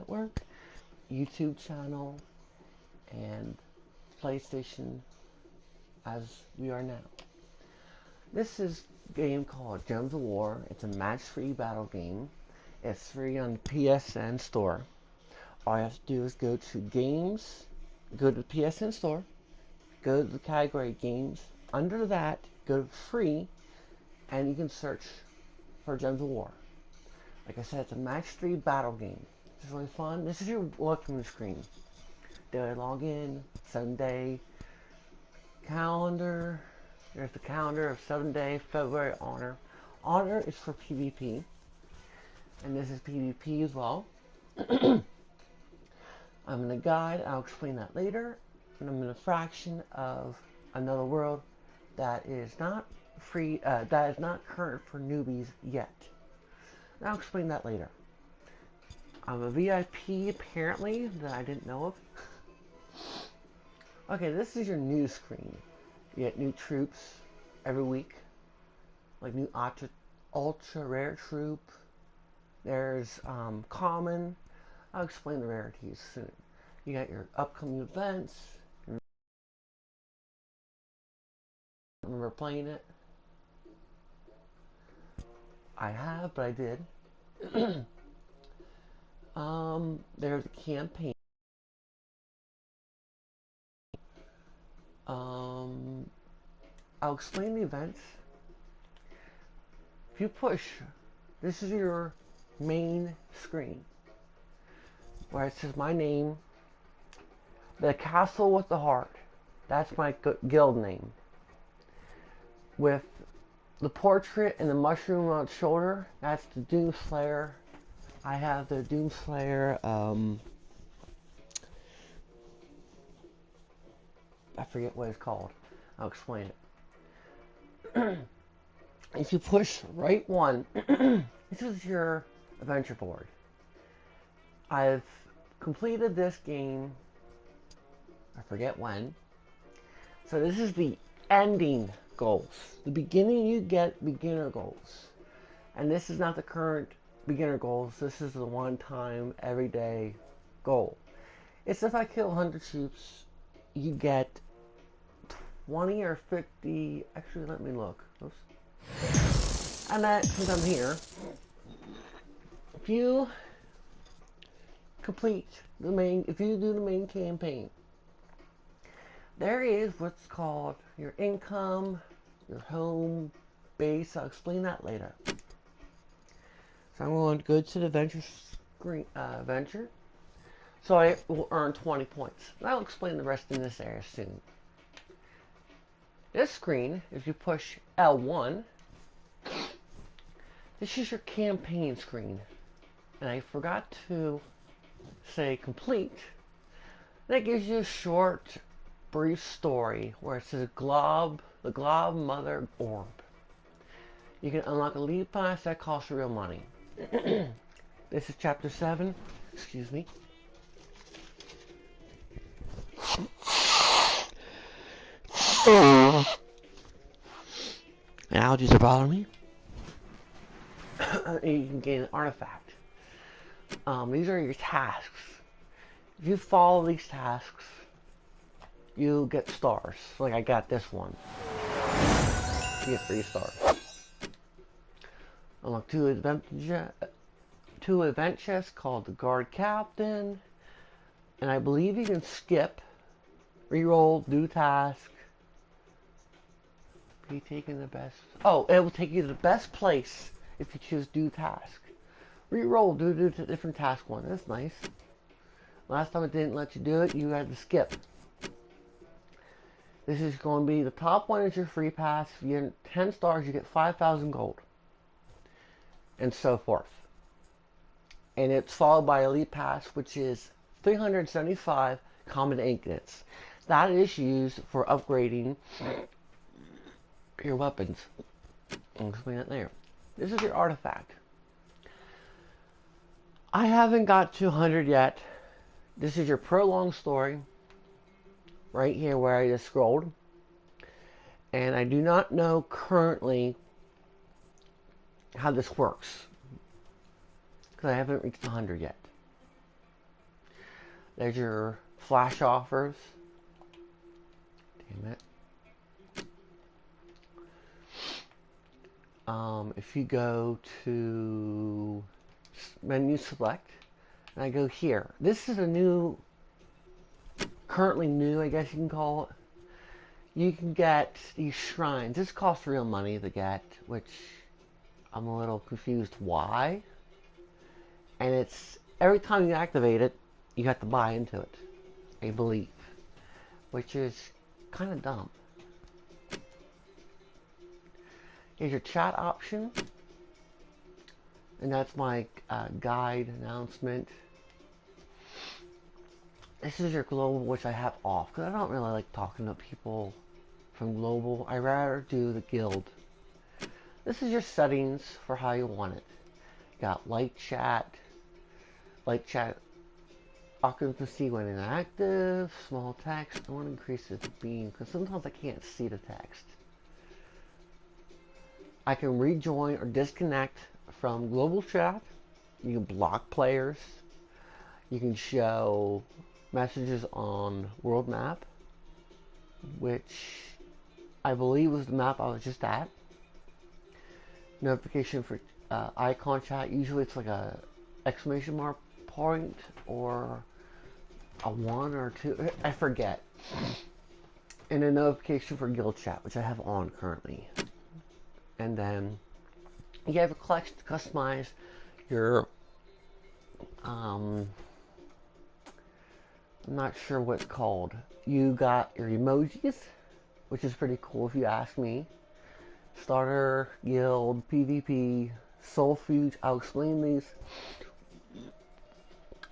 Network, YouTube channel, and PlayStation as we are now. This is a game called Gems of War. It's a match-free battle game. It's free on the PSN store. All you have to do is go to Games, go to the PSN store, go to the category Games. Under that, go to Free, and you can search for Gems of War. Like I said, it's a match-free battle game. It's really fun. This is your welcome screen. Daily login, 7-day calendar. There's the calendar of 7-day February honor. Honor is for PvP, and this is PvP as well. I'm in a guide. I'll explain that later. And I'm in a fraction of another world that is not free. That is not current for newbies yet. And I'll explain that later. I'm a VIP apparently that I didn't know of. Okay, this is your news screen. You get new troops every week, like new ultra rare troop. There's common. I'll explain the rarities soon. You got your upcoming events. Remember playing it? I have, but I did. There's a campaign. I'll explain the events. If you push, this is your main screen where it says my name, the castle with the heart. That's my guild name. With the portrait and the mushroom on its shoulder, that's the Doomslayer. I have the Doomslayer, I forget what it's called. I'll explain it. If you push right one, this is your adventure board. I've completed this game, I forget when. So this is the ending goals. The beginning you get beginner goals. And this is not the current beginner goals. This is the one-time, everyday goal. It's if I kill 100 troops, you get 20 or 50. Actually, let me look. Oops. And that, since I'm here, if you complete the main, if you do the main campaign, there is what's called your income, your home base. I'll explain that later. So I'm going to go to the adventure screen, adventure. So I will earn 20 points. And I'll explain the rest in this area soon. This screen, if you push L1, this is your campaign screen. And I forgot to say complete. That gives you a short, brief story where it says the Glob Mother Orb. You can unlock a lead pass that costs real money. This is chapter 7. Excuse me. Allergies are bothering me. You can gain an artifact. These are your tasks. If you follow these tasks, you get stars. Like I got this one. You get 3 stars. Unlock 2 event chests called the Guard Captain. And I believe you can skip, reroll, do task. Be taking the best. Oh, it will take you to the best place if you choose do task. Reroll, do different task one. That's nice. Last time it didn't let you do it, you had to skip. This is going to be the top one is your free pass. If you get 10 stars, you get 5,000 gold. And so forth. And it's followed by Elite Pass, which is 375 common ingots. That is used for upgrading your weapons. I'll explain that later. This is your artifact. I haven't got to 100 yet. This is your prolonged story. Right here where I just scrolled. And I do not know currently how this works. Because I haven't reached 100 yet. There's your flash offers. Damn it. If you go to menu select, and I go here, this is a new, currently new, I guess you can call it. You can get these shrines. This costs real money to get, which I'm a little confused why. And it's every time you activate it, you have to buy into it, I believe, which is kind of dumb. Here's your chat option, and that's my guide announcement. This is your global, which I have off because I don't really like talking to people from global. I rather do the guild. This is your settings for how you want it. You got light chat occupancy when inactive, small text. I want to increase the beam because sometimes I can't see the text. I can rejoin or disconnect from global chat. You can block players. You can show messages on world map, which I believe was the map I was just at. Notification for icon chat. Usually it's like a exclamation mark point or a 1 or 2. I forget. And a notification for guild chat, which I have on currently. And then you have a collection to customize your I'm not sure what it's called. You got your emojis, which is pretty cool if you ask me. Starter, guild, PvP, Soulfuge. I'll explain these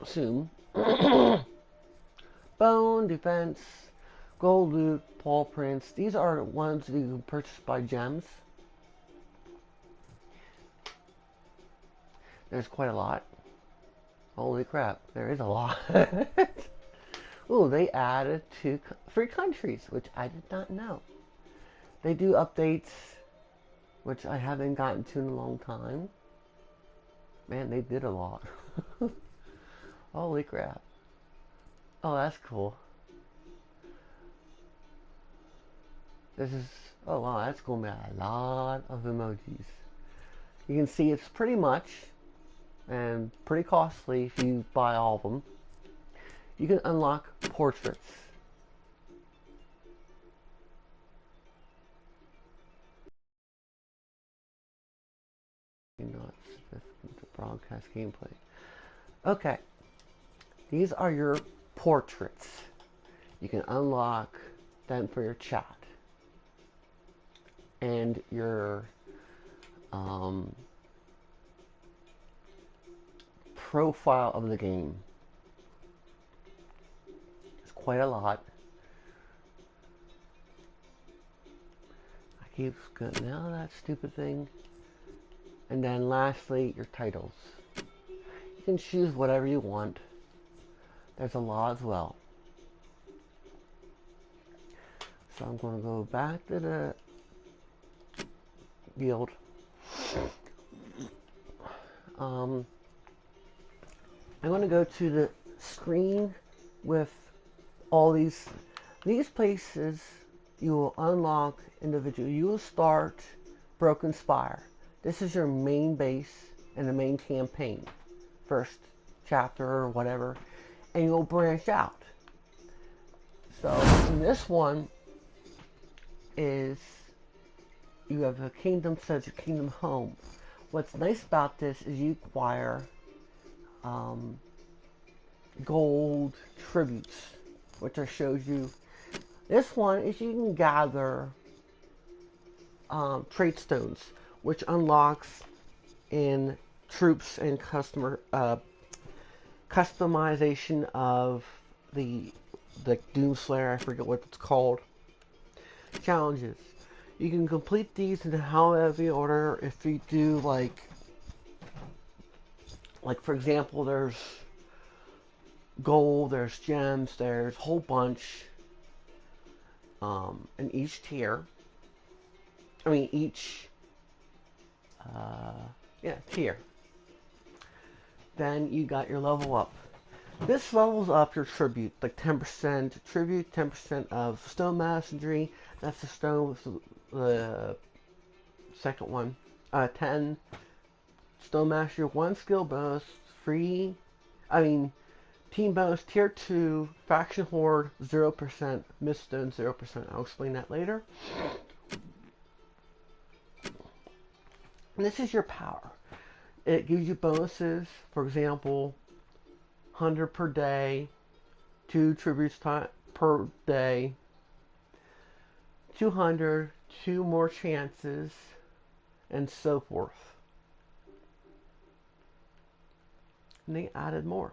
soon. Bone, defense, gold loot, paw prints. These are ones that you can purchase by gems. There's quite a lot. Holy crap, there is a lot. Ooh, they added 2 free countries, which I did not know. They do updates, which I haven't gotten to in a long time. Man, they did a lot. Holy crap. Oh, that's cool. This is, oh wow, that's going to be a lot of emojis. You can see it's pretty much, and pretty costly if you buy all of them. You can unlock portraits. Not significant to broadcast gameplay. Okay, these are your portraits. You can unlock them for your chat and your profile of the game. It's quite a lot. I keep going, now that stupid thing. And then lastly, your titles. You can choose whatever you want. There's a law as well. So I'm going to go back to the guild. I'm going to go to the screen with all these places. You will unlock individual. You will start Broken Spire. This is your main base and the main campaign, first chapter or whatever, and you'll branch out. So this one is you have a kingdom, says your kingdom home. What's nice about this is you acquire gold tributes, which I showed you. This one is you can gather trait stones, which unlocks in troops and customization of the Doomslayer. I forget what it's called. Challenges. You can complete these in however order. If you do like for example, there's gold, there's gems, there's a whole bunch in each tier. I mean each tier. Then you got your level up. This levels up your tribute, like 10% tribute, 10% of stone mastery. That's the stone with the second one. 10 stone mastery, 1 skill bonus, free. Team bonus tier 2, faction horde 0%, miststone 0%. I'll explain that later. And this is your power. It gives you bonuses, for example, 100 per day, 2 tributes per day, 200, 2 more chances, and so forth. And they added more.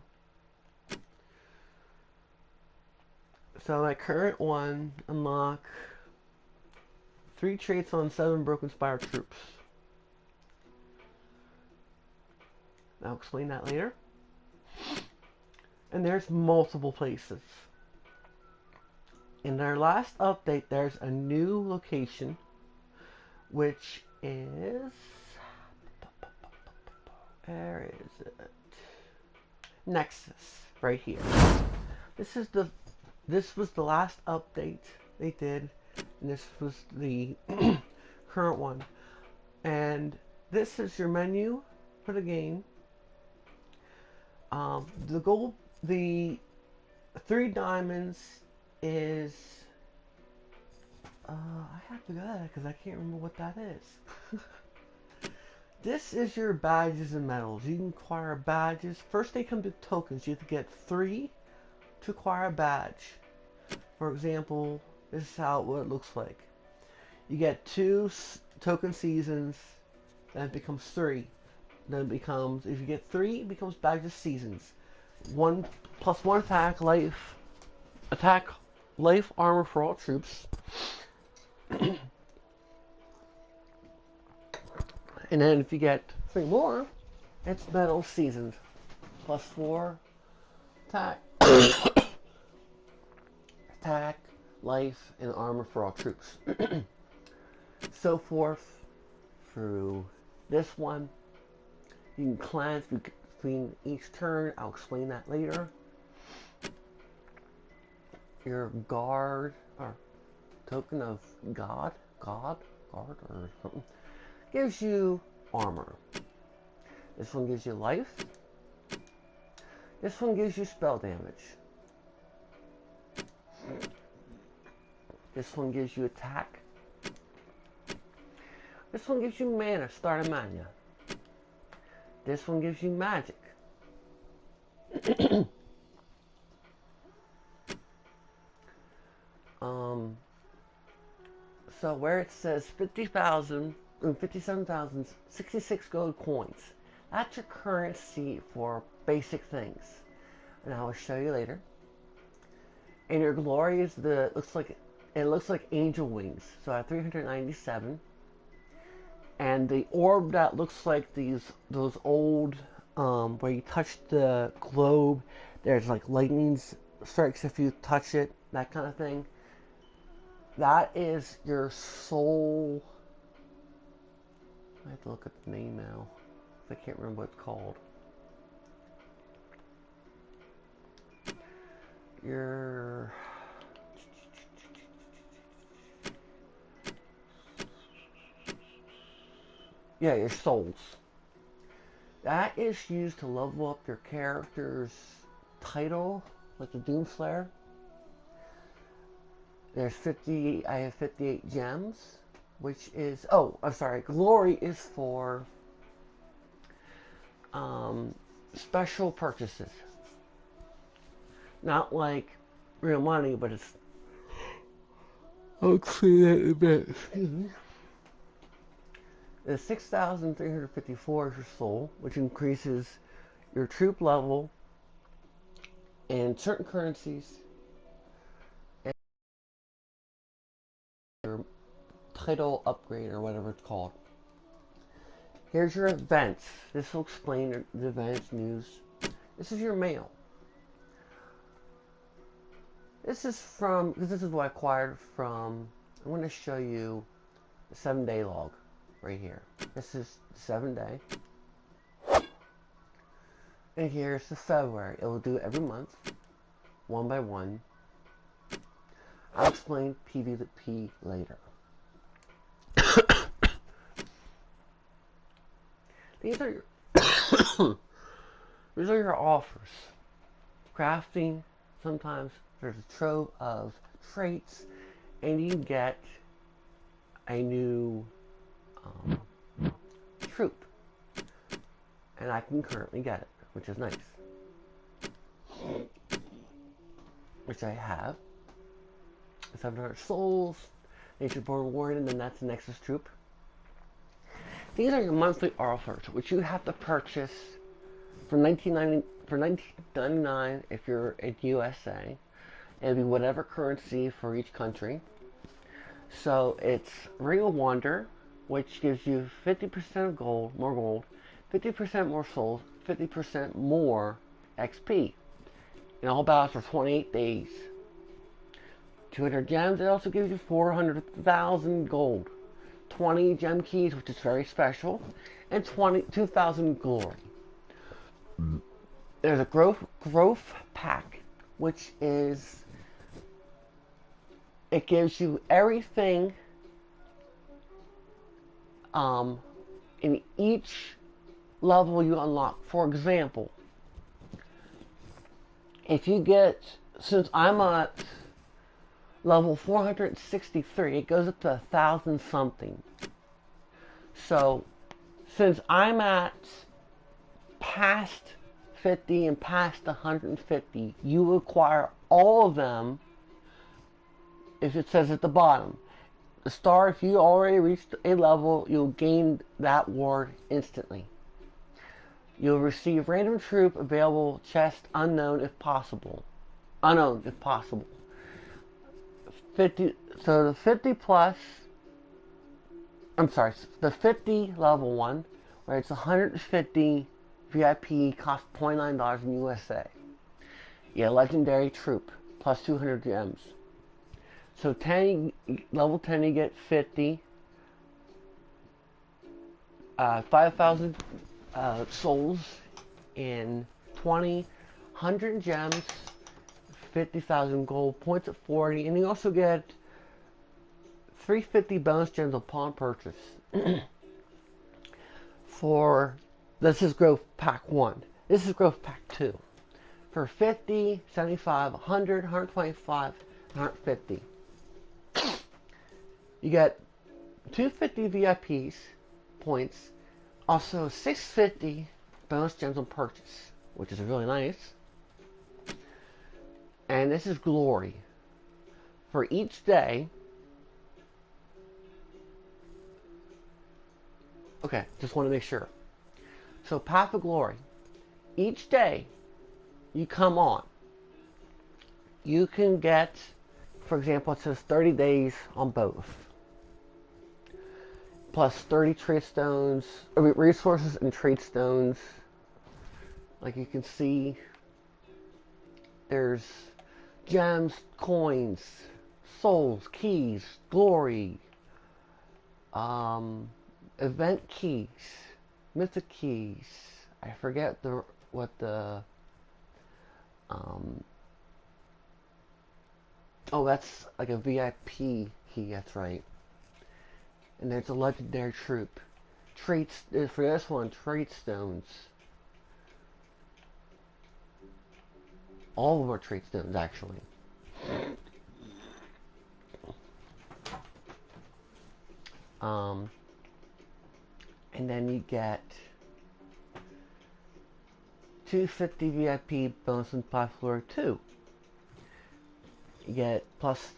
So my current one, unlock 3 traits on 7 Broken Spire troops. I'll explain that later. And there's multiple places. In their last update, there's a new location, which is... Where is it? Nexus, right here. This was the last update they did, and this was the current one. And this is your menu for the game. The 3 diamonds is, I have to go to that because I can't remember what that is. This is your badges and medals. You can acquire badges. First they come to tokens. You have to get 3 to acquire a badge. For example, this is what it looks like. You get 2 token seasons, then it becomes 3. Then it becomes, if you get 3, it becomes badges seasons. 1 plus 1 attack, life, armor for all troops. And then if you get 3 more, it's medal seasons. Plus 4 attack, attack, life, and armor for all troops. So forth through this one. You can cleanse between each turn. I'll explain that later. Your guard, or token of guard or something, gives you armor. This one gives you life. This one gives you spell damage. This one gives you attack. This one gives you mana, starter mana. This one gives you magic. So where it says 57,066 gold coins, that's your currency for basic things, and I will show you later. And your glory is it looks like angel wings. So I have 397. And the orb that looks like those old where you touch the globe, there's like lightning strikes if you touch it, that kind of thing. That is your soul. I have to look at the name now. I can't remember what it's called. Your souls. That is used to level up your character's title, like the Doomslayer. There's 50, I have 58 gems, which is, I'm sorry, glory is for special purchases. Not like real money, but it's, I'll explain that in a bit, excuse me. The 6,354 is your soul, which increases your troop level and certain currencies and your title upgrade or whatever it's called. Here's your events. This will explain the events news. This is your mail. This is what I acquired from, I'm going to show you the 7-day log. Right here. This is 7 day. And here's the February. It will do it every month, one by one. I'll explain PvP later. These are your these are your offers. Crafting, sometimes there's a trove of traits, and you get a new troop. And I can currently get it, which is nice. Which I have. 700 souls, Natureborn Warden, and then that's the Nexus troop. These are your monthly offers, which you have to purchase for $19.99 if you're in USA. It'll be whatever currency for each country. So it's Ring of Wonder, which gives you 50% of gold, more gold, 50% more souls, 50% more XP. And all battles for 28 days. 200 gems, it also gives you 400,000 gold. 20 gem keys, which is very special, and 2,000 glory. There's a growth pack, which is, it gives you everything in each level you unlock. For example, if you get, since I'm at level 463, it goes up to 1,000 something. So, since I'm at past 50 and past 150, you acquire all of them if it says at the bottom. The star, if you already reached a level, you'll gain that ward instantly. You'll receive random troop available chest unknown if possible. Unknown if possible. 50, so the 50 plus, I'm sorry, the 50 level one, where it's 150 VIP, costs $29 in USA. Yeah, legendary troop, plus 200 gems. So 10, level 10 you get 50, 5,000 souls in 20, 100 gems, 50,000 gold, points at 40, and you also get 350 bonus gems upon purchase. This is growth pack 1. This is growth pack 2. For 50, 75, 100, 125, 150. You get 250 VIPs points, also 650 bonus gems on purchase, which is really nice. And this is glory. For each day, okay, just want to make sure. So Path of Glory, each day you come on, you can get, for example, it says 30 days on both. Plus 30 trade stones, resources and trade stones. Like you can see, there's gems, coins, souls, keys, glory, event keys, mythic keys. I forget what the oh, that's like a VIP key. That's right. And there's a legendary troop. Traits for this one, trait stones. All of them are trait stones, actually. And then you get 250 VIP bonus in Path of Glory 2. You get plus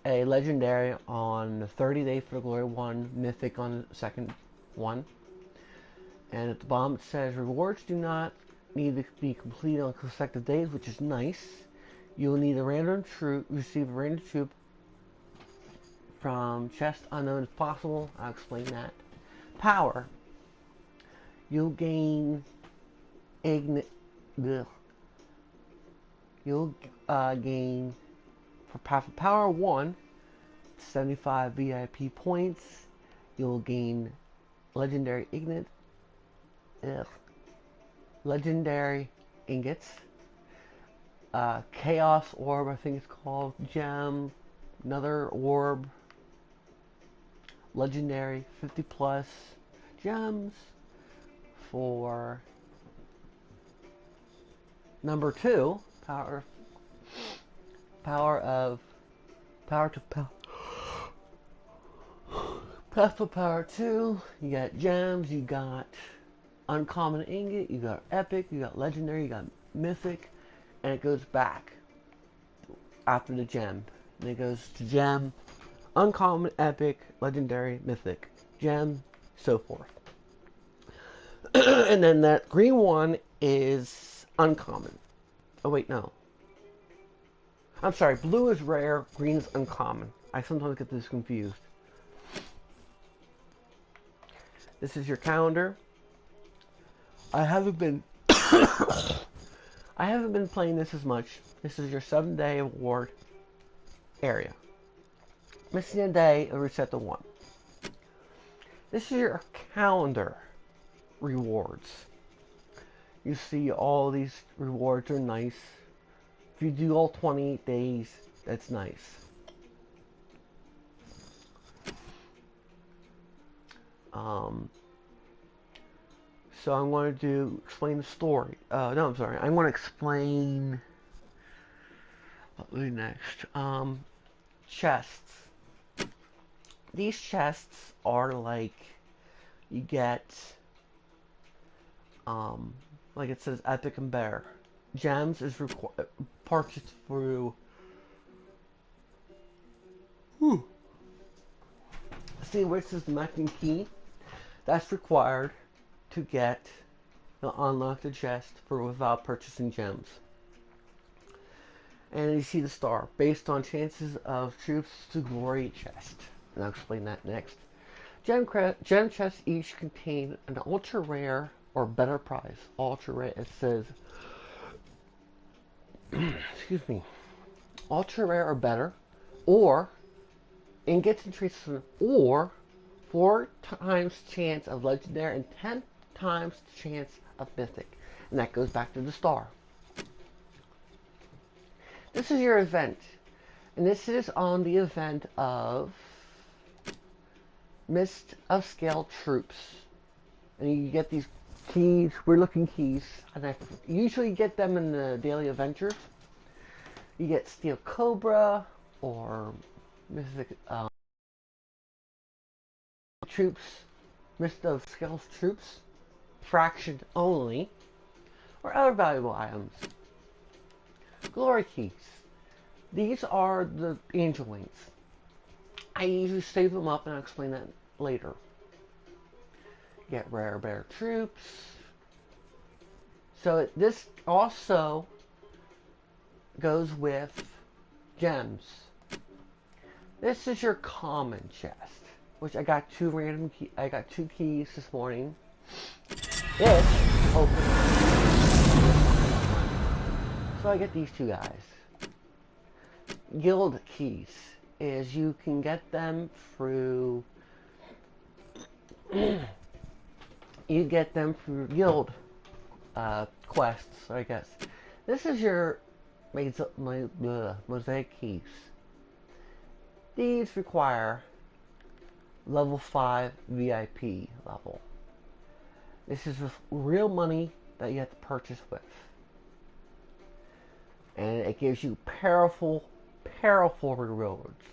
a legendary on the 30 day for Glory 1, mythic on the second one. And at the bottom it says rewards do not need to be completed on consecutive days, which is nice. You will need a random troop, receive a random troop from chest unknown if possible. I'll explain that. Power. You'll gain You'll gain for Path of Power 1, 75 VIP points. You'll gain legendary Legendary ingots. Chaos orb, I think it's called. Gem, another orb. Legendary, 50 plus gems for number 2. Power of power to power. Path of Power 2, you got gems, you got uncommon ingot, you got epic, you got legendary, you got mythic, and it goes back after the gem. And it goes to gem, uncommon, epic, legendary, mythic, gem, so forth. And then that green one is uncommon. Oh wait, no. I'm sorry, blue is rare, green is uncommon. I sometimes get this confused. This is your calendar. I haven't been playing this as much. This is your 7-day award area. Missing a day, it'll reset to 1. This is your calendar rewards. You see all these rewards are nice. If you do all 28 days, that's nice. So I'm going to explain the story. No, I'm sorry. I'm going to explain what will do next. Chests. These chests are like you get, like it says, epic and bear. Gems is purchased through. See, which is the matching key. That's required to get the unlock the chest for without purchasing gems. And you see the star based on chances of troops to glory chest. And I'll explain that next. Gem chests each contain an ultra rare or better prize. Ultra rare, it says. Excuse me. Ultra rare or better, or ingots and traces, or 4 times chance of legendary and 10 times chance of mythic. And that goes back to the star. This is your event. And this is on the event of Mist of Scale Troops. And you get these keys, weird looking keys. And I usually get them in the daily adventures. You get Steel Cobra or Mystic Troops, Mist of Scale's Troops, fractioned only, or other valuable items. Glory keys. These are the angel wings. I usually save them up and I'll explain that later. Get rare bear troops. So this also goes with gems. This is your common chest, which I got 2 random I got 2 keys this morning. It opens. So I get these 2 guys. Guild keys is you can get them through you get them through guild quests, I guess. This is your mosaic keys. These require level 5 VIP level. This is with real money that you have to purchase with. And it gives you powerful rewards.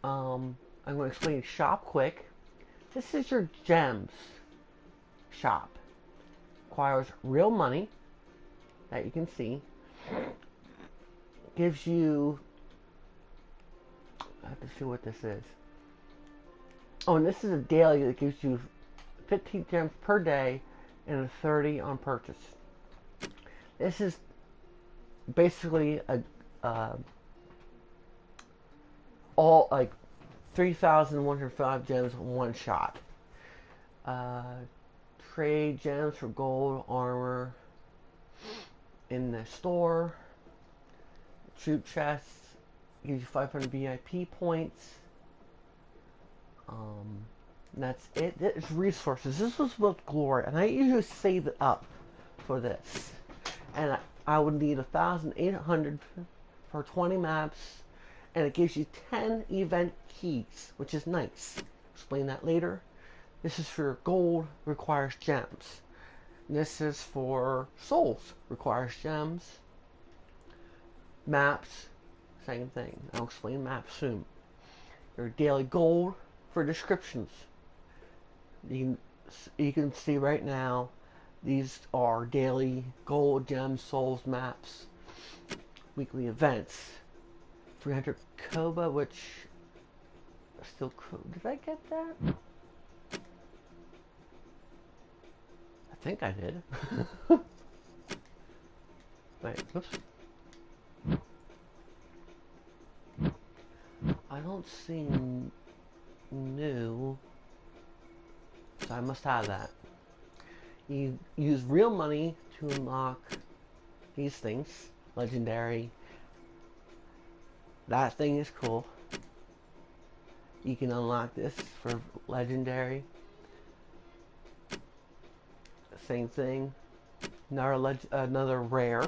I'm going to explain shop quick. This is your gems shop. Requires real money that you can see. Gives you, I have to see what this is. Oh, and this is a daily that gives you 15 gems per day and a 30 on purchase. This is basically all like 3,105 gems in one shot. Trade gems for gold armor in the store. Troop chests gives you 500 VIP points. And that's it. It's resources. This was with Glory, and I usually save it up for this. And I would need 1,800 for 20 maps, and it gives you 10 event keys, which is nice. Explain that later. This is for gold, requires gems. And this is for souls, requires gems. Maps, same thing. I'll explain maps soon. Your daily gold for descriptions. You can see right now, these are daily gold, gems, souls, maps, weekly events. 300 Koba, which still did I get that? I think I did. Wait, oops. I don't see new, so I must have that. You use real money to unlock these things. Legendary. That thing is cool. You can unlock this for legendary. Same thing. Another rare.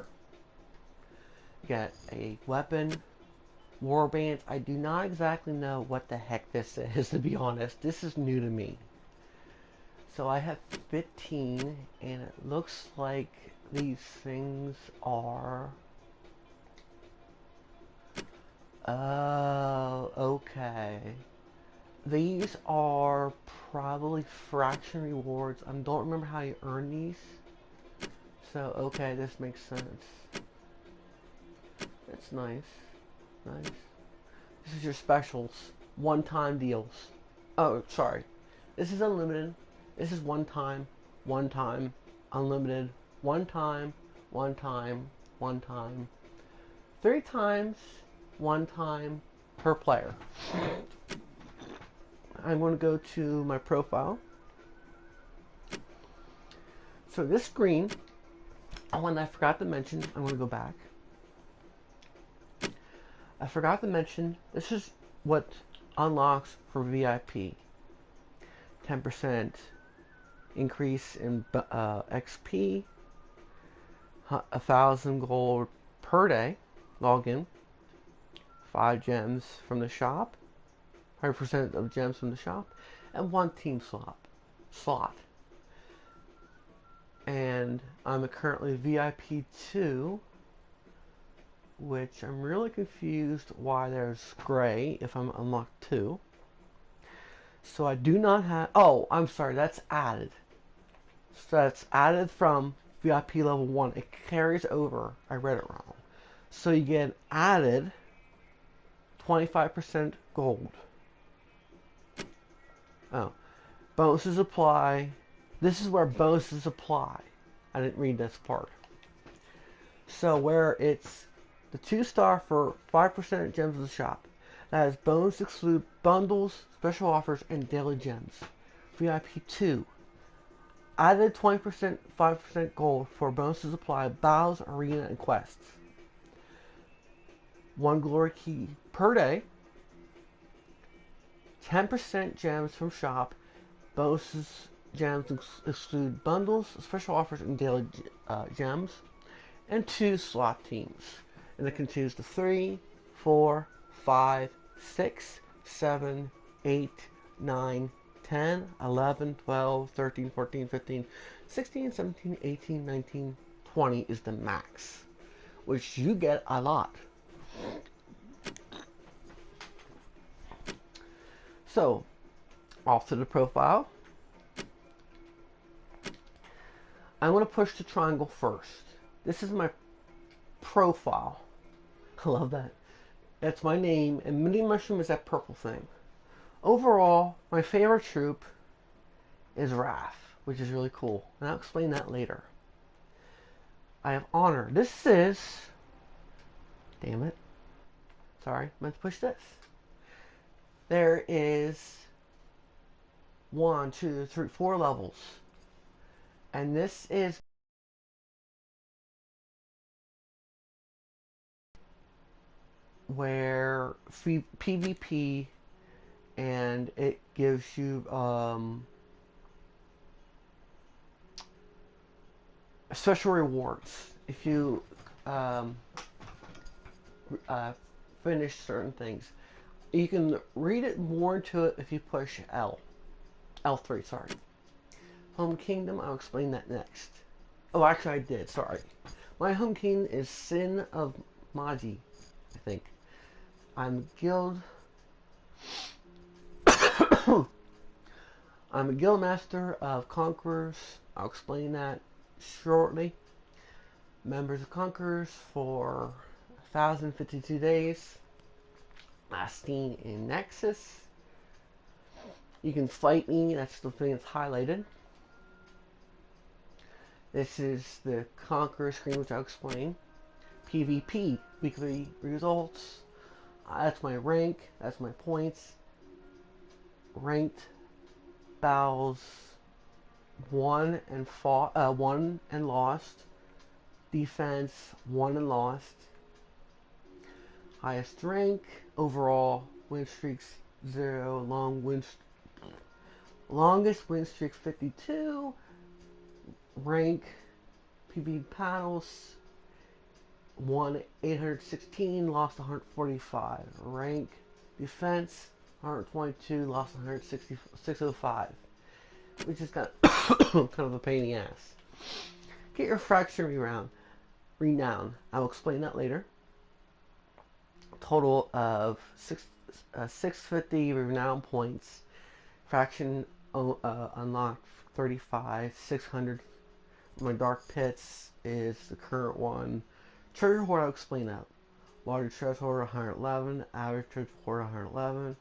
You got a weapon. Warband. I do not exactly know what the heck this is, to be honest. This is new to me. So I have 15, and it looks like these things are... Oh, okay. These are probably fraction rewards. I don't remember how you earn these. So, okay, this makes sense. That's nice. Nice. This is your specials. One-time deals. Oh, sorry. This is unlimited. This is one time, unlimited, one time, 3 times, one time per player. I'm going to go to my profile. So this screen, one I forgot to mention, I'm going to go back. I forgot to mention, this is what unlocks for VIP. 10% increase in XP, 1,000 gold per day, login, 5 gems from the shop, 100% of gems from the shop, and 1 team slot. And I'm currently VIP 2, which I'm really confused why there's gray if I'm unlocked 2. So I do not have, oh, I'm sorry, that's added. So that's added from VIP level 1. It carries over. I read it wrong. So you get added 25% gold. Oh. Bonuses apply. This is where bonuses apply. I didn't read this part. So where it's the 2-star for 5% gems of the shop. That is bonus exclude bundles, special offers, and daily gems. VIP 2. Added 20%, 5% gold for bonuses apply, battles, arena, and quests. 1 glory key per day. 10% gems from shop. Bonuses, gems exclude bundles, special offers, and daily gems. And 2 slot teams. And it continues to 3, 4, 5, 6, 7, 8, 9, 10, 11, 12, 13, 14, 15, 16, 17, 18, 19, 20 is the max, which you get a lot. So, off to the profile. I'm going to push the triangle first. This is my profile. I love that. That's my name, and Mini Mushroom is that purple thing. Overall, my favorite troop is Wrath, which is really cool, and I'll explain that later. I have Honor. This is... Damn it. Sorry, I meant to push this. There is 1, 2, 3, 4 levels. And this is where PvP and it gives you special rewards if you um, uh, finish certain things. You can read it more into it if you push L3, sorry. Home Kingdom, I'll explain that next. Oh, actually I did, sorry. My home kingdom is Sin of Magi, I think. I'm a guild. I'm a guild master of Conquerors. I'll explain that shortly. Members of Conquerors for 1,052 days. Lasting in Nexus. You can fight me, that's the thing that's highlighted. This is the Conqueror screen, which I'll explain. PvP, weekly results. That's my rank, that's my points. Ranked battles won and lost. Defense won and lost. Highest rank, overall win streaks 0, longest win streak 52. Rank PvP panels won 816, lost 145. Rank defense 122, lost 605, which is kind of a pain in the ass. Get your faction renown. I will explain that later. Total of 650 renown points. Faction unlocked 35, 600. My Dark Pits is the current one. Treasure Hoard, I'll explain that. Large Treasure Hoard 111, Average Treasure Hoard 111,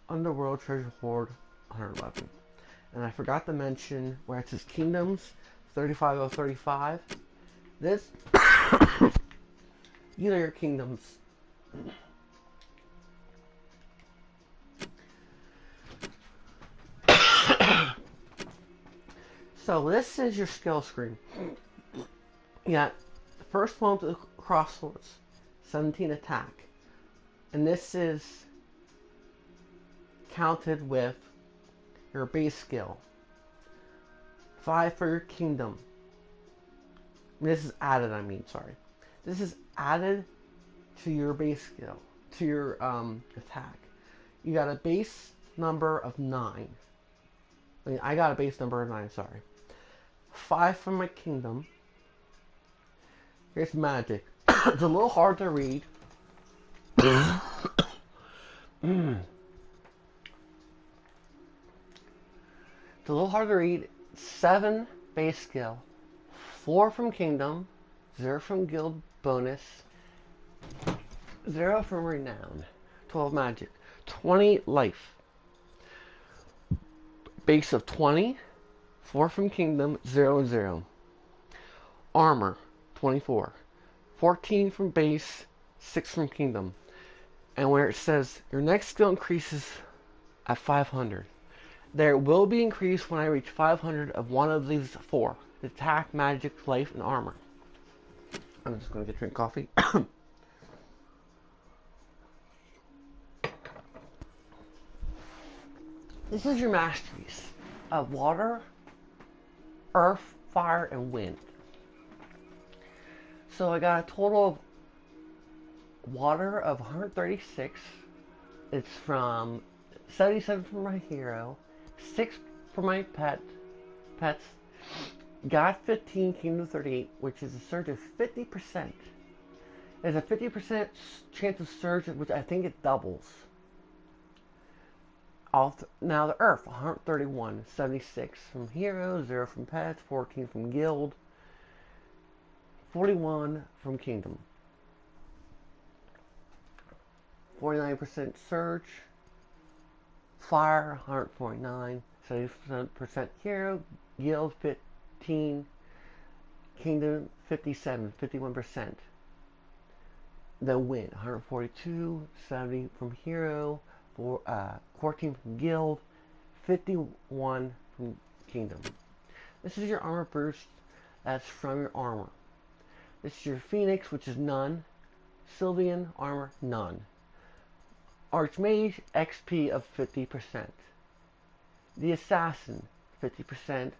Underworld Treasure Hoard 111. And I forgot to mention where it says Kingdoms 35035. This these are your kingdoms. So this is your skill screen. You got the first one with the crosswords, 17 attack. And this is counted with your base skill. 5 for your kingdom. This is added, sorry. This is added to your base skill, to your attack. You got a base number of 9. I got a base number of 9, sorry. 5 for my kingdom. Here's magic. It's a little hard to read. It's a little hard to read. 7 base skill. 4 from kingdom. 0 from guild bonus. 0 from renown. 12 magic. 20 life. Base of 20. 4 from kingdom. 0 and 0. Armor. 24. 14 from base. 6 from kingdom. And where it says your next skill increases at 500. There will be increase when I reach 500 of one of these 4. Attack, magic, life, and armor. I'm just going to get a drink coffee. This is your masteries of water, earth, fire, and wind. So I got a total of water of 136. It's from 77 for my hero, 6 for my pets. Got 15, Kingdom 38, which is a surge of 50%. There's a 50% chance of surge, which I think it doubles. Now the Earth, 131, 76 from hero, 0 from pets, 14 from guild, 41 from kingdom. 49% surge. Fire, 149, 70% hero, guild, 15, kingdom, 57, 51%. The wind, 142, 70 from hero, 14 from guild, 51 from kingdom. This is your armor boost. That's from your armor. This is your phoenix, which is none. Sylvian armor, none. Archmage, XP of 50%. The Assassin, 50%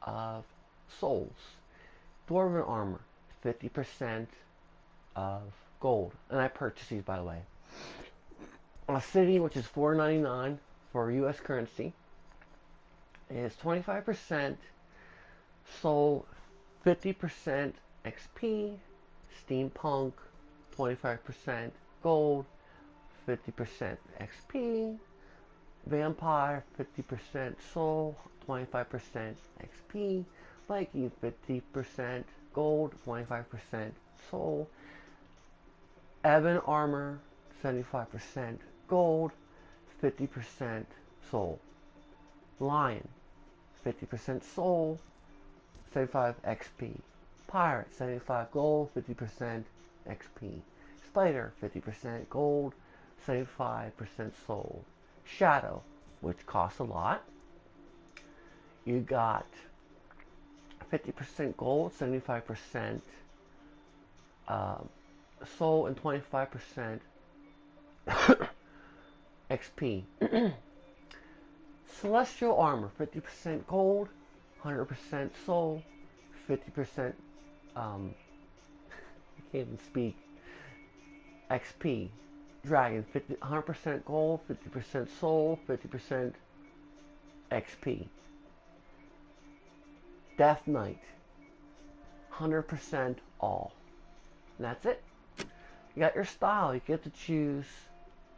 of souls. Dwarven Armor, 50% of gold. And I purchased these, by the way. City, which is $4.99 for US currency, is 25% soul, 50% XP. Steampunk, 25% gold, 50% XP. Vampire, 50% soul, 25% XP. Viking, 50% gold, 25% soul. Ebon Armor, 75% gold, 50% soul. Lion, 50% soul, 75 XP. Pirate, 75 gold, 50% XP. Spider, 50% gold, 75% soul. Shadow, which costs a lot. You got 50% gold, 75% soul, and 25% XP. Celestial Armor, 50% gold, 100% soul, 50% I can't even speak, XP. Dragon, 100% gold, 50% soul, 50% XP. Death Knight, 100% all. And that's it. You got your style. You get to choose.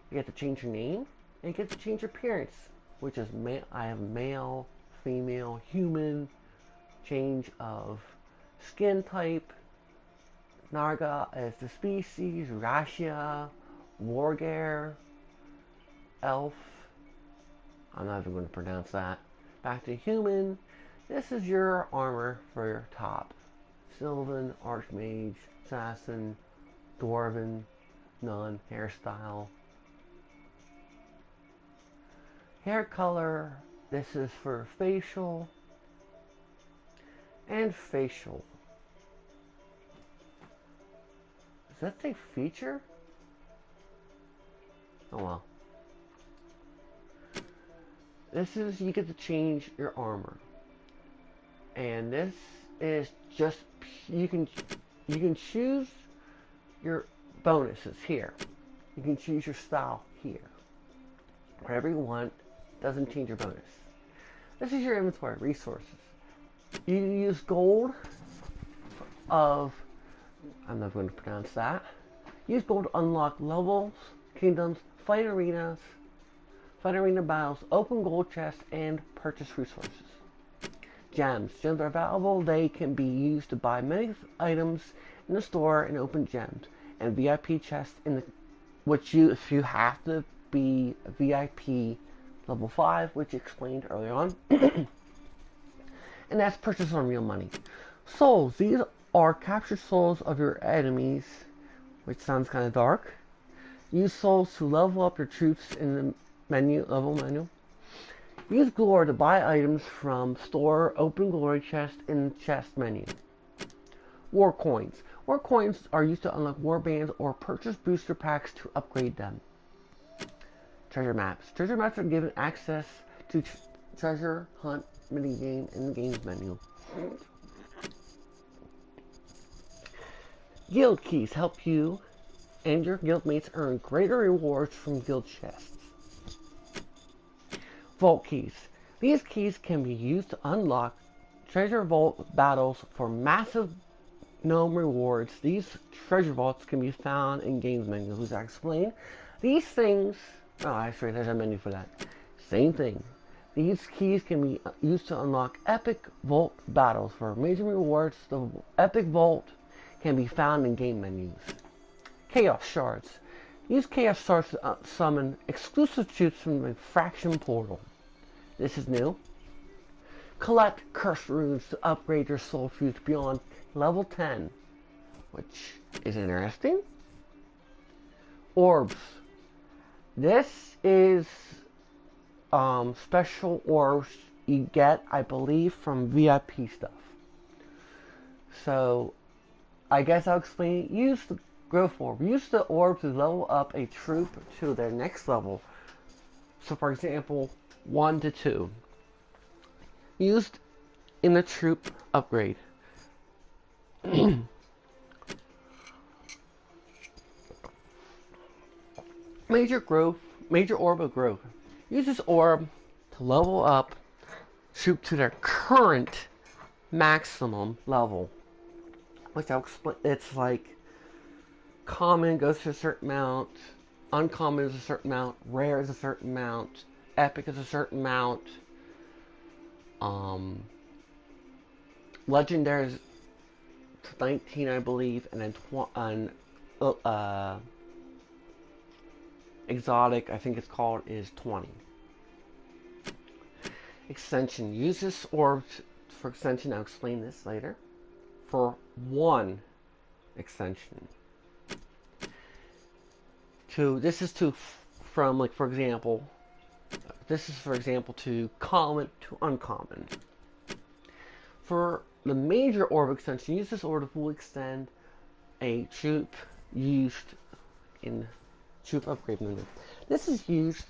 You get to change your name, and you get to change your appearance, which is I have male, female, human, change of skin type. Naga is the species. Rasha, Wargare, Elf. I'm not even going to pronounce that. Back to human. This is your armor for your top. Sylvan, Archmage, Assassin, Dwarven, Nun, hairstyle. Hair color, this is for facial and facial. Does that say feature? Oh well. This is, you get to change your armor. And this is just, you can choose your bonuses here. You can choose your style here. Whatever you want, doesn't change your bonus. This is your inventory, resources. You use gold of, I'm not going to pronounce that. Use gold to unlock levels, kingdoms, fight arenas, fight arena battles, open gold chests, and purchase resources. Gems. Gems are valuable. They can be used to buy many items in the store and open gems. And VIP chests in the, which if you have to be a VIP level 5, which explained earlier on. And that's purchased on real money. Souls. These are captured souls of your enemies, which sounds kind of dark. Use souls to level up your troops in the level menu. Use glory to buy items from store, open glory chest in the chest menu. War coins. War coins are used to unlock war bands or purchase booster packs to upgrade them. Treasure maps. Treasure maps are given access to treasure hunt minigame in the games menu. Guild keys help you and your guildmates earn greater rewards from guild chests. Vault keys. These keys can be used to unlock treasure vault battles for massive gnome rewards. These treasure vaults can be found in games menus, as I explained. These things, oh, actually, there's a menu for that. Same thing. These keys can be used to unlock epic vault battles for major rewards. The epic vault can be found in game menus. Chaos shards. Use chaos shards to summon exclusive troops from the faction portal. This is new. Collect cursed runes to upgrade your soul troops beyond level 10, which is interesting. Orbs. This is special orbs you get, I believe, from VIP stuff. So, I guess I'll explain it. Use the Growth orb. Use the orb to level up a troop to their next level. So for example, 1 to 2. Used in the troop upgrade. Major orb of growth. Use this orb to level up troop to their current maximum level. Which I'll explain. It's like common goes to a certain amount, uncommon is a certain amount, rare is a certain amount, epic is a certain amount, legendary is 19, I believe, and then exotic, I think it's called, is 20. Extension. Use this orb for extension. I'll explain this later. For 1 extension. This is from, like, for example, to common to uncommon. For the major orb extension, use this orb to extend a troop used in troop upgrade menu. This is used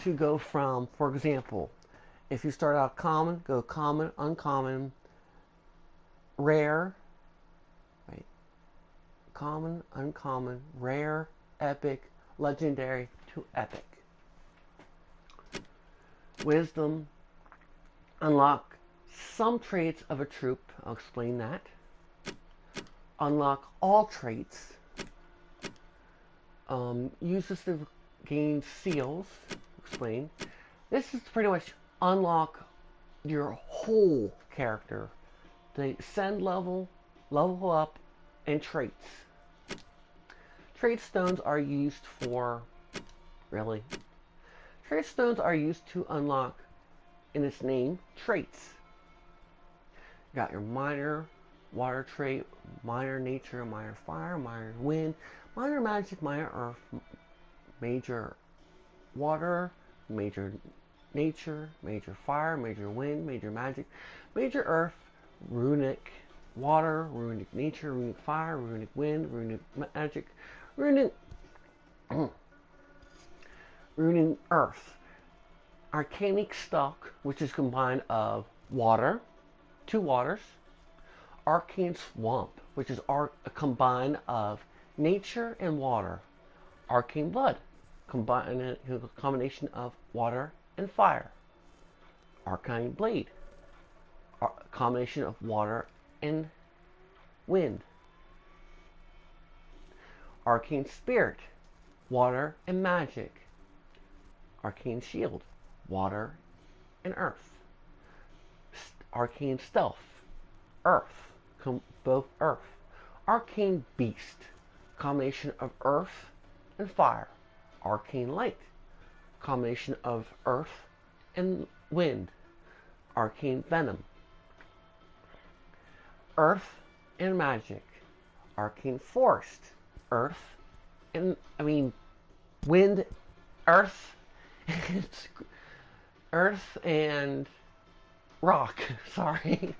to go from, for example, if you start out common, go common, uncommon, rare, right? Common, uncommon, rare, epic, legendary to epic. Wisdom. Unlock some traits of a troop. I'll explain that. Unlock all traits. Use this to gain seals. Explain. This is pretty much unlock your whole character. The ascend level, level up, and traits. Trait stones are used for, Trait stones are used to unlock, in its name, traits. You got your minor water trait, minor nature, minor fire, minor wind, minor magic, minor earth, major water, major nature, major fire, major wind, major magic, major earth, runic water, runic nature, runic fire, runic wind, runic magic, runic earth. Arcanic stock, which is combined of water, 2 waters. Arcane swamp, which is a combine of nature and water. Arcane blood, a combination of water and fire. Arcane blade, a combination of water and wind. Arcane spirit, water and magic. Arcane shield, water and earth. Arcane stealth, earth, both earth. Arcane beast, combination of earth and fire. Arcane light, combination of earth and wind. Arcane venom, earth and magic. Arcane forest, wind, earth, earth and rock. Sorry.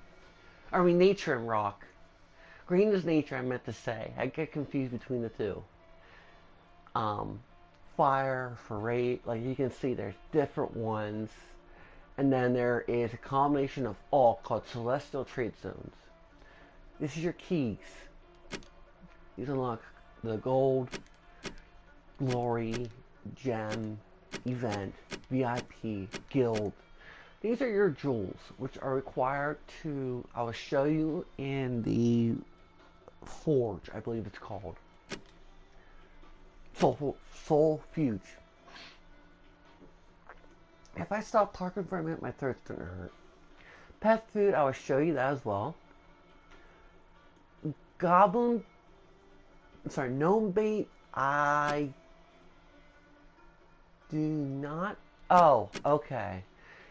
Nature and rock. Green is nature, I meant to say. I get confused between the two. Fire for rate, like you can see there's different ones. And then there is a combination of all called celestial trait zones. This is your keys. These unlock the gold, glory, gem, event, VIP, guild. These are your jewels, which are required to, I will show you in the forge, I believe it's called. Soul Fuge. If I stop talking for a minute, my throat's gonna hurt. Pet food, I will show you that as well. Gnome bait, I do not. Oh, okay.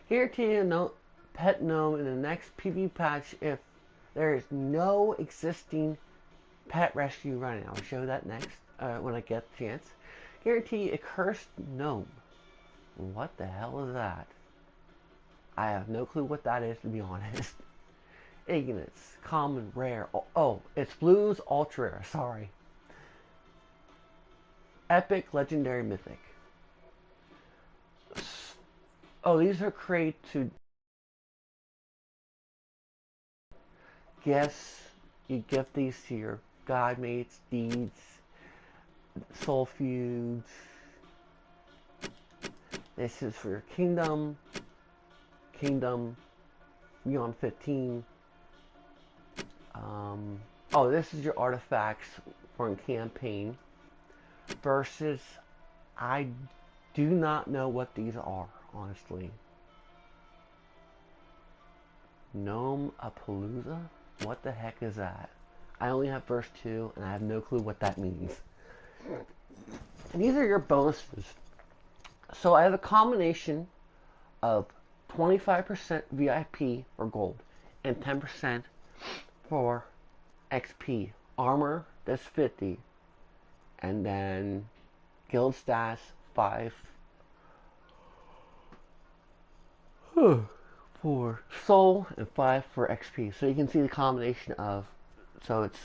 Here to you, pet gnome in the next PvP patch if there is no existing pet rescue running. I'll show that next when I get the chance. Guarantee a cursed gnome. What the hell is that? I have no clue what that is, to be honest. Ignis, common, rare. Oh, it's blues, ultra rare. Sorry. Epic, Legendary, Mythic. Oh, these are created to guess. You gift these to your god mates, deeds, soul feuds. This is for your kingdom, beyond 15. Oh, this is your artifacts for a campaign. Versus, I do not know what these are, honestly. Gnome-a-Palooza? What the heck is that? I only have verse 2, and I have no clue what that means. And these are your bonuses. So I have a combination of 25% VIP for gold and 10% for XP. Armor, that's 50. And then guild stats, 5 for soul and 5 for XP. So you can see the combination of, so it's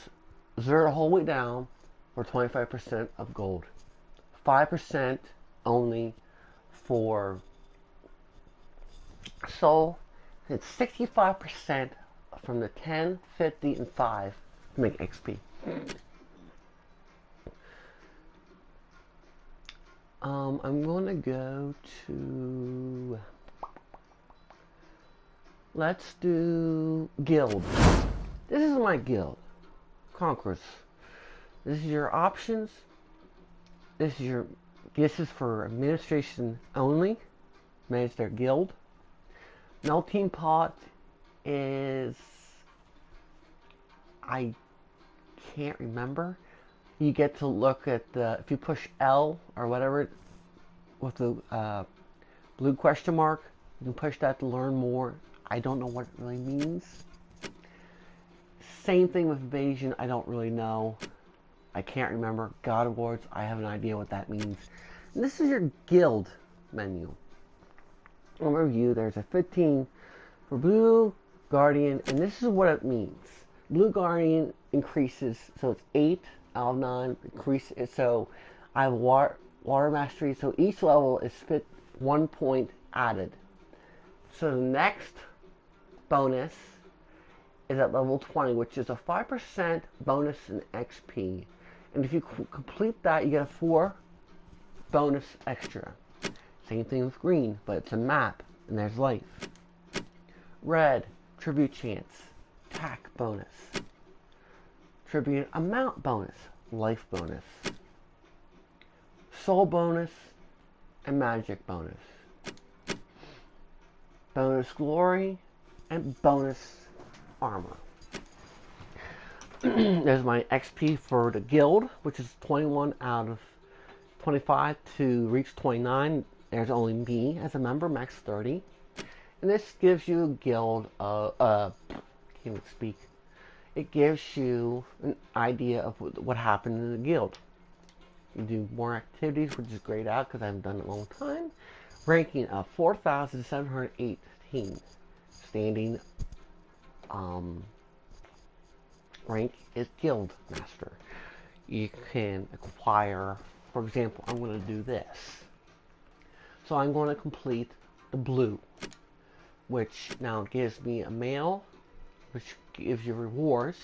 0 the whole way down for 25% of gold. 5% only for soul. It's 65% from the 10, 50, and 5 to make XP. I'm going to go to, let's do guild. This is my guild, Conquerors. This is your options. This is for administration only. Manage their guild. Melting Pot is, I can't remember. You get to look at the, if you push L or whatever with the blue question mark, you can push that to learn more. I don't know what it really means. Same thing with Invasion, I don't really know. I can't remember. God Awards, I have an idea what that means. And this is your guild menu. Overview, there's a 15 for Blue Guardian, and this is what it means. Blue Guardian increases, so it's 8 out of 9 increases. So I have water mastery, so each level is 1 point added. So the next bonus is at level 20, which is a 5% bonus in XP. And if you complete that, you get a 4 bonus extra. Same thing with green, but it's a map, and there's life. Red, tribute chance, attack bonus. Tribute amount bonus, life bonus. Soul bonus, and magic bonus. Bonus glory, and bonus armor. There's my XP for the guild, which is 21 out of 25 to reach 29. There's only me as a member, max 30. And this gives you a guild, can't even speak. It gives you an idea of what happened in the guild. You do more activities, which is grayed out because I haven't done it in a long time. Ranking of 4,718. Standing rank is Guild Master. You can acquire, for example, I'm going to do this. So I'm going to complete the blue, which now gives me a mail, which gives you rewards.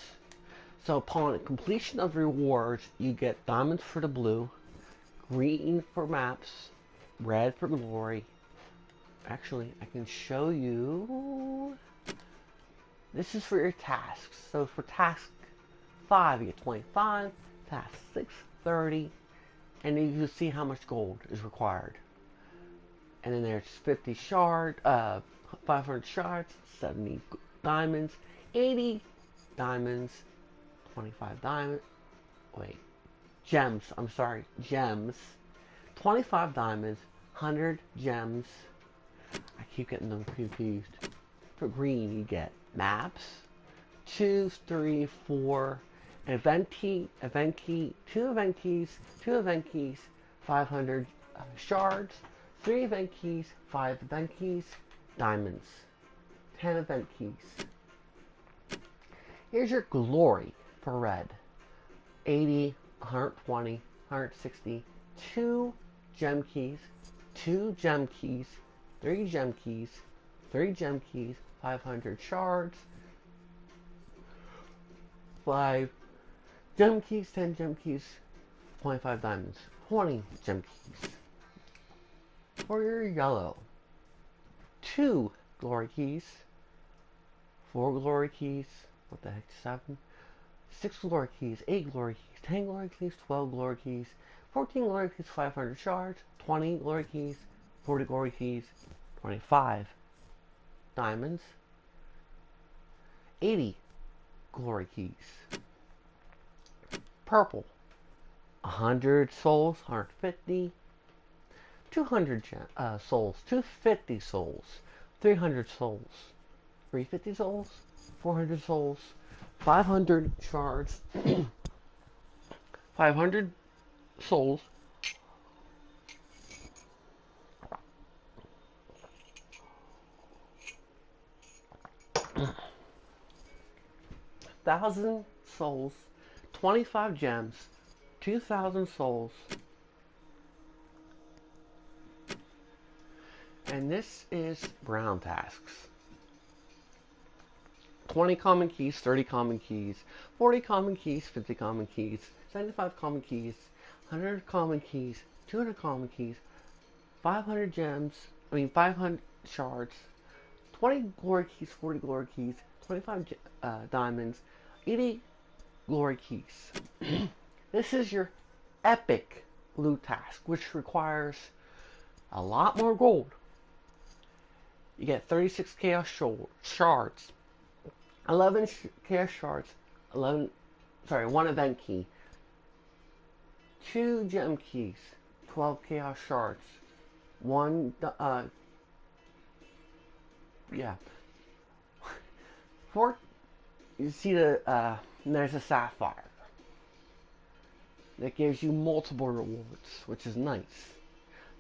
So upon completion of rewards, you get diamonds for the blue, green for maps, red for glory. Actually, I can show you. This is for your tasks. So for task 5, you get 25. Task 6, 30. And then you can see how much gold is required. And then there's 50 shard, 500 shards, 70 diamonds, 80 diamonds, 25 diamonds. Wait, gems. I'm sorry, gems. 25 diamonds, 100 gems. I keep getting them confused. For green, you get maps, 2, 3, 4, an event key, 2 event keys, 500 shards, 3 event keys, 5 event keys, diamonds, 10 event keys. Here's your glory for red. 80, 120, 160, 2 gem keys, 2 gem keys, 3 gem keys, 3 gem keys, 500 shards, 5 gem keys, 10 gem keys, 25 diamonds, 20 gem keys. For your yellow, 2 glory keys, 4 glory keys, what the heck, 7, 6 glory keys, 8 glory keys, 10 glory keys, 12 glory keys, 14 glory keys, 500 shards, 20 glory keys, 40 glory keys, 25 diamonds, 80 glory keys. Purple, 100 souls, 150, 200 souls, 250 souls, 300 souls, 350 souls, 400 souls, 500 shards, 500 souls, 1,000 souls, 25 gems, 2,000 souls, and this is brown tasks. 20 common keys, 30 common keys, 40 common keys, 50 common keys, 75 common keys, 100 common keys, 200 common keys, 500 500 shards, 20 glory keys, 40 glory keys, 25 diamonds, 80 glory keys. This is your epic loot task, which requires a lot more gold. You get 36 chaos shards, 11 chaos shards, 1 event key, 2 gem keys, 12 chaos shards, 1 4. You see there's a sapphire that gives you multiple rewards, which is nice.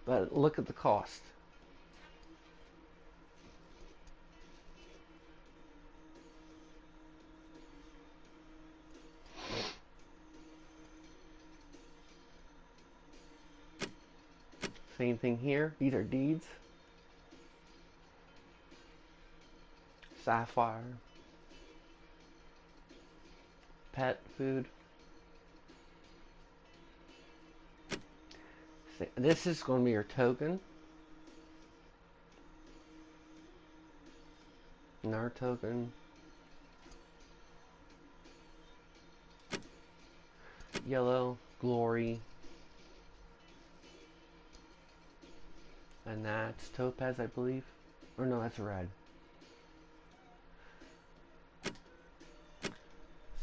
But look at the cost. Same thing here. These are deeds. Sapphire. Pet food. This is going to be your token. Another token. Yellow, glory. And that's topaz, I believe. Or no, that's red.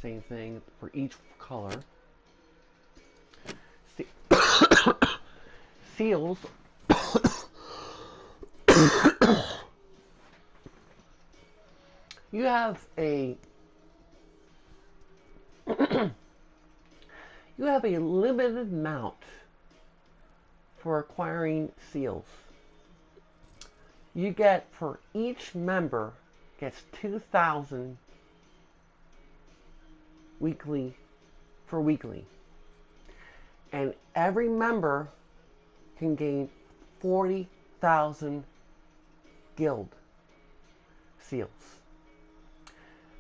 Same thing for each color. Seals. You have a limited amount for acquiring seals. You get, for each member gets 2,000 weekly, and every member can gain 40,000 guild seals.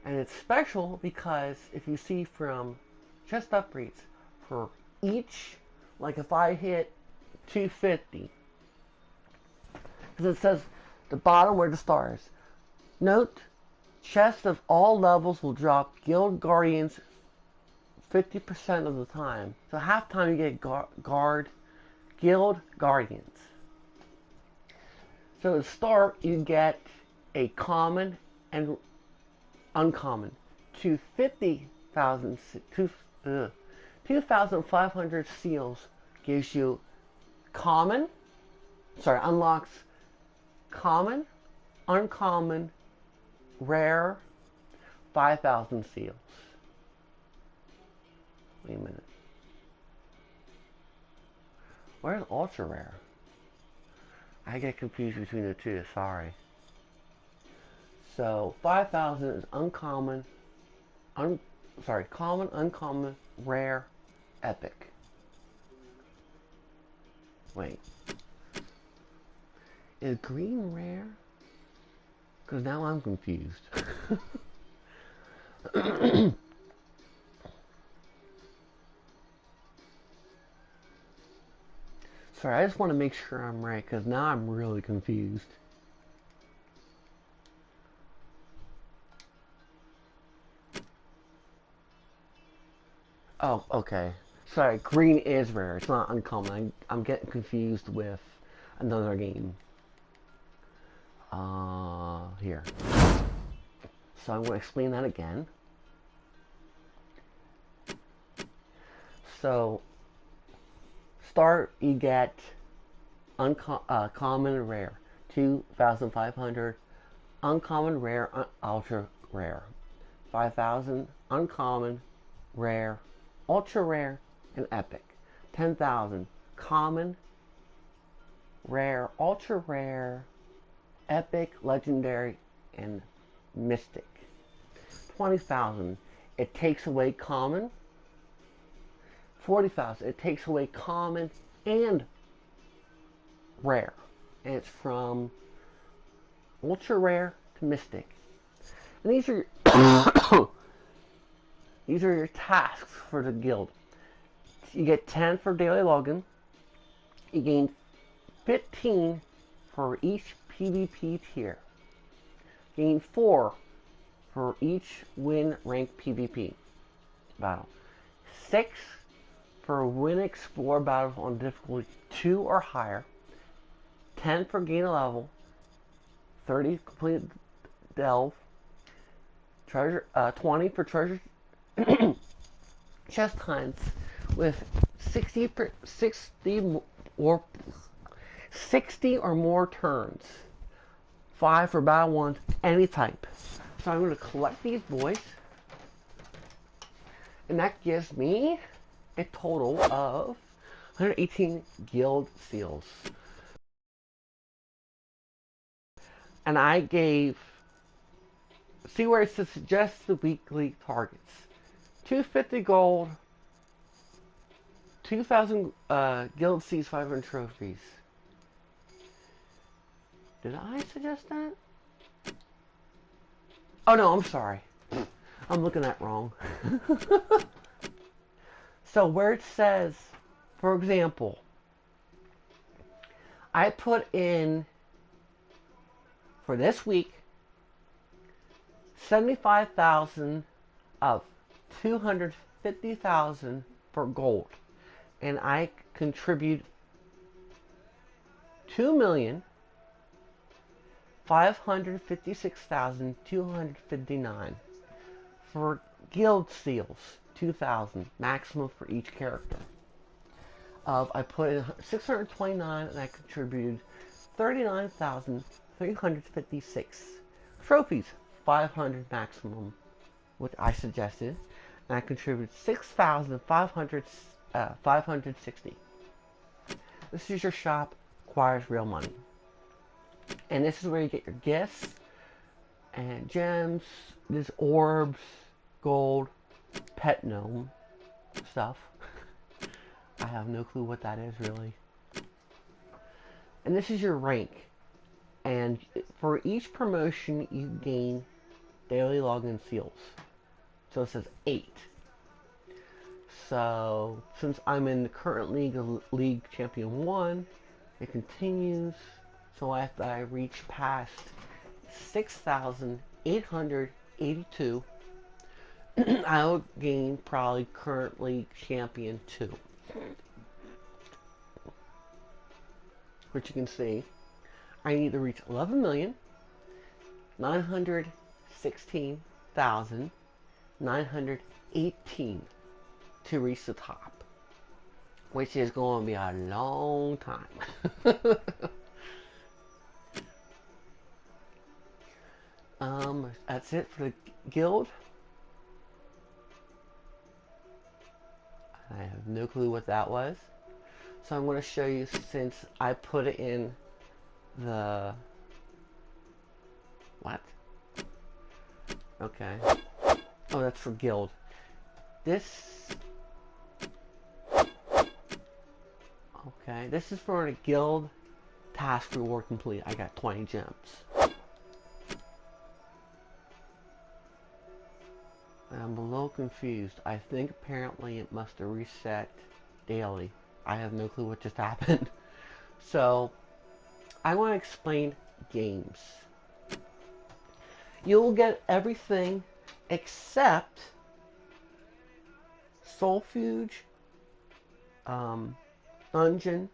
And it's special because if you see from chest upgrades, for each, like if I hit 250, because it says the bottom where the stars. Note, chests of all levels will drop guild guardians 50% of the time. So half time you get guild guardians. So to start, you get a common and uncommon. 2,500 seals gives you unlocks common, uncommon, rare, 5,000 seals. Wait a minute. Where's ultra rare? I get confused between the two, sorry. So 5,000 is uncommon, common, uncommon, rare, epic. Wait. Is green rare? Because now I'm confused. Sorry, I just want to make sure I'm right, because now I'm really confused. Oh, okay. Sorry, green is rare. It's not uncommon. I'm getting confused with another game. Here. So I'm going to explain that again. So, start, you get common and rare. 2,500. Uncommon, rare, ultra rare. 5,000. Uncommon, rare, ultra rare, and epic. 10,000. Common, rare, ultra rare, epic, legendary, and mystic. 20,000. It takes away common. 40,000. It takes away common and rare. And it's from ultra rare to mystic. And these are these are your tasks for the guild. You get 10 for daily login. You gain 15 for each PvP tier. Gain 4 for each win rank PvP battle. 6 for win explore battles on difficulty 2 or higher. 10 for gain a level. 30 complete delve. Treasure 20 for treasure chest hunts with 60 or more turns. 5 for battle ones, any type. So I'm going to collect these boys, and that gives me a total of 118 guild seals. And I gave, see where it says suggest the weekly targets. 250 gold, 2,000 guild seeds, 500 trophies. Did I suggest that? Oh no, I'm sorry. I'm looking at wrong. So where it says, for example, I put in for this week 75,000 of 250,000 for gold, and I contribute 2,556,259 for guild seals, 2,000 maximum for each character. I put in 629, and I contributed 39,356 trophies, 500 maximum, which I suggested, and I contributed 6,560. This is your shop, requires real money, and this is where you get your gifts and gems. This orbs, gold, pet gnome stuff. I have no clue what that is really. And this is your rank. And for each promotion, you gain daily login seals. So it says 8. So since I'm in the current league champion 1, it continues. So after I reach past 6,882, I'll gain probably current league champion 2. Which you can see, I need to reach 11,916,918 to reach the top, which is going to be a long time. That's it for the guild. I have no clue what that was. So I'm going to show you, since I put it in the... What? Okay. Oh, that's for guild. This... Okay, this is for a guild task reward complete. I got 20 gems. I'm a little confused. I think apparently it must have reset daily. I have no clue what just happened. So, I want to explain games. You'll get everything except Solfuge, Dungeon,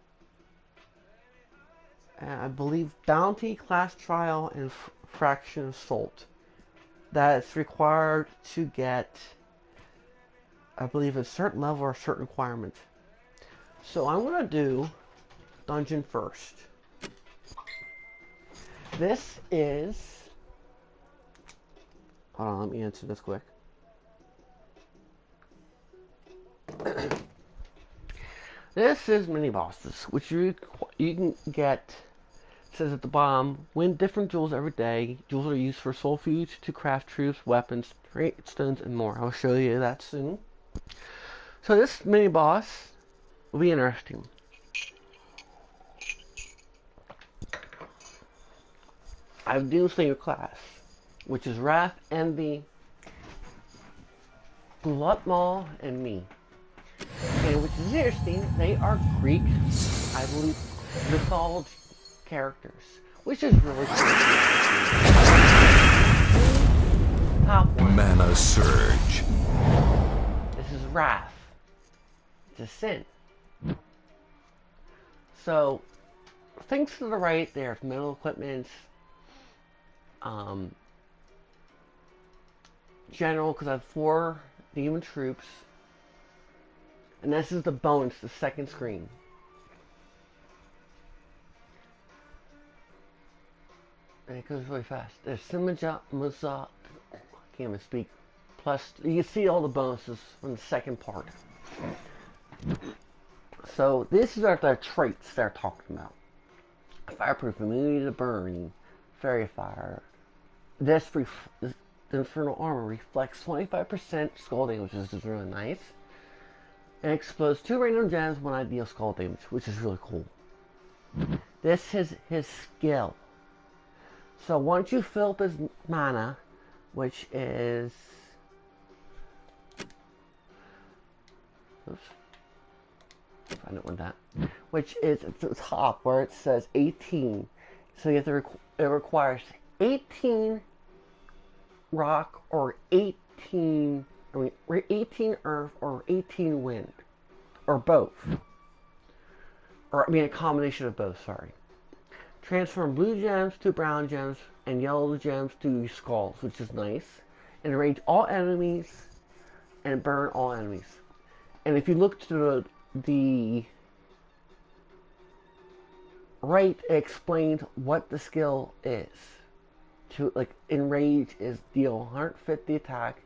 and I believe Bounty, Class Trial, and Fraction Assault. That's required to get, I believe, a certain level or a certain requirement. So I'm going to do Dungeon first. This is... Hold on, let me answer this quick. This is mini bosses, which you can get. It says at the bottom, win different jewels every day. Jewels are used for soul foods to craft troops, weapons, create stones, and more. I'll show you that soon. So this mini boss will be interesting. I have Demon Slayer class, which is Wrath, Envy, Bloodmaw, and me. And which is interesting, they are Greek, I believe, mythology characters, which is really cool. Top one. Mana Surge. This is Wrath. It's a sin. So, things to the right, there's metal equipment, general, because I have 4 demon troops. And this is the bonus, the second screen. And it goes really fast. There's Simaja, Muza, I can't even speak. Plus, you can see all the bonuses from the second part. So, these are the traits they're talking about. Fireproof, immunity to burning, fairy fire. This infernal armor reflects 25% skull damage, which is really nice. And explodes 2 random gems when I deal skull damage, which is really cool. This is his skill. So once you fill up his mana, which is... Oops. I don't want that. Which is at the top where it says 18. So you have to it requires 18 rock or 18 earth or 18 wind. Or both. Or I mean a combination of both, sorry. Transform blue gems to brown gems and yellow gems to skulls, which is nice. And enrage all enemies and burn all enemies. And if you look to the right, it explains what the skill is. To like enrage is deal 150 attack,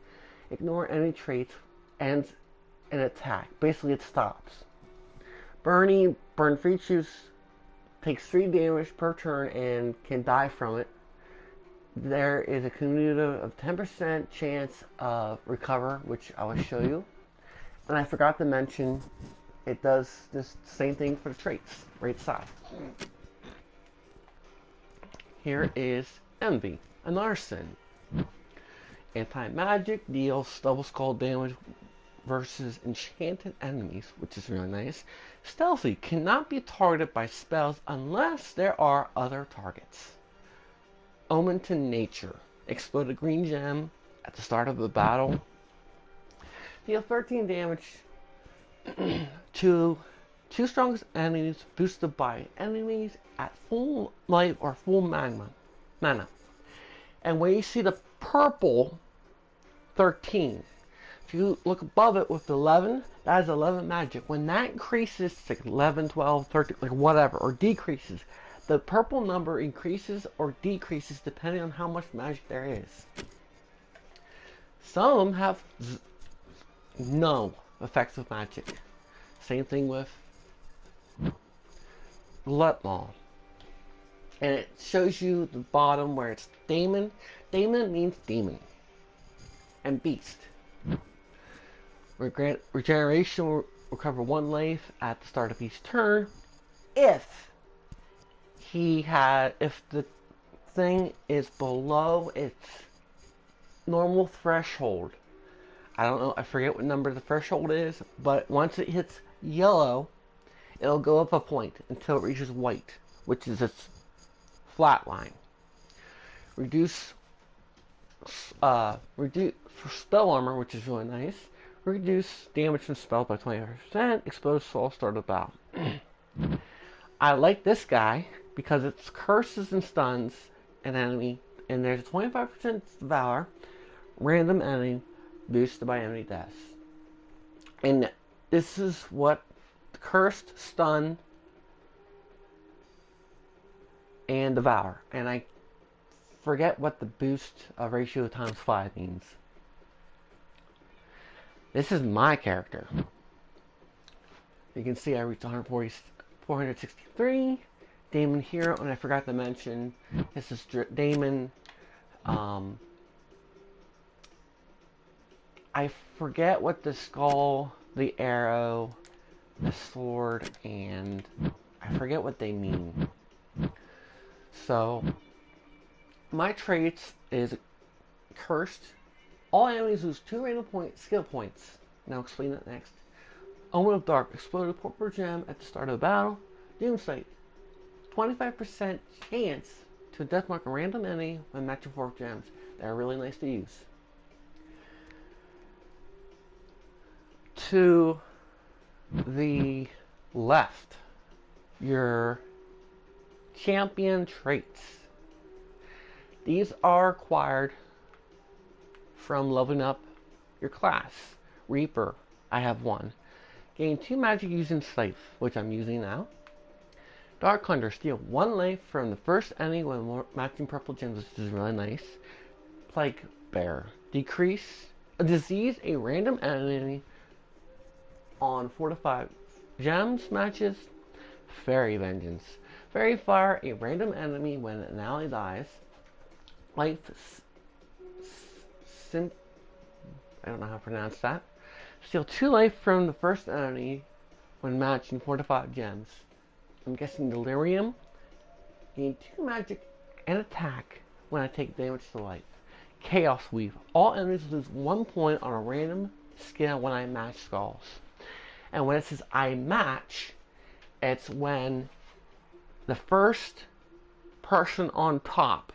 ignore any traits, ends an attack. Basically, it stops. Burn free troops takes 3 damage per turn and can die from it. There is a cumulative of 10% chance of recover, which I will show you. And I forgot to mention, it does this same thing for the traits, right side. Here is Envy, an arson. Anti-magic, deals double skull damage versus enchanted enemies, which is really nice. Stealthy, cannot be targeted by spells unless there are other targets. Omen to nature, explode a green gem at the start of the battle. Deal 13 damage to 2 strongest enemies boosted by enemies at full life or full mana. And when you see the purple 13, if you look above it with the 11, that is 11 magic. When that increases to 11, 12, 13, like whatever, or decreases, the purple number increases or decreases depending on how much magic there is. Some of them have no effects of magic. Same thing with Bloodmaw. And it shows you the bottom where it's Daemon. Daemon means demon. And beast. Regeneration will recover 1 life at the start of each turn. if if the thing is below its normal threshold. I don't know, I forget what number the threshold is, but once it hits yellow, it'll go up a point until it reaches white, which is its flat line. Reduce for spell armor, which is really nice. Reduce damage from spells by 25%. Expose soul start of battle. I like this guy because it's curses and stuns an enemy, and there's a 25% valor, random enemy boosted by enemy deaths. And this is what cursed, stun, and devour. And I forget what the boost ratio times 5 means. This is my character. You can see I reached 463. Daemon Hero, and I forgot to mention, this is Daemon. I forget what the skull, the arrow, the sword, and I forget what they mean. So, my traits is Cursed. All enemies lose 2 random skill points. Now explain that next. Omen of Dark. Explode a purple gem at the start of the battle. Doomsight. 25% chance to deathmark a random enemy when matching 4 gems. They're really nice to use. To the left, your champion traits. These are acquired from leveling up your class. Reaper, I have 1. Gain 2 magic using Scythe, which I'm using now. Dark Hunter, steal 1 life from the first enemy when matching purple gems, which is really nice. Plague Bear, decrease a disease a random enemy on 4 to 5 gems matches. Fairy Vengeance, Fairy Fire a random enemy when an ally dies. Life I don't know how to pronounce that. Steal 2 life from the first enemy when matching 4 to 5 gems. I'm guessing Delirium. Gain 2 magic and attack when I take damage to life. Chaos Weave. All enemies lose 1 point on a random scale when I match skulls. And when it says I match, it's when the first person on top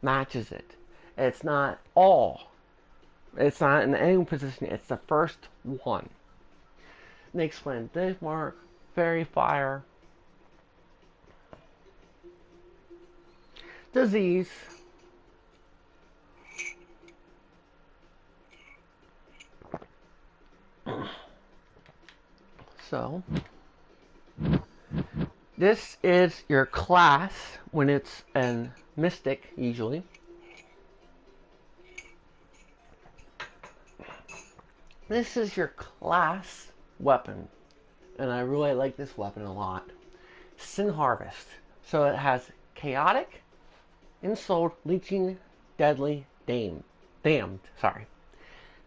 matches it. It's not all. It's not in any position. It's the first one. They explain Deathmark, Fairy Fire, Disease, so this is your class when it's a mystic usually. This is your class weapon, and I really like this weapon a lot. Sin Harvest. So it has chaotic, ensouled, leeching, deadly, damned. Sorry.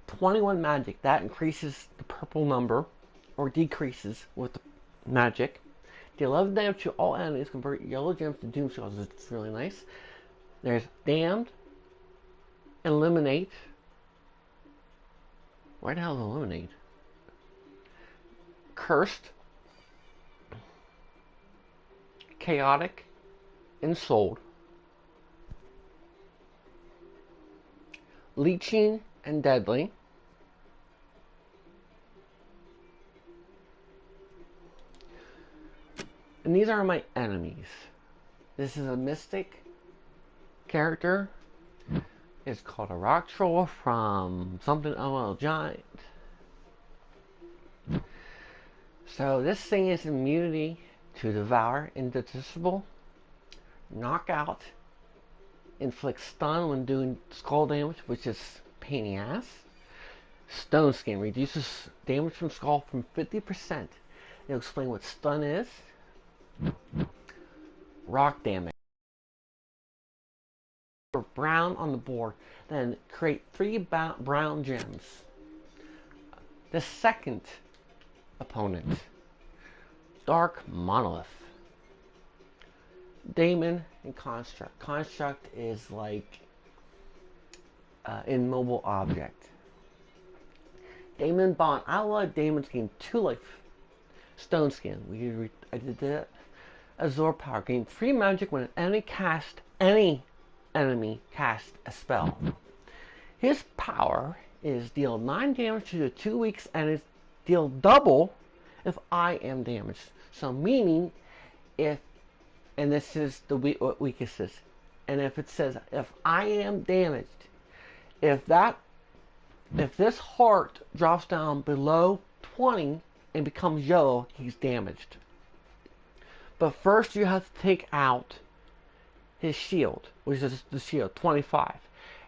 21 magic. That increases the purple number, or decreases with the magic. Deal 11 damage to all enemies. Convert yellow gems to doom shells. It's really nice. There's damned, eliminate. Why the hell is eliminate? Cursed, chaotic, ensouled, leeching, and deadly. And these are my enemies. This is a mystic character. It's called a rock troll from something OL Giant. So this thing is immunity to devour, indestructible, knockout, inflict stun when doing skull damage, which is pain in the ass. Stone Skin reduces damage from skull from 50%. It'll explain what stun is. Rock damage. Brown on the board, then create 3 brown gems. The second opponent, Dark Monolith. Daemon and Construct. Construct is like immobile object. Daemon Bond. I love Daemon Skin. 2 life. Stone Skin. I did that. Azure Power. Gain 3 magic when any enemy cast a spell. His power is deal 9 damage to the 2 weeks and is deal double if I am damaged. So meaning if, and this is the what weakest is, and if it says if I am damaged, if this heart drops down below 20 and becomes yellow, he's damaged. But first you have to take out his shield, which is the shield, 25.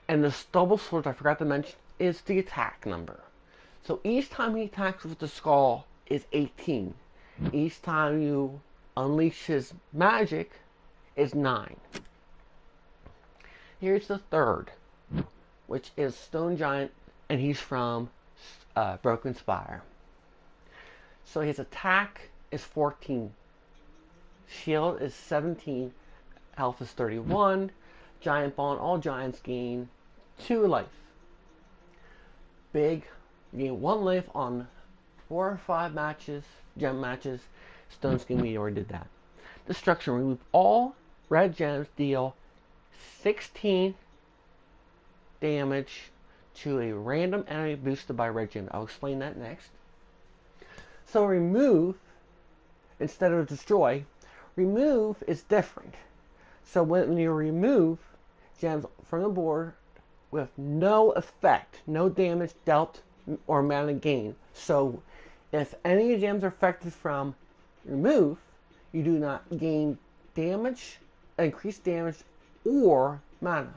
And the double sword, I forgot to mention, is the attack number. So each time he attacks with the skull is 18. Each time you unleash his magic is 9. Here's the third, which is Stone Giant, and he's from Broken Spire. So his attack is 14. Shield is 17. Health is 31. Giant Bond, all giants gain 2 life. Big, gain 1 life on 4 or 5 matches, gem matches. Stone Skin, we already did that. Destruction, remove all red gems, deal 16 damage to a random enemy boosted by red gem. I'll explain that next. So remove, instead of destroy, remove is different. So when you remove gems from the board with no effect, no damage dealt or mana gain. So if any gems are affected from remove, you do not gain damage, increased damage, or mana.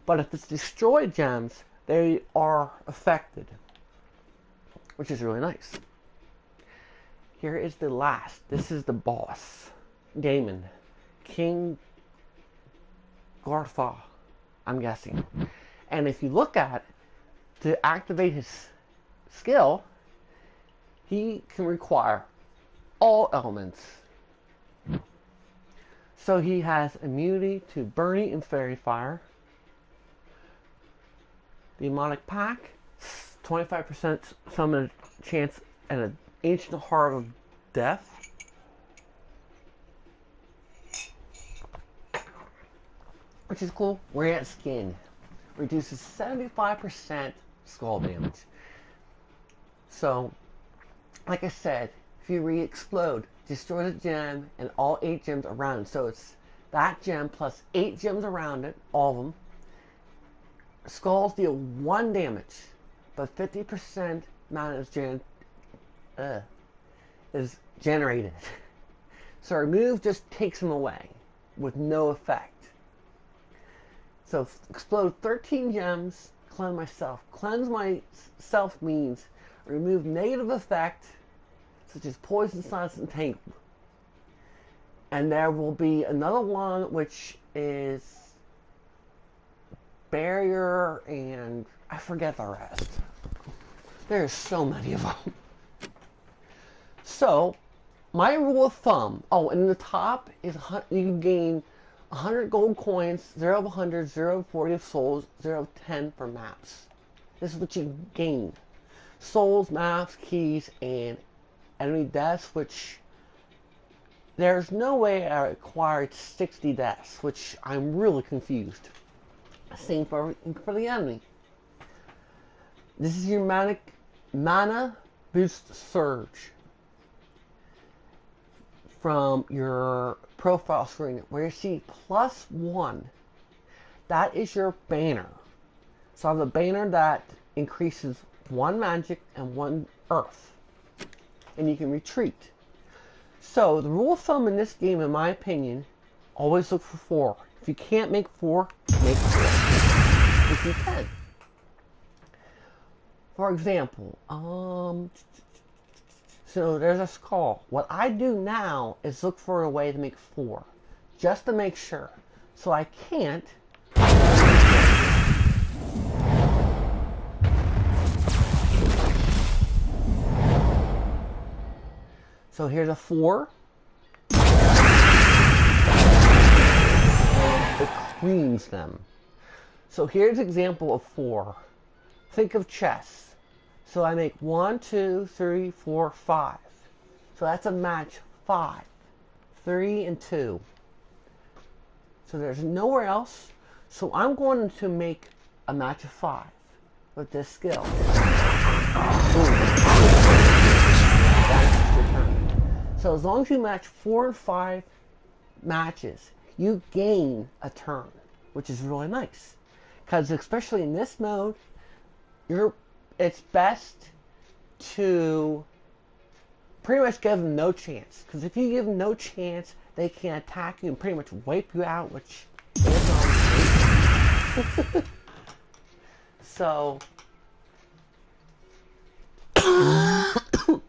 But if it's destroyed gems, they are affected, which is really nice. Here is the last. This is the boss. Daemon. King Gartha, I'm guessing. And if you look at it, to activate his skill, he can require all elements. So he has immunity to burning and fairy fire. Demonic Pack, 25% summon chance and an ancient heart of death. Which is cool. Rant Skin reduces 75% skull damage. So, like I said, if you re-explode, destroy the gem and all 8 gems around it. So it's that gem plus 8 gems around it, all of them. Skulls deal 1 damage, but 50% mana is generated. So remove just takes them away with no effect. So explode 13 gems, cleanse myself. Cleanse myself means remove negative effect, such as poison, silence, and tangle. And there will be another one which is barrier, and I forget the rest. There's so many of them. So, my rule of thumb, oh, and the top is you can gain 100 gold coins, 0 of 100, 0 of 40 of souls, 0 of 10 for maps. This is what you gain. Souls, maps, keys, and enemy deaths, which there's no way I acquired 60 deaths, which I'm really confused. Same for the enemy. This is your mana boost surge from your profile screen where you see +1. That is your banner. So I have a banner that increases 1 magic and 1 earth. And you can retreat. So the rule of thumb in this game, in my opinion, always look for 4. If you can't make 4, make 4. If you can. For example, so there's a skull. What I do now is look for a way to make 4. Just to make sure. So I can't. So here's a 4. screams them. So here's an example of 4. Think of chess. So I make 1, 2, 3, 4, 5. So that's a match 5. 3 and 2. So there's nowhere else. So I'm going to make a match of 5 with this skill. That's your turn. So as long as you match 4 and 5 matches, you gain a turn, which is really nice. Because especially in this mode, it's best to pretty much give them no chance. Because if you give them no chance, they can attack you and pretty much wipe you out, which is on. So and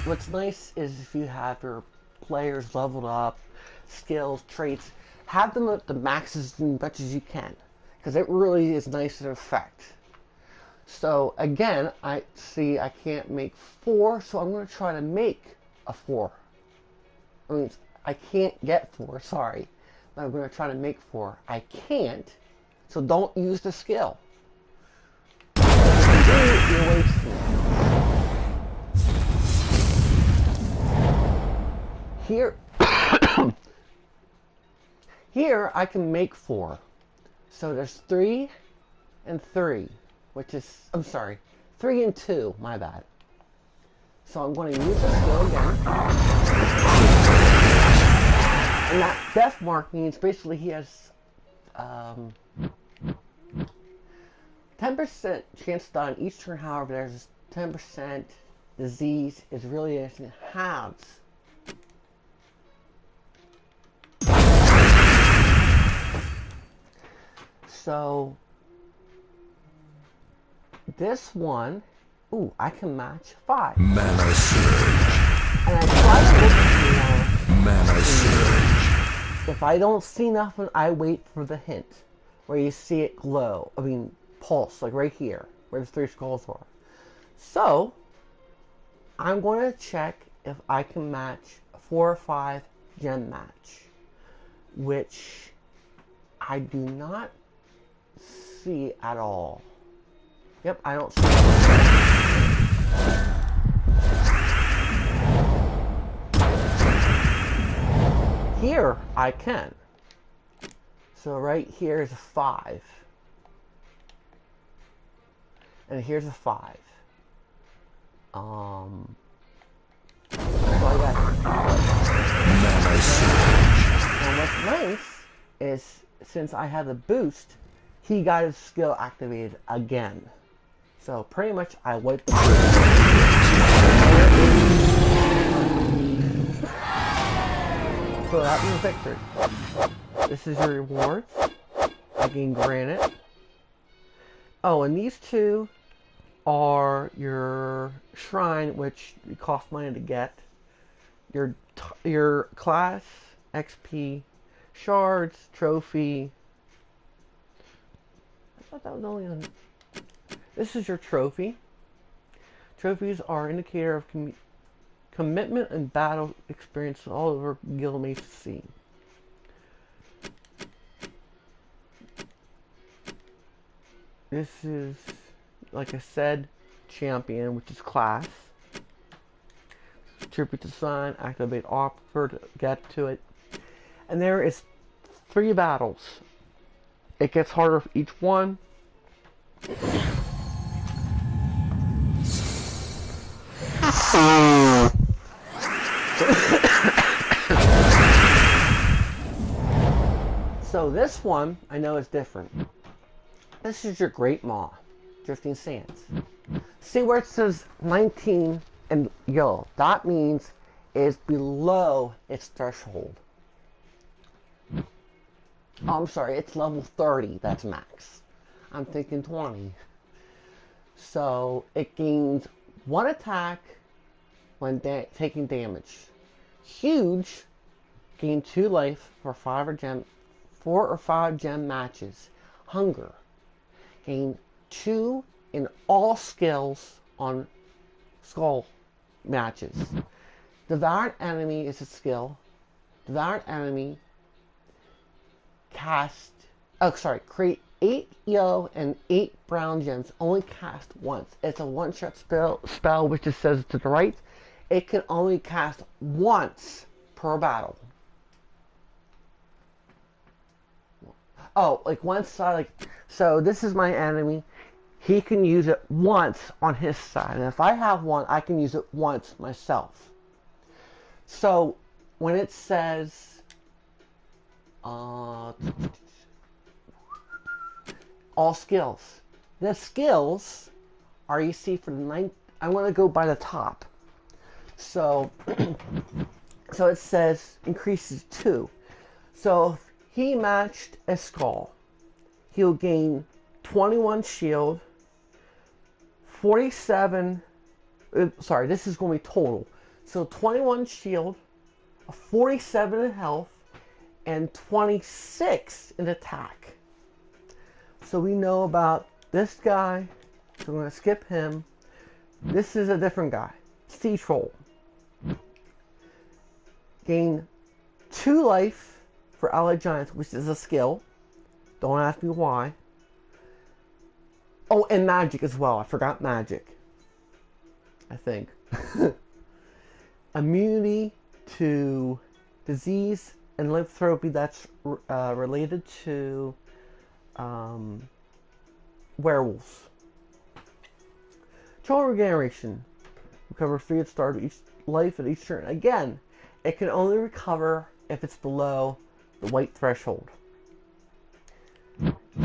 what's nice is if you have your players leveled up, skills, traits, have them at the maxes as much as you can, because it really is nice in effect. So again, I see I can't make 4, so I'm going to try to make a 4. I mean, I can't get 4, sorry. But I'm going to try to make 4. I can't, so don't use the skill. You're wasting it. Here I can make 4. So there's 3 and 3, which is, I'm sorry, 3 and 2, my bad. So I'm going to use the skill again. And that death mark means basically he has 10% chance to die on each turn. However, there's 10% disease is really it halves. So this one, ooh, I can match 5. Mana surge. And I try to look for Mana surge. if I don't see nothing, I wait for the hint where you see it glow. I mean, pulse, like right here, where the 3 skulls are. So I'm going to check if I can match a 4 or 5 gem match, which I do not see at all. Yep, I don't see it. Here, I can. So right here is a 5. And here's a 5. So I got and what's nice is, since I have the boost, he got his skill activated again. So pretty much I wiped the boost. So that was victory. This is your reward. I gained granite. Oh, and these 2 are your shrine, which cost money to get. Your class, XP, shards, trophy. I thought that was only on. This is your trophy. Trophies are an indicator of commitment and battle experience all over Guildmates Sea. This is, like I said, champion, which is class. Tribute to sign, activate offer to get to it. And there is 3 battles. It gets harder for each one. So this one, I know is different. This is your Great Maw, Drifting Sands. See where it says 19 in yellow? That means it's below its threshold. Oh, I'm sorry, it's level 30, that's max. I'm thinking 20. So it gains 1 attack when taking damage. Huge, gain 2 life for 4 or 5 gem matches. Hunger, gain 2 in all skills on skull matches. Devoured enemy is a skill. devour an enemy, create 8 yellow and 8 brown gems, only cast once. It's a one-shot spell, which just says to the right, it can only cast once per battle. Oh, like one side, so this is my enemy. He can use it once on his side, and if I have one, I can use it once myself. So when it says all skills, the skills are, you see, for the 9th. I want to go by the top. So so it says increases 2. So if he matched a skull, he'll gain 21 shield, 47. Sorry, this is going to be total. So 21 shield, 47 in health, and 26 in attack. So we know about this guy. So I'm going to skip him. This is a different guy. Sea Troll. Gain 2 life for allied giants, which is a skill. Don't ask me why. Oh, and magic as well. I forgot magic. I think. Immunity to disease and lymphanthropy that's related to werewolves. Troll regeneration. Recover 3 at the start of each life at each turn. Again, it can only recover if it's below the white threshold.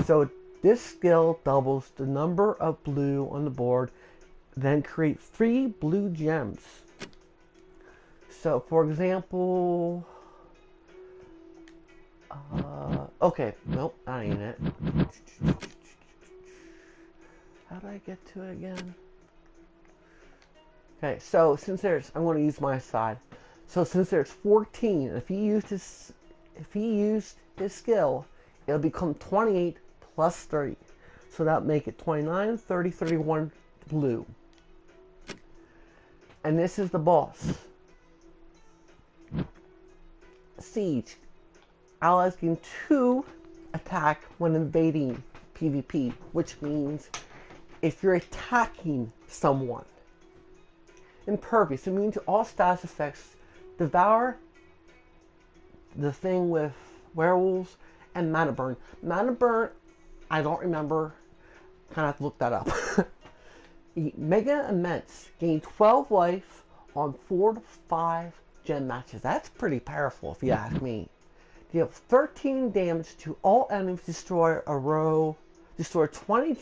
So this skill doubles the number of blue on the board, then create 3 blue gems. So for example, okay, nope, that ain't it. How do I get to it again? Okay, so since there's, I'm going to use my side. So since there's 14, if he used his skill, it'll become 28 plus 30. So that'll make it 29, 30, 31 blue. And this is the boss. Siege. Allies gain 2 attack when invading PvP, which means if you're attacking someone. Impervious. It means all status effects. Devour, the thing with werewolves, and Mana Burn. Mana Burn, I don't remember. Kind of have to look that up. Mega Immense. Gain 12 life on 4 to 5 gem matches. That's pretty powerful if you ask me. Deal 13 damage to all enemies. Destroy 20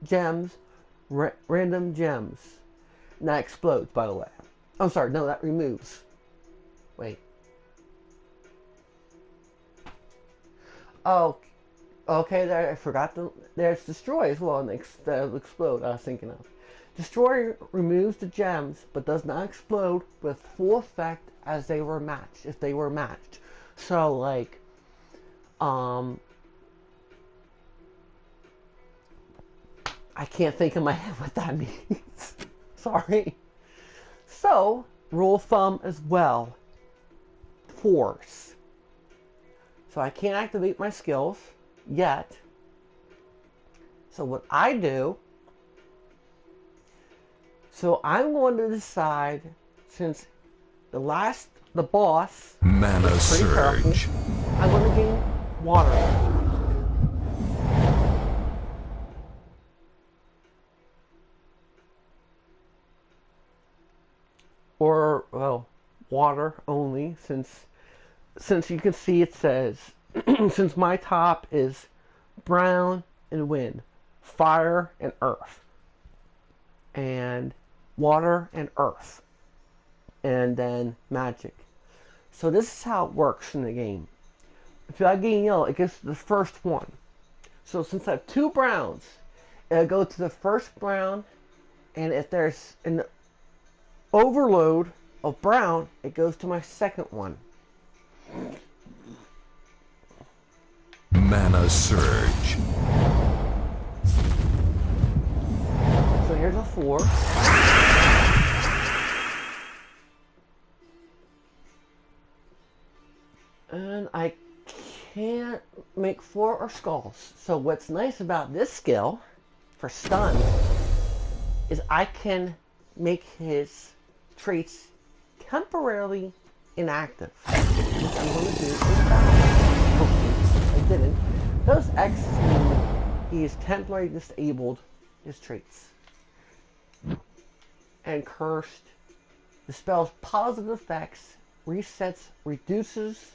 gems, random gems. And that explodes, by the way. I'm sorry, no, that removes. Wait. Oh, okay, there, I forgot there's destroy as well, and explode, I was thinking of. Destroy removes the gems, but does not explode with full effect as they were matched, if they were matched. So, like, I can't think in my head what that means. Sorry. So, rule of thumb as well. Force. So I can't activate my skills yet. So what I do, so I'm going to decide, since the boss Mana is pretty powerful, Surge. I'm going to gain water. Or, well, water only, since you can see it says, since my top is brown and wind, fire and earth, and water and earth, and then magic. So this is how it works in the game. If I gain yellow, it gets the first one. So since I have 2 browns, it'll go to the first brown, and if there's an overload of brown, it goes to my second one. Mana Surge. So here's a 4. I can't make 4 or skulls. So what's nice about this skill for stun is I can make his traits temporarily inactive. Which I'm going to do in battle. Hopefully, I didn't. Those X's mean he is temporarily disabled his traits. And cursed dispels positive effects, resets, reduces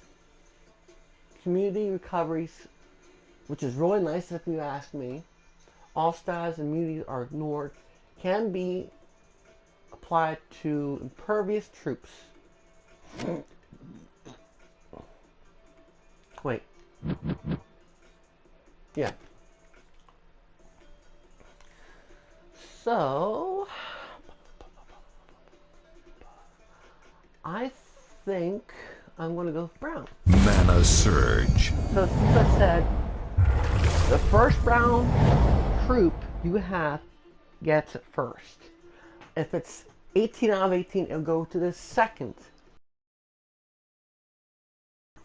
community recoveries, which is really nice if you ask me. All styles and immunities are ignored. Can be applied to impervious troops. Wait. Yeah. So, I think I'm going to go with brown. Mana Surge. So since I said the first brown troop you have gets it first. If it's 18 out of 18, it'll go to the second.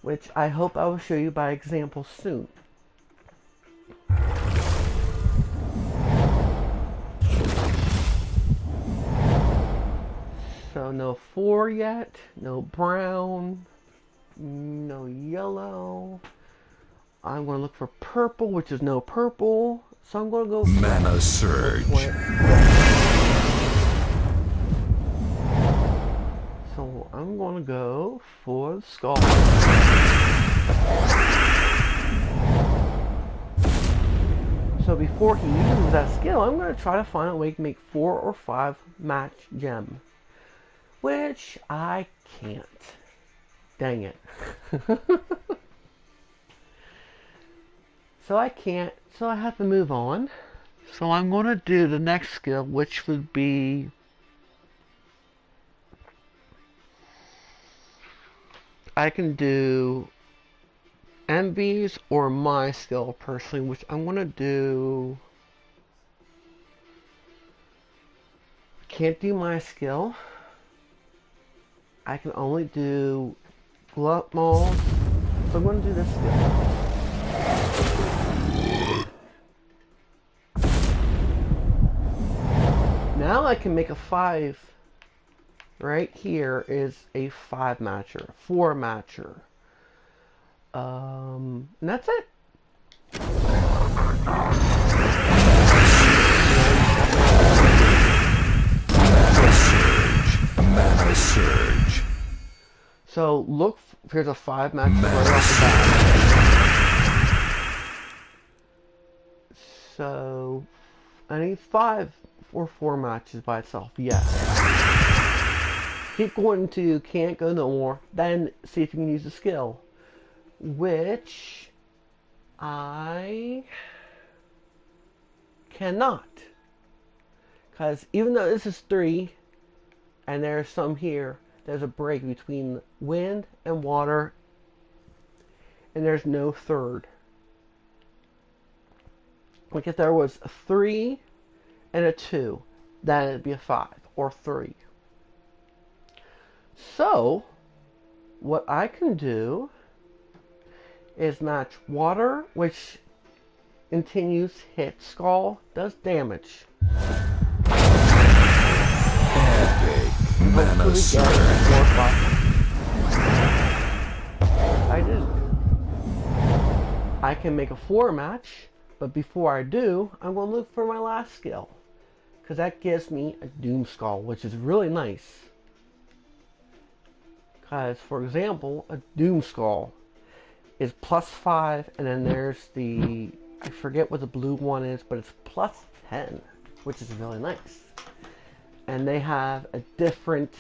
Which I hope I will show you by example soon. So no 4 yet, no brown, no yellow. I'm going to look for purple, which is no purple. So I'm going to go Mana Surge. So I'm going to go for the skull. So before he uses that skill, I'm going to try to find a way to make 4 or 5 match gem. Which I can't. Dang it. So I can't. So I have to move on. So I'm going to do the next skill, which would be... I can do Envy's or my skill personally, which I'm going to do... Can't do my skill. I can only do Glut Maul. So I'm going to do this skill. Now I can make a 5. Right here is a 5 matcher, 4 matcher. And that's it. Mana Surge. So look, here's a 5 match right off the bat. So I need 5 or 4 matches by itself. Yes. Keep going until you can't go no more. Then see if you can use the skill, which I cannot. Because even though this is 3, and there's some here, there's a break between wind and water, and there's no third. Like if there was a 3 and a 2, then it'd be a 5 or 3. So, what I can do is match water, which continues hit. Skull does damage. Epic. Mana Surge. I did. I can make a 4 match, but before I do, I'm going to look for my last skill. Because that gives me a Doom Skull, which is really nice. Because, for example, a Doom Skull is +5, and then there's the, I forget what the blue one is, but it's +10, which is really nice. And they have a different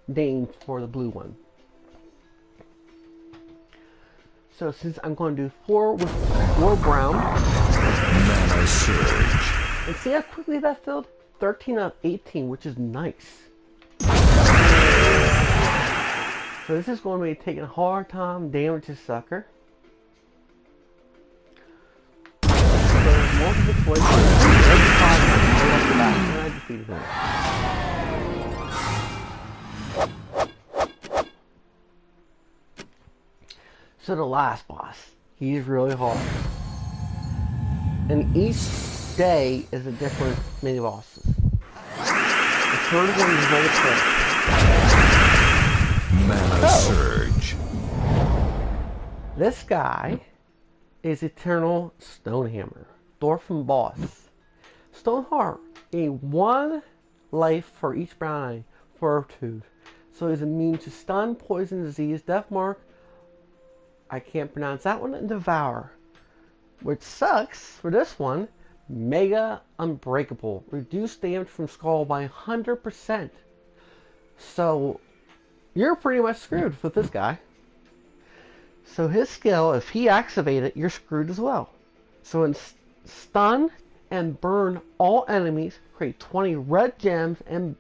name for the blue one. So since I'm going to do 4 with 4 brown. Mana Surge. And see how quickly that filled? 13 out of 18, which is nice. So this is going to be taking a hard time, damage this sucker. So there's multiple choices. Every 5 minutes, right off the bat, and I defeated him. to the last boss. He's really hard. And each day is a different mini bosses. The third one is very quick. Mana Surge. This guy is Eternal Stonehammer, Dwarfen boss. Stoneheart gain 1 life for each brown eye, fortitude. So he's immune to stun, poison, disease, death mark. I can't pronounce that one, and devour. Which sucks for this one. Mega Unbreakable. Reduced damage from skull by 100%. So you're pretty much screwed with this guy. So his skill, if he activates it, you're screwed as well. So in stun and burn all enemies, create 20 red gems and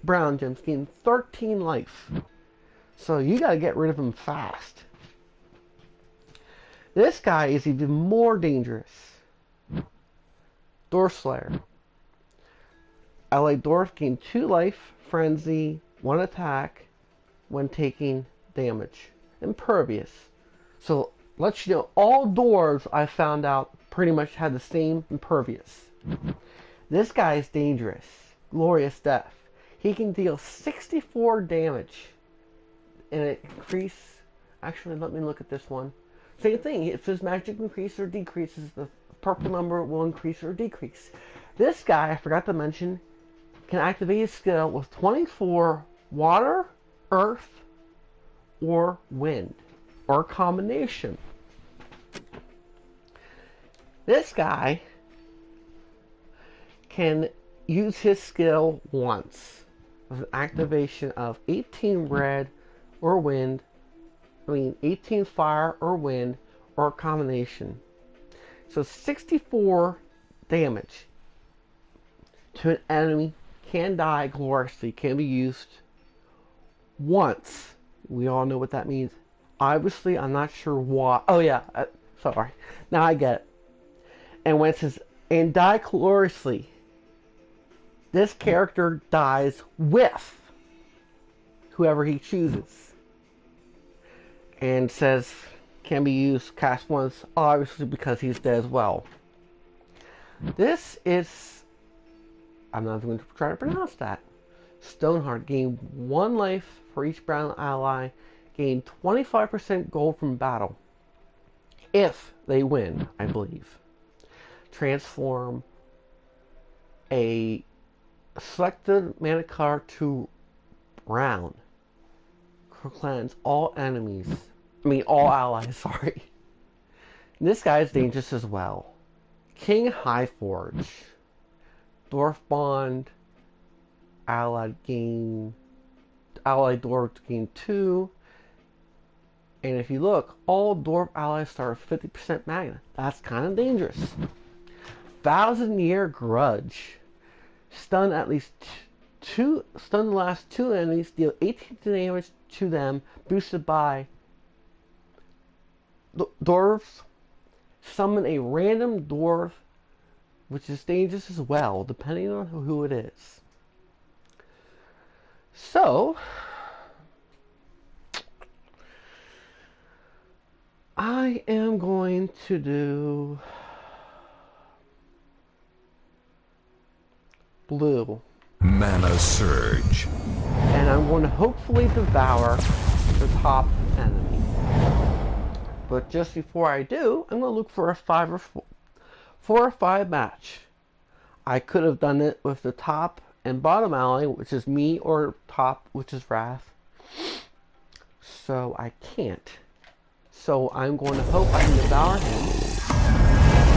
brown gems, gain 13 life. So you gotta get rid of him fast. This guy is even more dangerous. Dwarf Slayer. Allied Dwarf gain 2 life, frenzy, 1 attack when taking damage. Impervious. So let you know, all dwarves I found out pretty much had the same impervious. This guy is dangerous. Glorious Death. He can deal 64 damage and it increase. Actually, let me look at this one. Same thing. If his magic increases or decreases, the purple number will increase or decrease. This guy, I forgot to mention, can activate his skill with 24 water, earth, or wind, or a combination. This guy can use his skill once with an activation of 18 red or wind, 18 fire or wind, or a combination. So 64 damage to an enemy can die gloriously, can be used once. We all know what that means. Obviously, I'm not sure why. Oh yeah, sorry. Now I get it. And when it says, and die gloriously, this character dies with whoever he chooses. And says, can be used, cast once, obviously because he's dead as well. This is, I'm not going to try to pronounce that. Stoneheart, gain 1 life for each brown ally, gain 25% gold from battle. If they win, I believe. Transform a selected mana card to brown. Cleanse all enemies. All allies, sorry. This guy is dangerous as well. King Highforge. Dwarf Bond. Allied Dwarf gain 2. And if you look, all Dwarf allies start with 50% Magna. That's kind of dangerous. 1,000-Year Grudge. Stun at least stun the last 2 enemies, deal 18 damage to them, boosted by dwarves. Summon a random dwarf, which is dangerous as well, depending on who it is. So, I am going to do blue. Mana Surge. And I'm going to hopefully devour the top enemy. But just before I do, I'm going to look for a 4 or 5 match. I could have done it with the top and bottom ally, which is me, or top, which is Wrath. So I can't. So I'm going to hope I can devour him.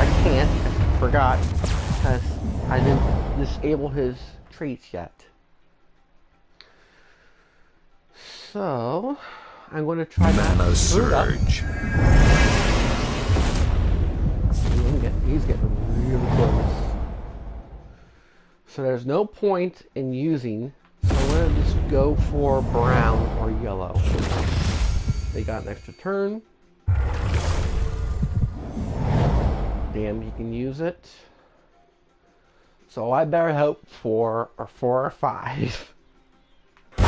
I can't. I forgot. Because I didn't disable his traits yet. So I'm going to try Mana Surge. He's getting really close. So there's no point in using. So I'm going to just go for brown or yellow. They got an extra turn. Damn, he can use it. So I better hope for a 4 or 5. So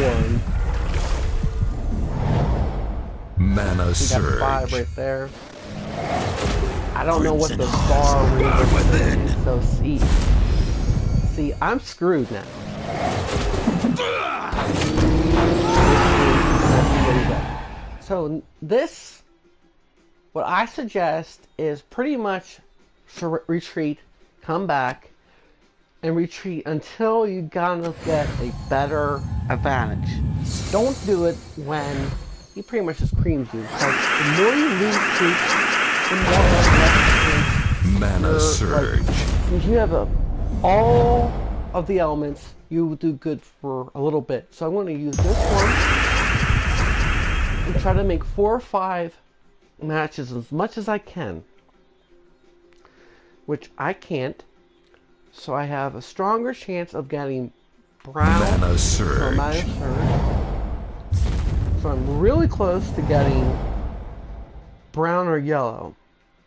1. Mana See that 5 surge. right there? I don't know what the bar reason is, so see, I'm screwed now. So this, what I suggest is pretty much retreat, come back, and retreat until you kind of get a better advantage. Don't do it when he pretty much just creams you. Because the more you lose troops, the more Mana surge. like, since you have all of the elements, you will do good for a little bit. So I'm going to use this one and try to make 4 or 5 matches as much as I can, which I can't. So I have a stronger chance of getting brown. Mana surge. Mana surge. So I'm really close to getting brown or yellow,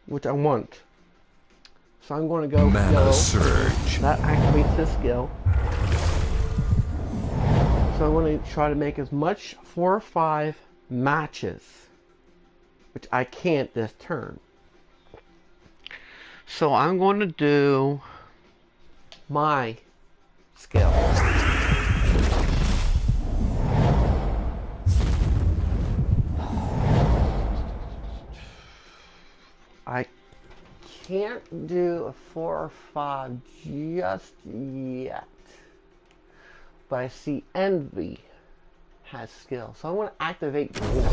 which I want. So I'm going to go Mana yellow. surge. That activates this skill. So I'm going to try to make as much 4 or 5 matches, which I can't this turn. So I'm going to do my skill. I can't do a 4 or 5 just yet. But I see Envy has skill. So I'm going to activate Nina.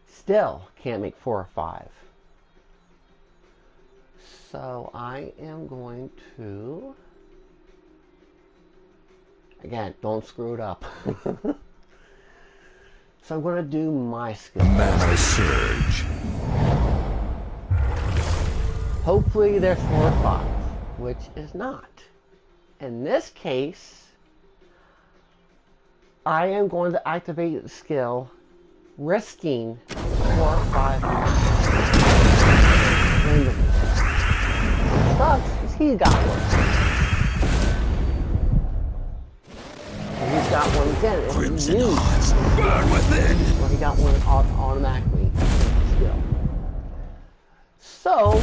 Still can't make 4 or 5. So I am going to... Again, don't screw it up. So I'm going to do my skill. Mana surge. Hopefully there's 4 or 5, which is not. In this case, I am going to activate the skill, risking 4 or 5 randomly. Sucks, because he got one. And he's got one again. And Crimson he odds burn within. well, he got one automatically. Skill. So,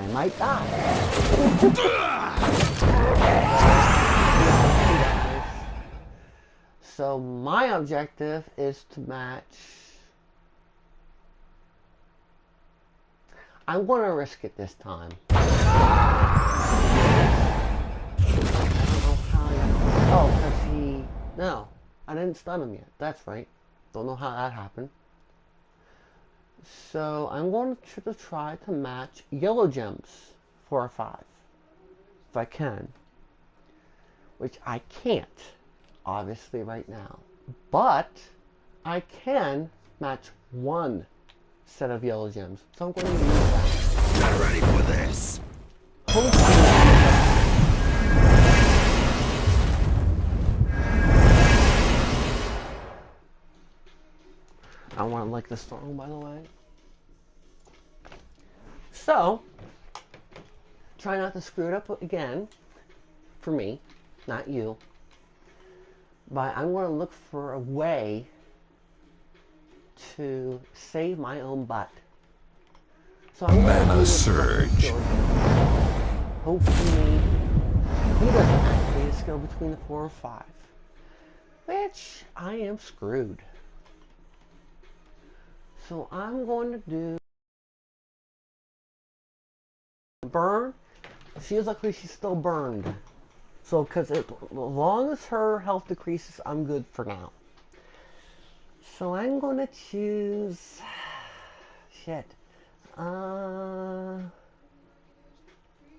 I might die. So my objective is to match. I'm going to risk it this time. I don't know how. Oh, because he. No, I didn't stun him yet. That's right. Don't know how that happened. So I'm going to try to match yellow gems 4 or 5, if I can, which I can't, obviously right now, but I can match 1 set of yellow gems, so I'm going to use that. Get ready for this. I want to like the song, by the way. So, try not to screw it up again, for me, not you. But I'm going to look for a way to save my own butt. So I'm going to Mana surge. Hopefully, he doesn't activate a skill between the 4 or 5, which I am screwed. So I'm going to do burn. Feels like she's still burned. So, because as long as her health decreases, I'm good for now. So I'm going to choose... Shit.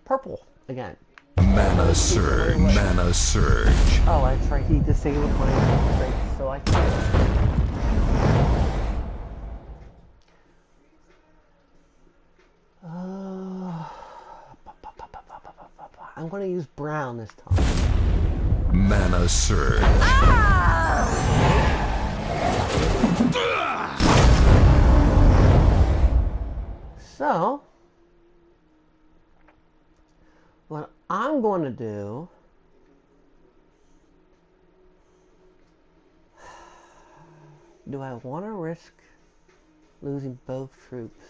Purple again. Mana surge. Mana surge. Oh, that's right. He disabled my traits, so I can't. I'm going to use brown this time. Mana surge. So, what I'm going to do, do I want to risk losing both troops?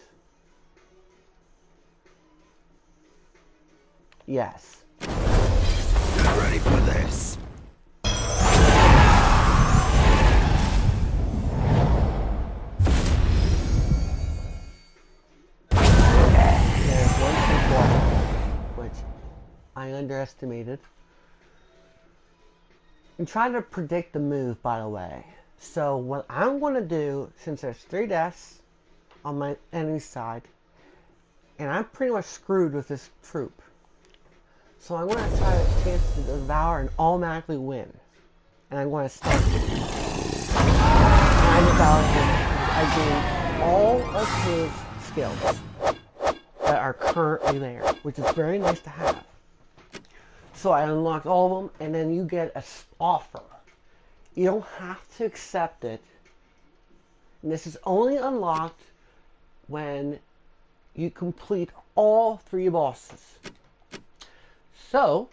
Yes. Get ready for this. There's one troop lost, which I underestimated. I'm trying to predict the move, by the way. So what I'm going to do, since there's 3 deaths on my enemy side, and I'm pretty much screwed with this troop. So I'm going to try a chance to devour and automatically win. And I'm going to start. And I devour him. I gain all of his skills that are currently there, which is very nice to have. So I unlocked all of them, and then you get an offer. You don't have to accept it. And this is only unlocked when you complete all 3 bosses. So,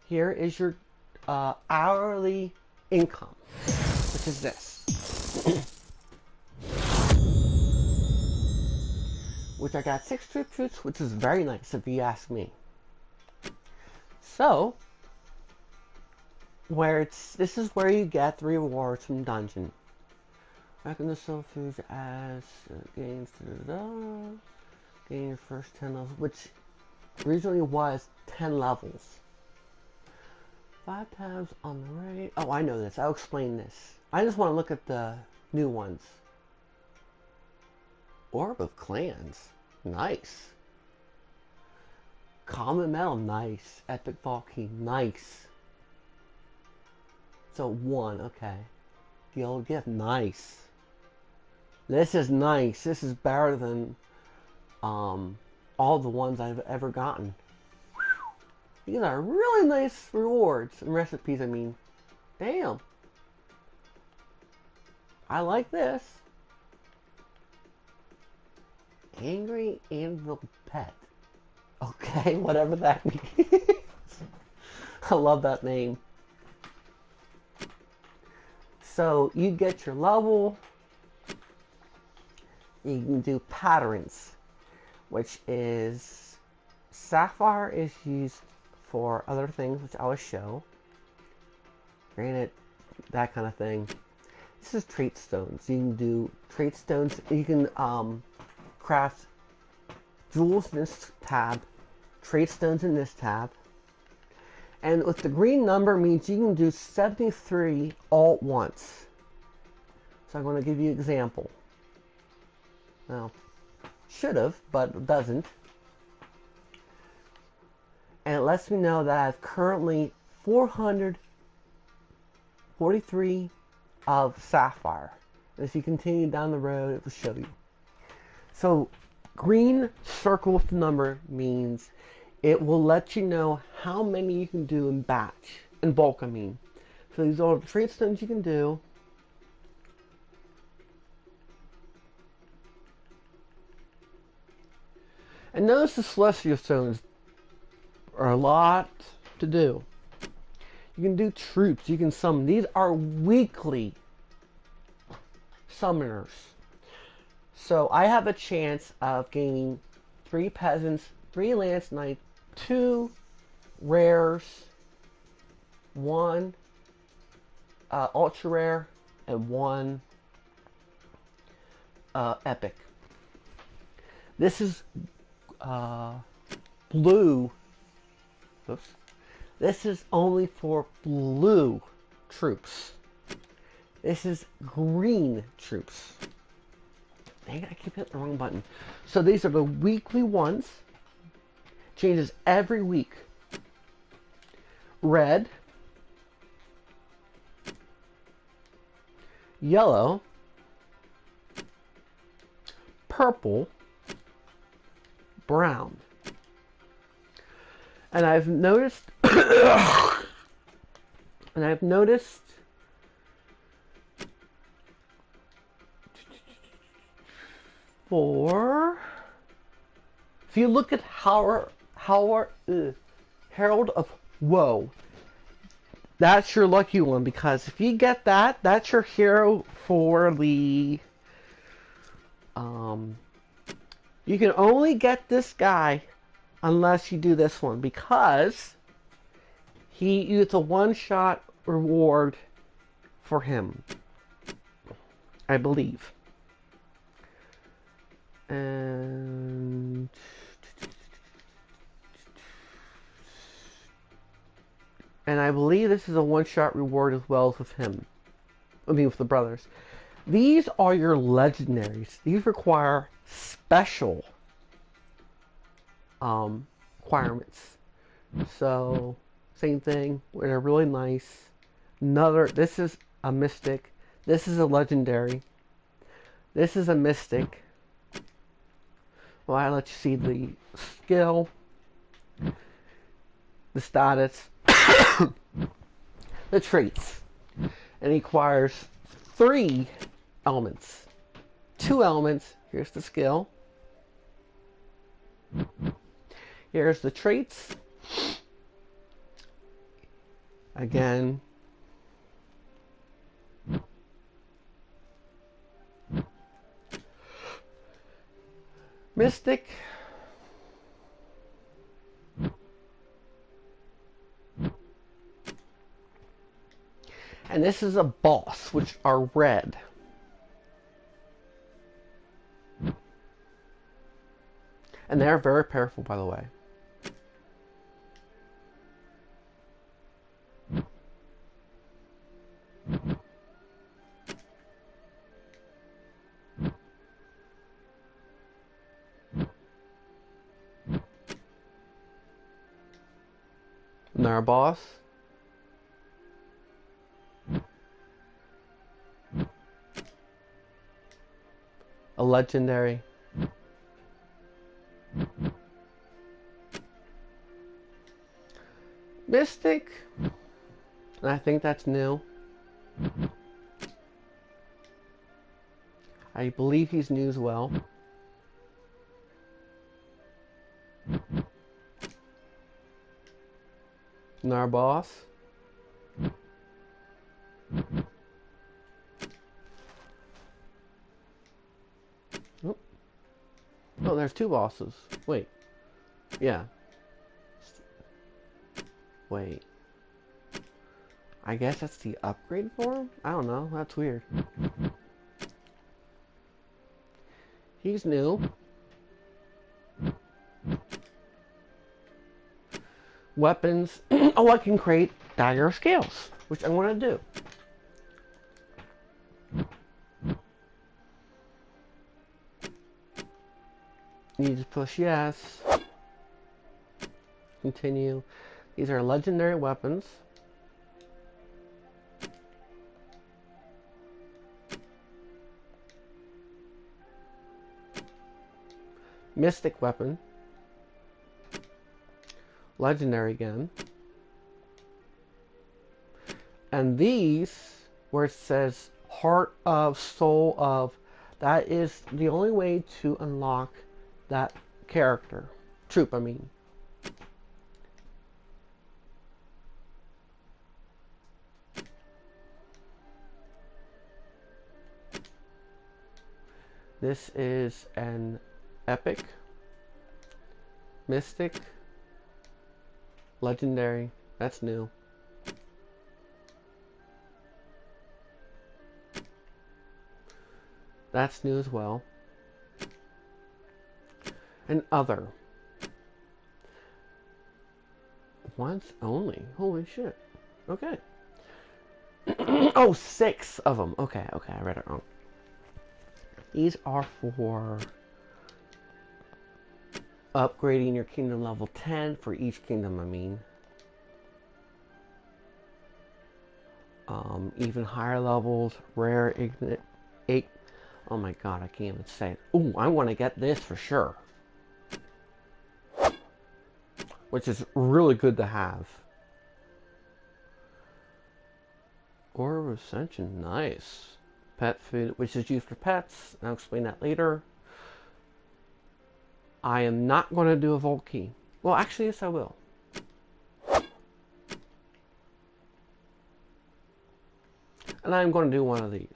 here is your hourly income, which is this. Which I got 6 troops, which is very nice if you ask me. So, this is where you get the rewards from dungeon. Reckon the soul foods as gains gain your first 10 levels, which originally was 10 levels. 5 tabs on the right. Oh, I know this. I'll explain this. I just want to look at the new ones. Orb of Clans. Nice. Common Metal. Nice. Epic Vault Key. Nice. So 1. Okay. The old gift. Nice. This is nice. This is better than all the ones I've ever gotten. These are really nice rewards and recipes, I mean. Damn. I like this. Angry Anvil Pet. Okay, whatever that means. I love that name. So, you get your level. You can do patterns, which is Sapphire is used for other things, which I will show. Granite, that kind of thing. This is trait stones. You can do trait stones. You can craft jewels in this tab, trait stones in this tab. And with the green number means you can do 73 all at once. So I'm going to give you an example. Well, should have, but it doesn't. And it lets me know that I have currently 443 of Sapphire. And if you continue down the road, it will show you. So, green circle with the number means it will let you know how many you can do in batch. In bulk, I mean. So these are the trait stones you can do. And notice the celestial stones are a lot to do. You can do troops, you can summon. These are weekly summoners. So I have a chance of gaining 3 peasants, 3 lance knights, 2 rares, 1 ultra rare, and 1 epic. This is blue. Oops. This is only for blue troops. This is green troops. Dang it, I keep hitting the wrong button. So these are the weekly ones. Changes every week. Red. Yellow. Purple. Brown. And I've noticed for, if you look at Herald of Woe. That's your lucky one, because if you get that, that's your hero for the... You can only get this guy unless you do this one, because it's a one-shot reward for him, I believe. And I believe this is a one-shot reward as well as with him. I mean, with the brothers. These are your legendaries. These require special requirements. So, same thing. They're really nice. This is a mystic. This is a legendary. This is a mystic. Well, I let you see the skill, the status, the traits. And it requires 3 elements. 2 elements. Here's the skill. Here's the traits. Again. Mystic. And this is a boss, which are red. And they're very powerful, by the way. And they're a boss. A legendary. Mystic. And I think that's new. I believe he's new as well. And our boss. Oh, there's 2 bosses. Wait. Yeah. Wait. I guess that's the upgrade for him? I don't know. That's weird. He's new. Weapons. Oh, I can create dagger scales, which I'm going to do. You just push yes. Continue. These are legendary weapons. Mystic weapon. Legendary again. And these, where it says Heart of, Soul of, that is the only way to unlock that character. Troop, I mean. This is an epic, mystic, legendary. That's new. That's new as well. And other. Once only. Holy shit. Okay. Oh, 6 of them. Okay, I read it wrong. These are for upgrading your kingdom level 10 for each kingdom, I mean. Even higher levels, rare, ignorant. Oh my god, I can't even say it. Ooh, I want to get this for sure. Which is really good to have. Orb of Ascension, nice. Pet food, which is used for pets. I'll explain that later. I am not going to do a Vault Key. Well, actually, yes, I will. And I'm going to do one of these.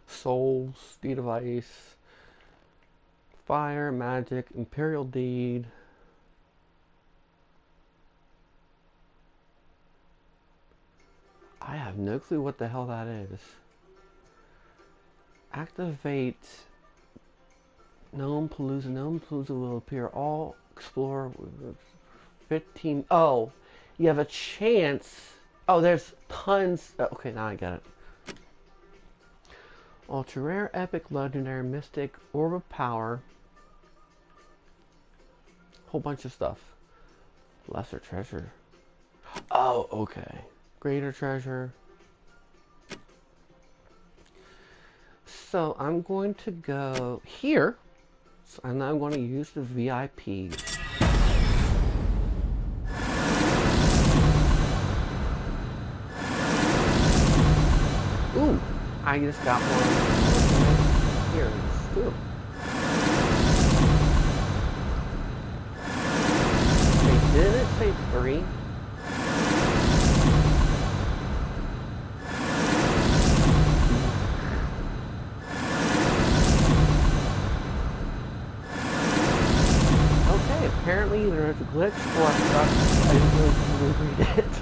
Souls, Deed of Ice, Fire, Magic, Imperial Deed. I have no clue what the hell that is. Activate Gnome Palooza. Gnome Palooza will appear all explore 15. Oh, you have a chance. Oh, there's tons. Okay, now I get it. Ultra rare, epic, legendary, mystic, orb of power. Whole bunch of stuff. Lesser treasure. Oh, okay. Greater treasure. So I'm going to go here. And I'm going to use the VIP. Ooh, I just got one. Here, let's do. They didn't say 3. Apparently there's a glitch, or I didn't really read it.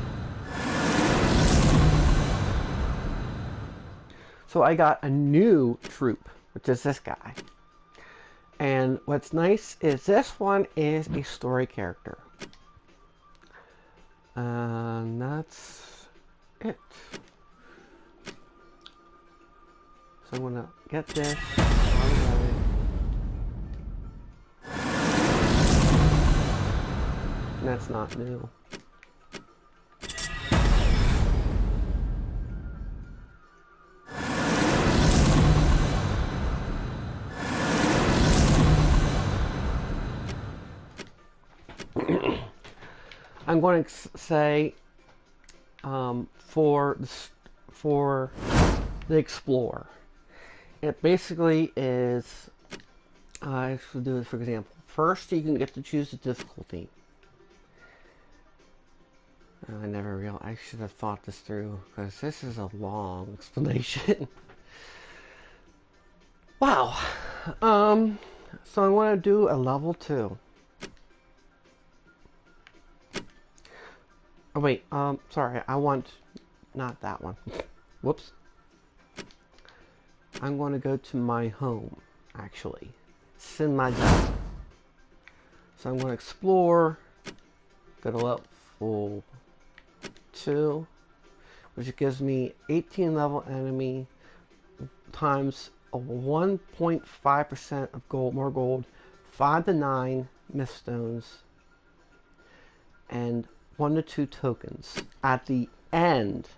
So I got a new troop, which is this guy. And what's nice is this one is a story character. And that's it. So I'm gonna get this. That's not new. I'm going to say for the Explorer, it basically is. I should do this for example. First, you can get to choose the difficulty. I never realized. I should have thought this through because this is a long explanation. Wow. So I want to do a level 2. Oh wait. Sorry. I want not that one. Whoops. I'm going to go to my home. Actually, it's in my job. So I'm going to explore. Go to level 2, which gives me 18 level enemy times a 1.5% of gold, more gold, 5 to 9 myth stones, and 1 to 2 tokens at the end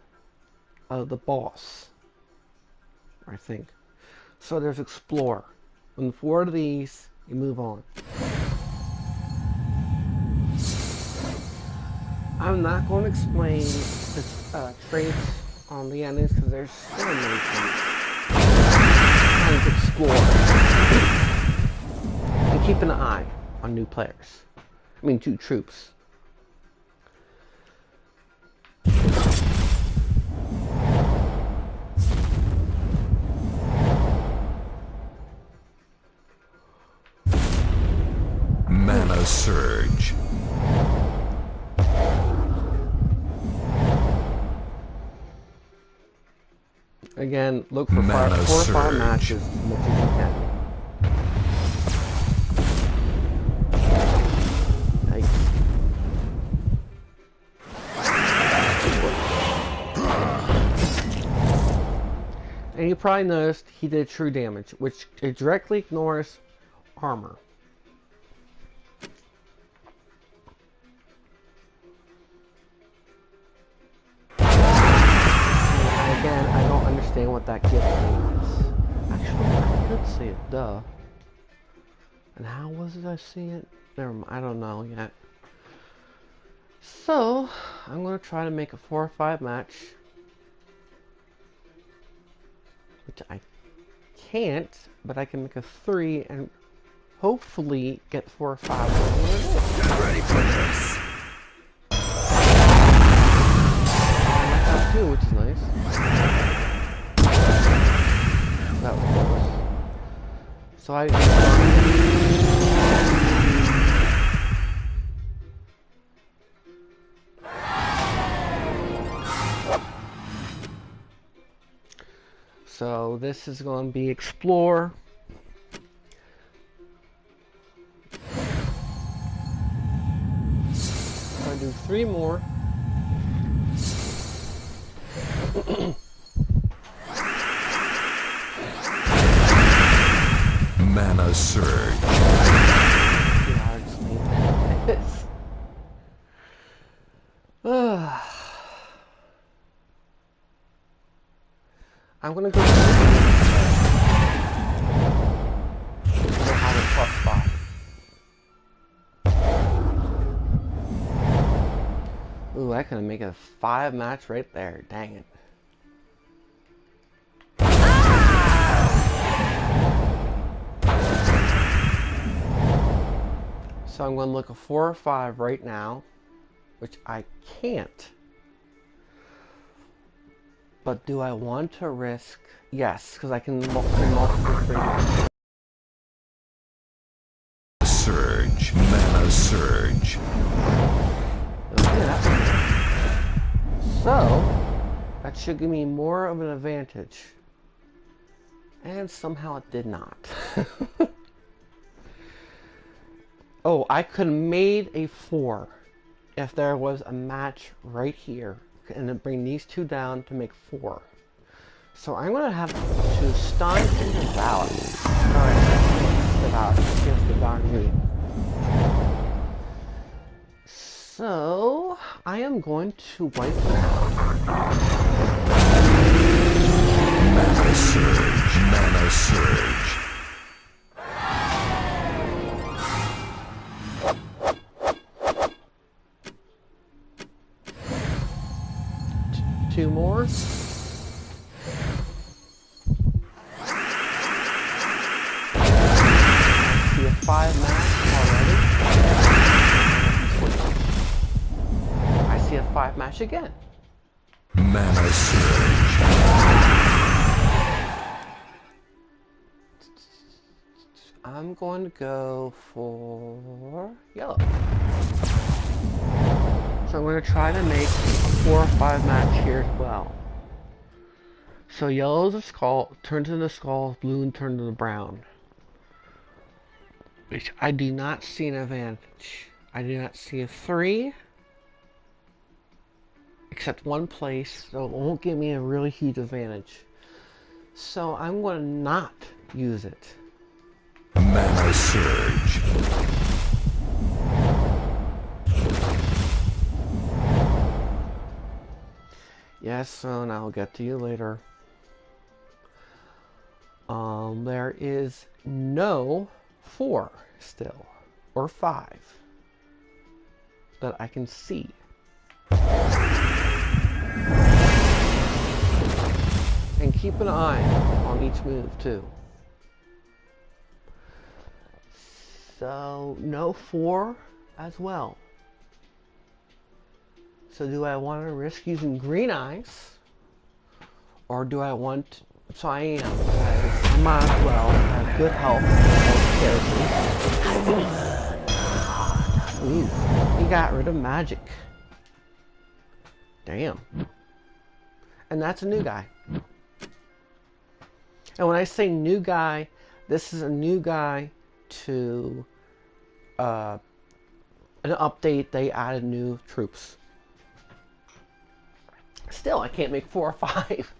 of the boss, I think. So there's Explorer. When 4 of these, you move on. I'm not going to explain the traits on the enemies because there's so many things. Trying to explore and keep an eye on new players. I mean, new troops. Mana Surge. Again, look for 4 or 5 matches as much as you can. Nice. And you probably noticed he did true damage, which it directly ignores armor. Again, I don't understand what that gift thing is. Actually, I could see it, duh. And how was it I see it? Never mind, I don't know yet. So, I'm going to try to make a 4 or 5 match. Which I can't, but I can make a 3 and hopefully get 4 or 5. Get ready for this. So I So this is going to be explore. I'm going to do 3 more. Mana Surge. I'm gonna go. We'll have a +5. Ooh, I can make a 5 match right there. Dang it. So I'm going to look a 4 or 5 right now, which I can't. But do I want to risk? Yes, because I can multiple things. Surge. Mana Surge. Okay, so that should give me more of an advantage. And somehow it did not. Oh, I could have made a 4 if there was a match right here. And then bring these 2 down to make 4. So I'm going to have to stun and devour. Devour against the Darn. So I am going to wipe it out. Mana Surge. Mana Surge. Two more. I see a 5 match already. I see a 5 match again. Mana Surge. I'm going to go for yellow. So I'm going to try to make a 4 or 5 match here as well. So yellow is a skull, turns into skull, blue and turns into brown. Which I do not see an advantage. I do not see a 3. Except one place, so it won't give me a really huge advantage. So I'm going to not use it. Mana Surge. Yes, and I'll get to you later. There is no 4 still, or 5, that I can see. And keep an eye on each move too. So no 4 as well. So do I want to risk using green eyes, or do I want? So I am. I might as well have good health as characters. Ooh, he got rid of magic. Damn. And that's a new guy. And when I say new guy, this is a new guy to an update. They added new troops. Still, I can't make 4 or 5.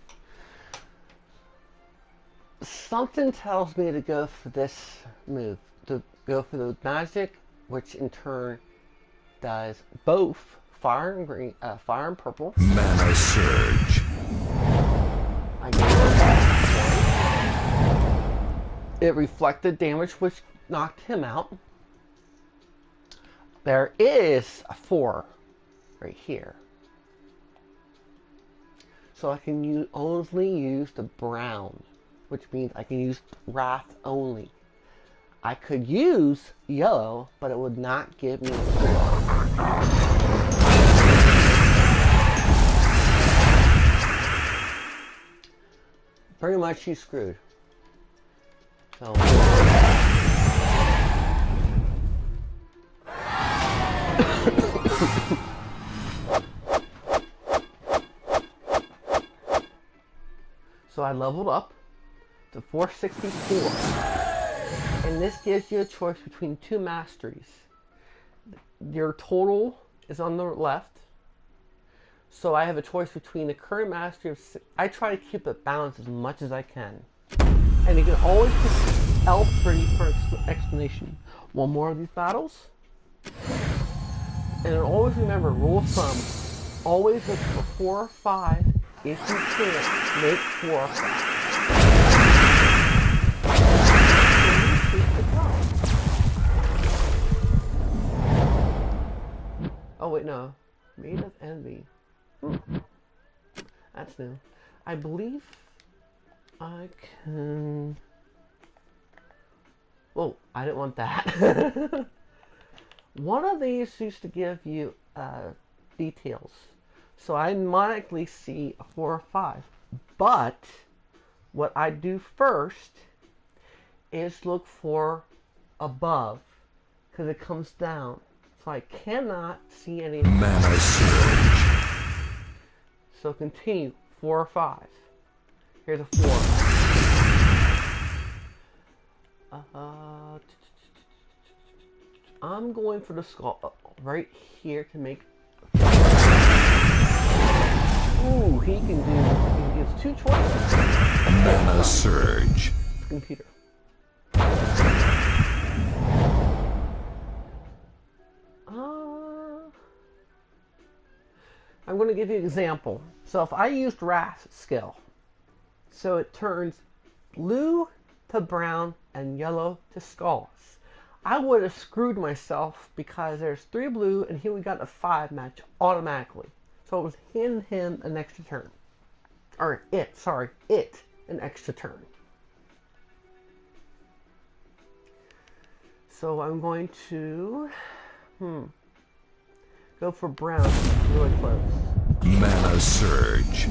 Something tells me to go for this move. To go for the magic, which in turn does both fire and green, fire and purple. Mana Surge. I gave it. It reflected damage, which knocked him out. There is a 4 right here. So I can only use the brown, which means I can use Wrath only. I could use yellow, but it would not give me a 4. Pretty much he's screwed. So So I leveled up to 464. And this gives you a choice between two masteries. Your total is on the left. So I have a choice between the current mastery of... I try to keep it balanced as much as I can. And you can always put L3 for explanation. One more of these battles. And always remember, rule of thumb, always look for 4 or 5. If you can't, make 4 or 5. Oh wait, no. Made of Envy. That's new. I believe I can... Oh, I didn't want that. One of these used to give you details. So I automatically see a 4 or 5. But what I do first is look for above, because it comes down. So I cannot see anything. Mana Surge. So continue, 4 or 5. Here's a 4. I'm going for the skull right here to make. Ooh, he gives 2 choices. Mana Surge. Computer. I'm going to give you an example. So if I used Wrath skill, so it turns blue to brown and yellow to skulls. I would have screwed myself because there's 3 blue and he would got a 5 match automatically. So it was him an extra turn. Or it an extra turn. So I'm going to go for brown, really close. Mana Surge.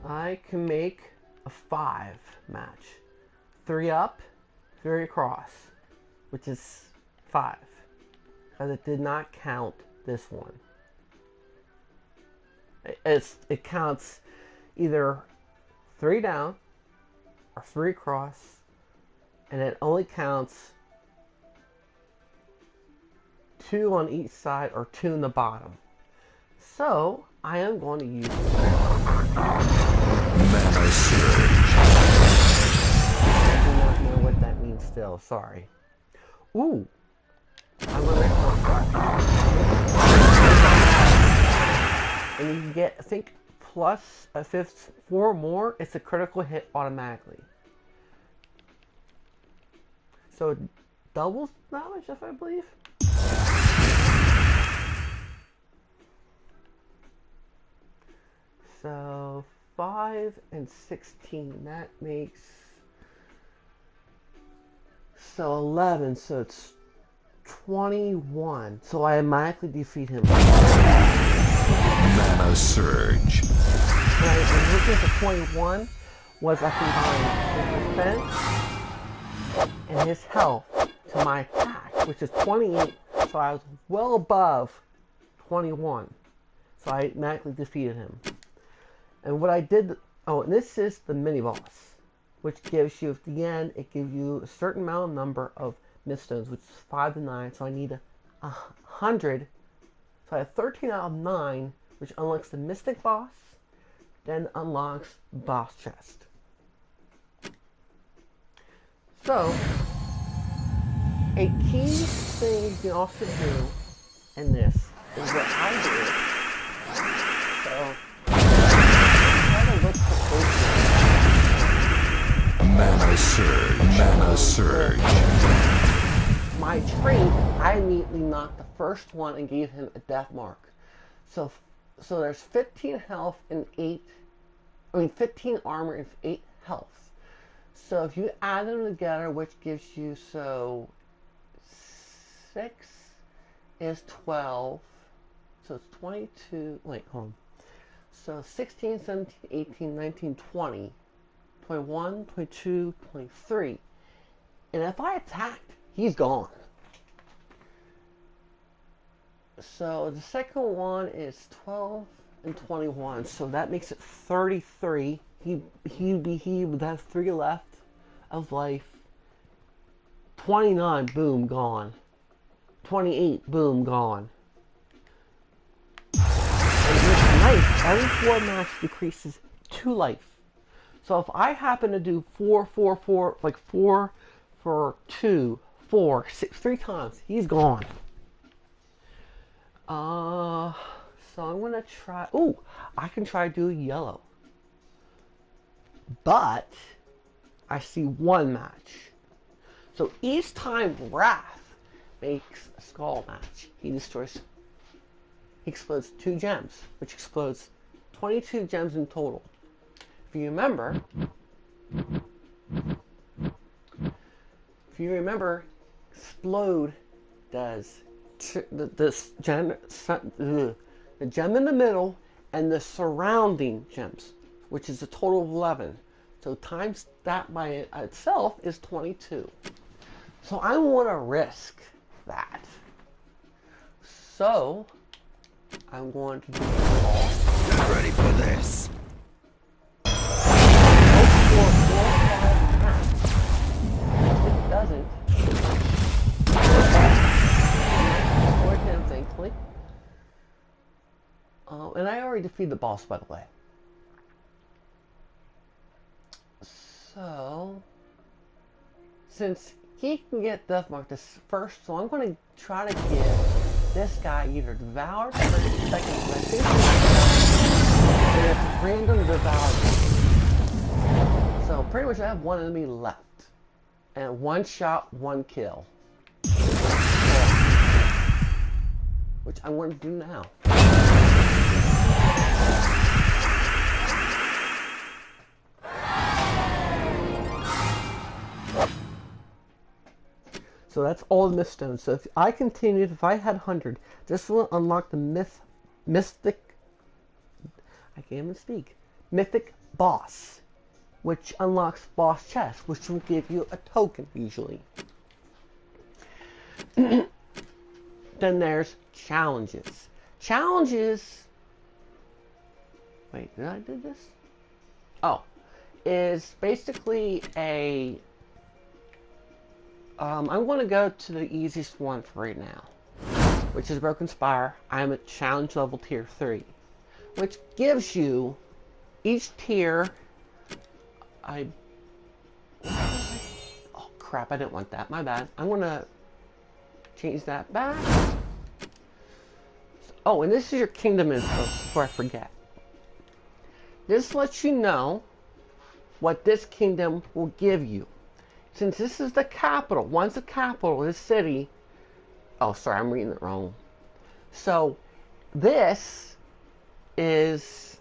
I can make a 5 match. 3 up, 3 across, which is 5. Because it did not count this one. It counts either 3 down or 3 across, and it only counts 2 on each side or 2 in the bottom. So I am going to use Mana Surge. I do not know what that means still, sorry. Ooh. I'm gonna make and you can get, I think, plus a 4 more, it's a critical hit automatically. So it doubles damage, if I believe. So 5 and 16, that makes, so 11, so it's 21. So I automatically defeat him. Mana Surge. And I was looking for 21 was I combined his defense and his health to my attack, which is 28. So I was well above 21. So I automatically defeated him. And what I did, oh, and this is the mini boss, which gives you, at the end, it gives you a certain amount of number of Miststones, which is 5 to 9, so I need 100. So I have 13 out of 9, which unlocks the Mystic boss, then unlocks boss chest. So, a key thing you can also do in this is what I do. So, Mana Surge. Mana Surge. My trait, I immediately knocked the first one and gave him a death mark. So there's 15 health and 15 armor and 8 health. So if you add them together, which gives you, so 6 is 12. So it's 22, wait, hold on. So 16, 17, 18, 19, 20. 21, 22, 23. And if I attacked, he's gone. So the second one is 12 and 21. So that makes it 33. He would have 3 left of life. 29, boom, gone. 28, boom, gone. And with life, every 4 match decreases 2 life. So if I happen to do 4, 4, 4, like 4 for 2, 4, 6, 3 times, he's gone. So I'm gonna try. Ooh, I can try to do yellow. But I see 1 match. So each time Wrath makes a skull match, he explodes 2 gems, which explodes 22 gems in total. If you remember, explode does the gem in the middle and the surrounding gems, which is a total of 11. So times that by itself is 22. So I want to risk that. So I'm going to do all. Get ready for this. It doesn't. Or 10, thankfully. And I already defeated the boss, by the way. So, since he can get Death Mark this first, so I'm going to try to give this guy either Devoured or second. I think it's random Devoured. So pretty much I have 1 enemy left. And 1 shot, 1 kill. Which I'm going to do now. So that's all the myth stones. So if I continued, if I had 100, this will unlock the mythic boss, which unlocks boss chest, which will give you a token usually. Then there's challenges. Challenges. Wait, did I do this? Oh, is basically a. I'm going to go to the easiest one for right now, which is Broken Spire. I'm at challenge level tier 3, which gives you each tier. Oh crap! I didn't want that. My bad. I'm going to change that back. Oh, and this is your kingdom info before I forget. This lets you know what this kingdom will give you. Since this is the capital, once the capital, this city. Oh, sorry, I'm reading it wrong. So, this is.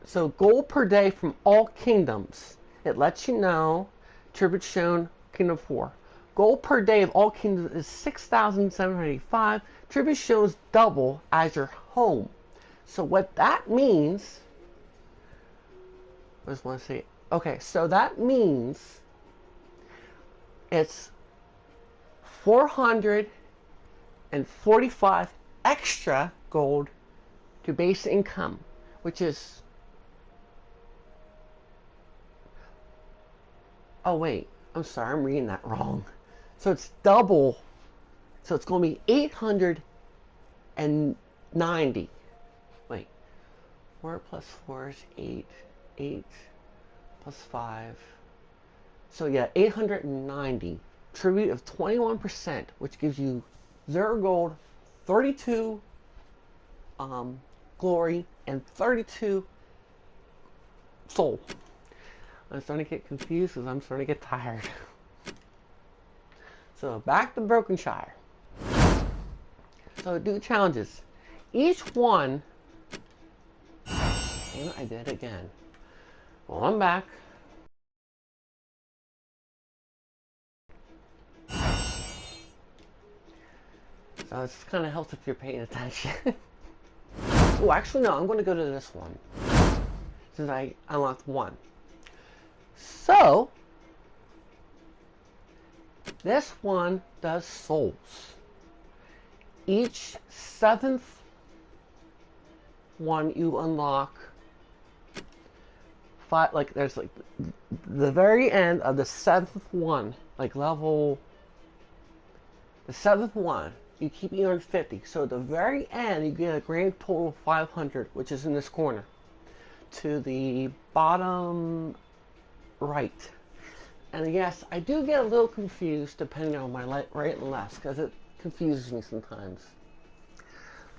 So, gold per day from all kingdoms. It lets you know. Tribute shown, Kingdom 4. Gold per day of all kingdoms is 6,785. Tribute shows double as your home. So, what that means. I just want to say. Okay, so that means it's 445 extra gold to base income, which is. Oh, wait. I'm sorry, I'm reading that wrong. So it's double. So it's going to be 890. Wait. 4 plus 4 is 8. 8. Plus 5. So yeah, 890. Tribute of 21%, which gives you 0 gold, 32 glory, and 32 soul. I'm starting to get confused because I'm starting to get tired. So back to Brokenshire. So do the challenges. Each one. And I did it again. Well, I'm back. So this kind of helps if you're paying attention. Oh, actually no, I'm going to go to this one. Since I unlocked 1. So, this one does souls. each 7th one you unlock, like there's like the very end of the 7th one, like level, the 7th one, you keep earning 50. So at the very end, you get a grand total of 500, which is in this corner, to the bottom right. And yes, I do get a little confused depending on my right and left, because it confuses me sometimes.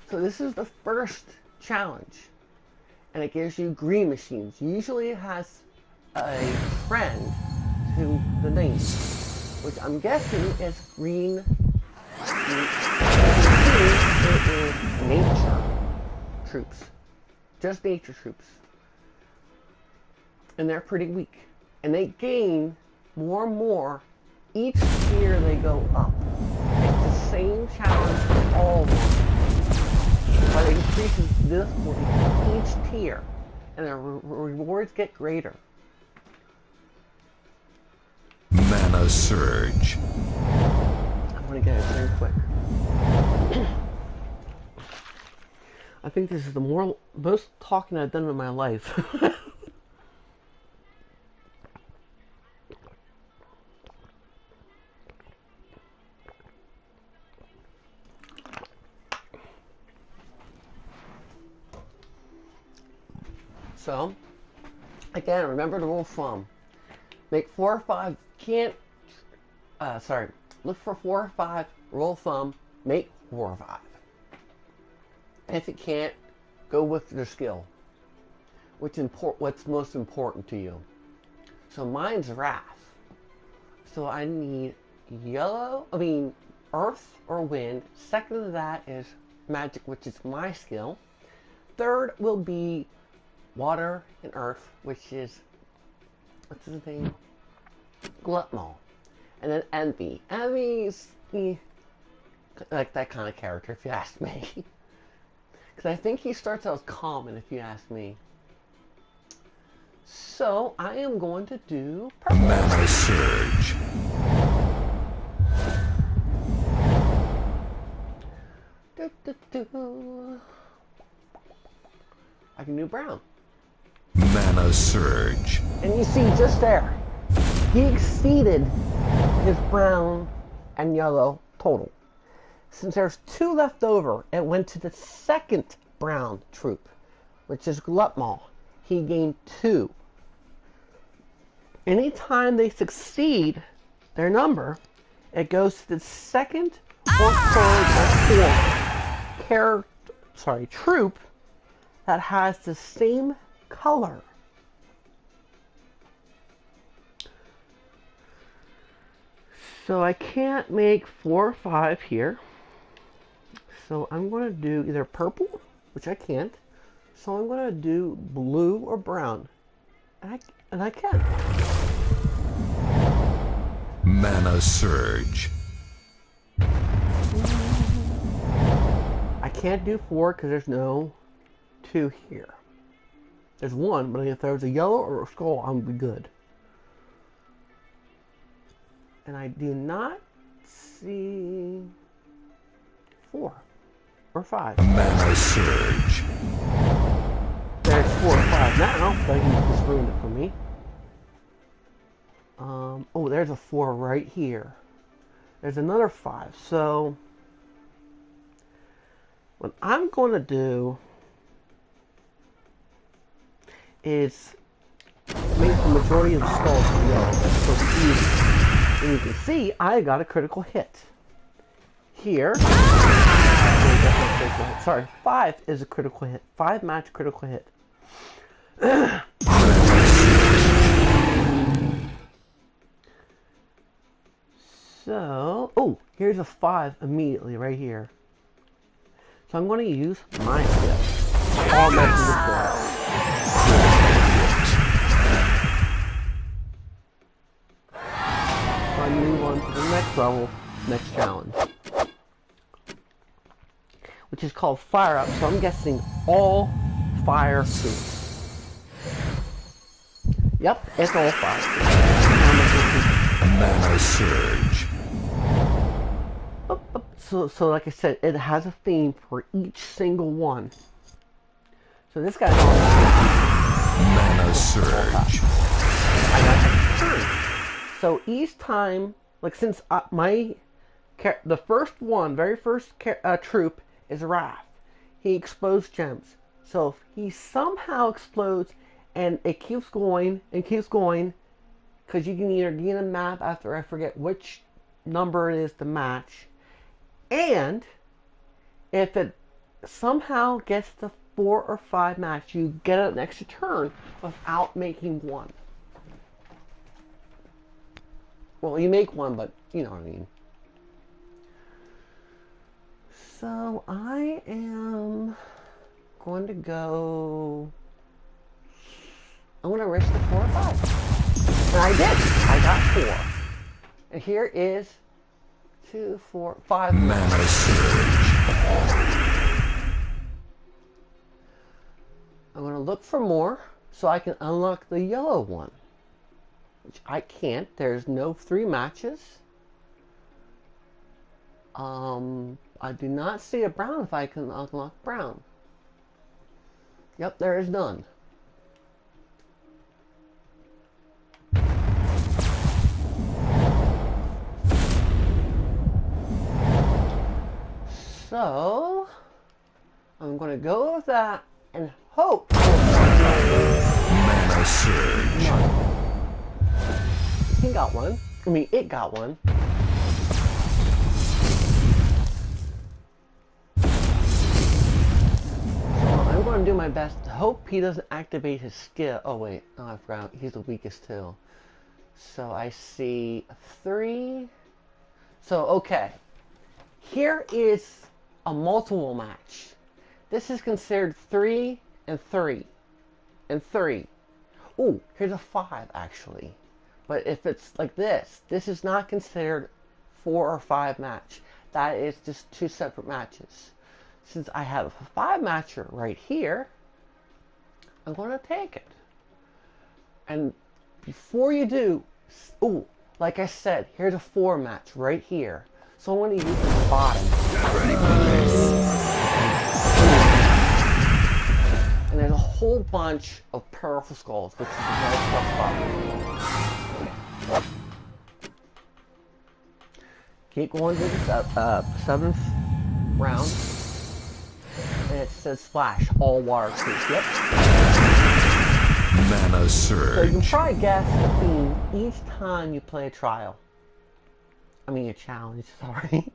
So this is the first challenge, and it gives you green machines. Usually it has a friend to the name, which I'm guessing is green. It is nature troops, just nature troops, and they're pretty weak, and they gain more and more each tier they go up. It's the same challenge for all of them, but it increases this for each tier, and the rewards get greater. Mana Surge. I'm gonna get it very quick. I think this is the most talking I've done in my life. So, again, remember the rule of thumb. Make 4 or 5, look for 4 or 5, rule of thumb, make 4 or 5. And if you can't, go with your skill. What's most important to you. So mine's Wrath. So I need Earth or Wind. Second to that is Magic, which is my skill. Third will be Water and Earth, which is, what's his name? Glutmaw. And then Envy. Envy's like that kind of character, if you ask me. Because I think he starts out as common, if you ask me. So, I am going to do purple. Mana Surge. I can do brown. Mana Surge. And you see, just there, he exceeded his brown and yellow total. Since there's 2 left over, it went to the second brown troop, which is Glutmaw. He gained 2. Anytime they succeed their number, it goes to the second or third or fourth troop that has the same color. So I can't make 4 or 5 here. So I'm going to do either purple, which I can't. So I'm going to do blue or brown. And I can. Mana Surge. I can't do 4 because there's no 2 here. There's 1, but if there's a yellow or a skull, I'm good. And I do not see 4 or 5. Mana Surge. There's 4 or 5 now, but he just ruined it for me. Oh, there's a 4 right here. There's another 5. So, what I'm going to do is make the majority of the skulls yellow. That's supposed to be easy. And you can see I got a critical hit. Here, sorry, 5 is a critical hit. 5 match critical hit. So, oh, here's a 5 immediately right here. So I'm going to use my skill. All matches before. So I move on to the next level, next challenge, which is called Fire Up. So I'm guessing all fire suits. Yep, it's all fire. Mana Surge. So like I said, it has a theme for each single one. So this guy's on Mana Surge. I got extra turn. So each time, like since the first one, very first troop is Wrath. He explodes gems. So if he somehow explodes and it keeps going and keeps going, because you can either gain a map after I forget which number it is to match, and if it somehow gets to 4 or 5 match, you get an extra turn without making one. Well, you make one, but you know what I mean. So I am going to go. I'm going to risk the 4 or 5. And I did. I got 4. And here is 2, 4, 5. Mana Surge. I'm going to look for more so I can unlock the yellow one. Which I can't. There's no 3 matches. I do not see a brown if I can unlock brown. Yep, there is none. So, I'm going to go with that and hope. Mana Surge. He got one. I mean, it got one. So I'm going to do my best to hope he doesn't activate his skill. Oh wait, no, I forgot. He's the weakest too. So I see 3. So okay, here is a multiple match. This is considered 3 and 3 and 3. Ooh, here's a 5 actually. But if it's like this is not considered 4 or 5 match. That is just 2 separate matches. Since I have a 5 matcher right here, I'm going to take it. And before you do, ooh, like I said, here's a 4 match right here. So I'm going to use the bottom. And there's a whole bunch of powerful skulls, which is a very tough spot. Keep going to the 7th round. And it says splash, all water creeps. Yep. Mana Surge. So you can probably guess the theme each time you play a trial. I mean a challenge, sorry.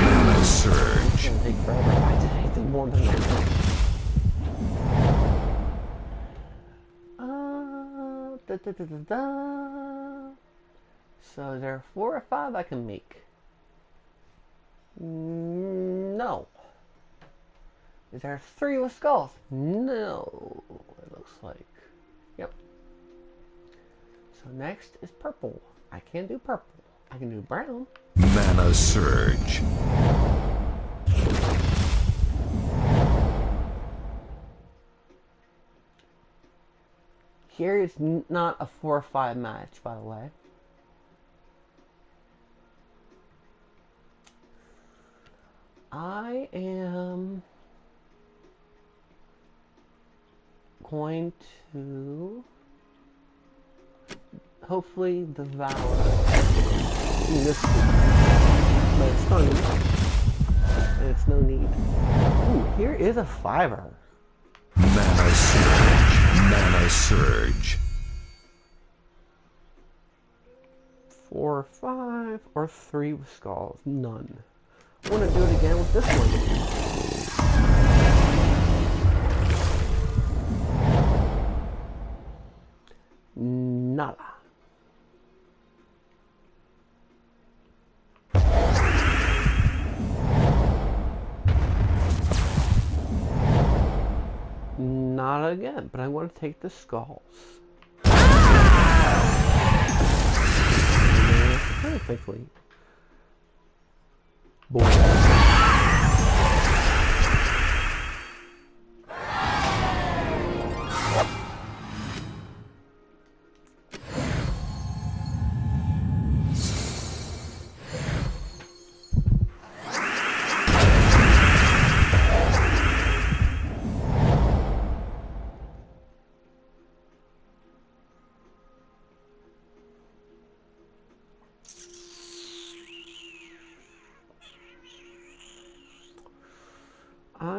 Mana Surge. It's gonna take forever. I just hate the more than that. So is there 4 or 5 I can make? No. Is there 3 with skulls? No. It looks like. Yep. So next is purple. I can't do purple. I can do brown. Mana Surge. Here is not a 4 or 5 match, by the way. I am going to hopefully devour this one. But it's not need. And it's no need. Ooh, here is a 5er. Mana Surge. Mana Surge. 4 or 5 or 3 with skulls. None. I want to do it again with this one. Nada. Not again, but I want to take the skulls. Very quickly. Boy.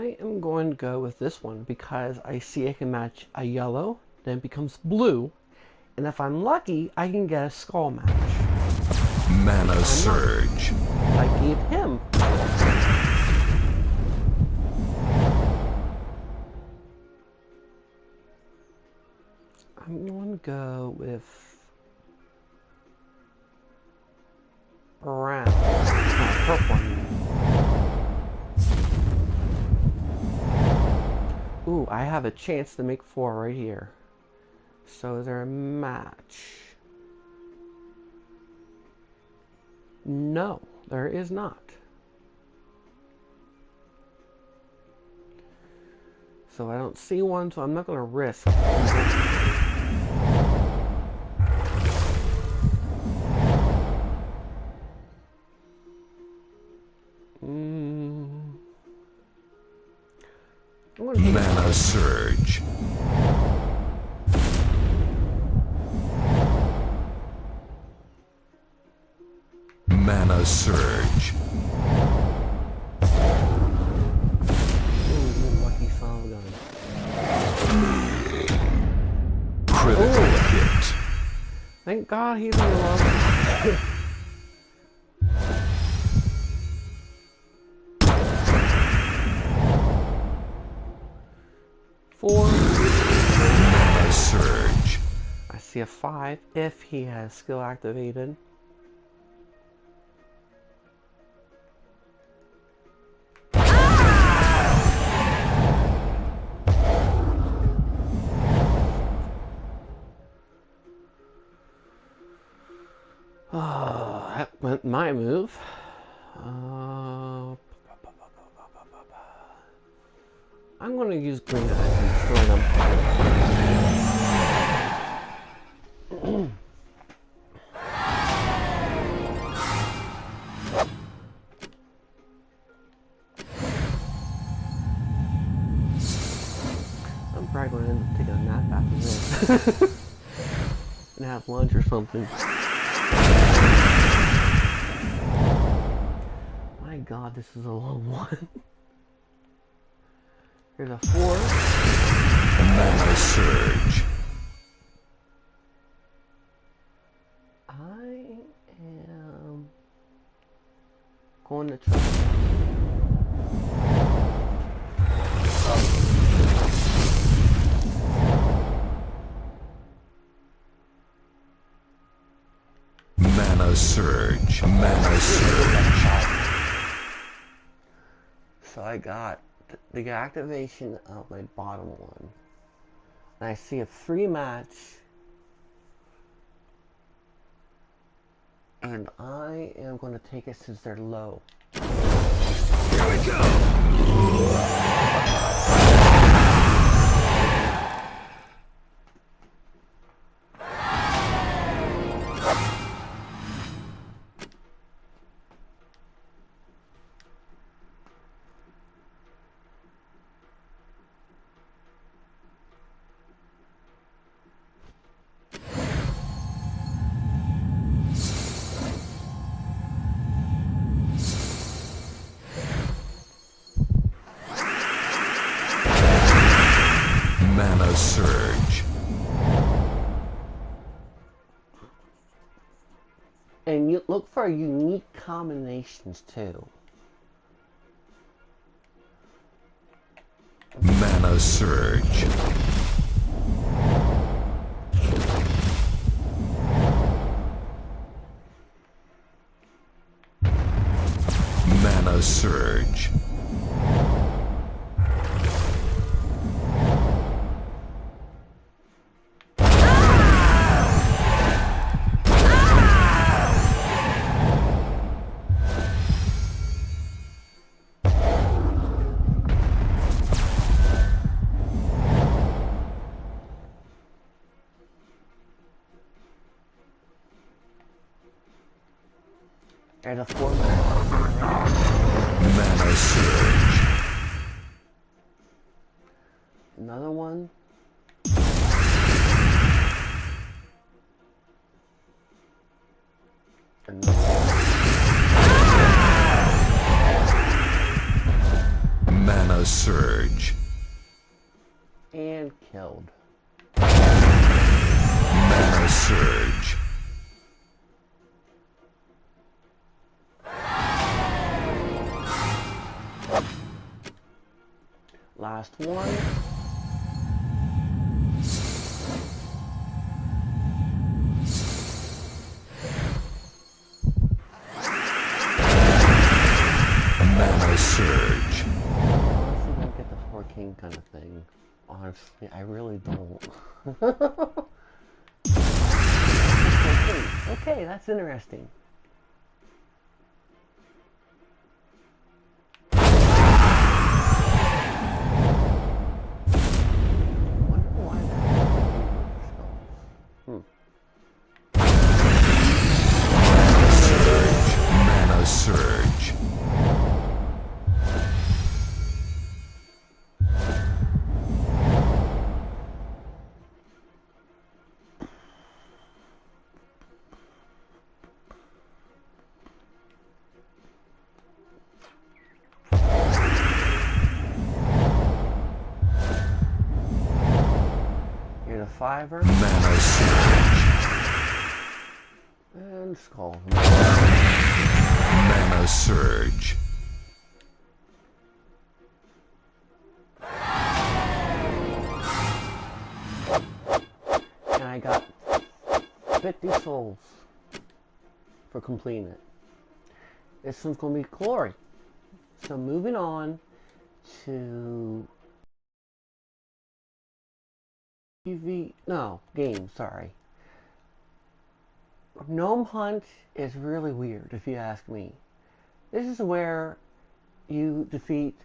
I am going to go with this one because I see I can match a yellow, then it becomes blue, and if I'm lucky, I can get a skull match. Mana Surge. I gave him. I'm going to go with brown. Purple one. Ooh, I have a chance to make 4 right here. So is there a match? No, there is not. So I don't see one, so I'm not going to risk. Mana Surge. Mana Surge. Ooh, lucky son of a gun. Critical hit. Thank God he's in love. 4. Mana Surge. I see a 5 if he has skill activated. That went my move. I'm going to use green eyes and destroy them. I'm probably going to end up taking a nap after this. And have lunch or something. My God, this is a long one. Here's a 4. Mana Surge. I am going to try. Mana Surge. Mana Surge. So I got the activation of my bottom one. And I see a 3 match. And I am going to take it since they're low. Here we go. Mana Surge. And you look for unique combinations too. Mana Surge. Mana Surge. And a 4 match. Mana Surge. Another one. Another one. Mana Surge. killed. Mana Surge. Last one. Mana Surge. I honestly don't get the 4 king kind of thing. Honestly, I really don't. Okay, that's interesting. Wonder why Mana Surge. Here's a 5er. Mana Surge. And skull. Mana Surge. And I got 50 souls for completing it. This one's going to be glory. So moving on to game, sorry. Gnome Hunt is really weird if you ask me. This is where you defeat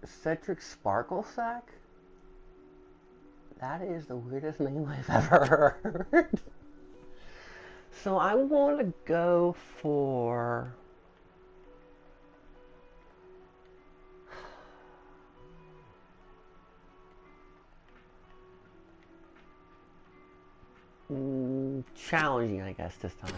Cedric Sparklesack. That is the weirdest name I've ever heard. So I want to go for challenging, I guess, this time.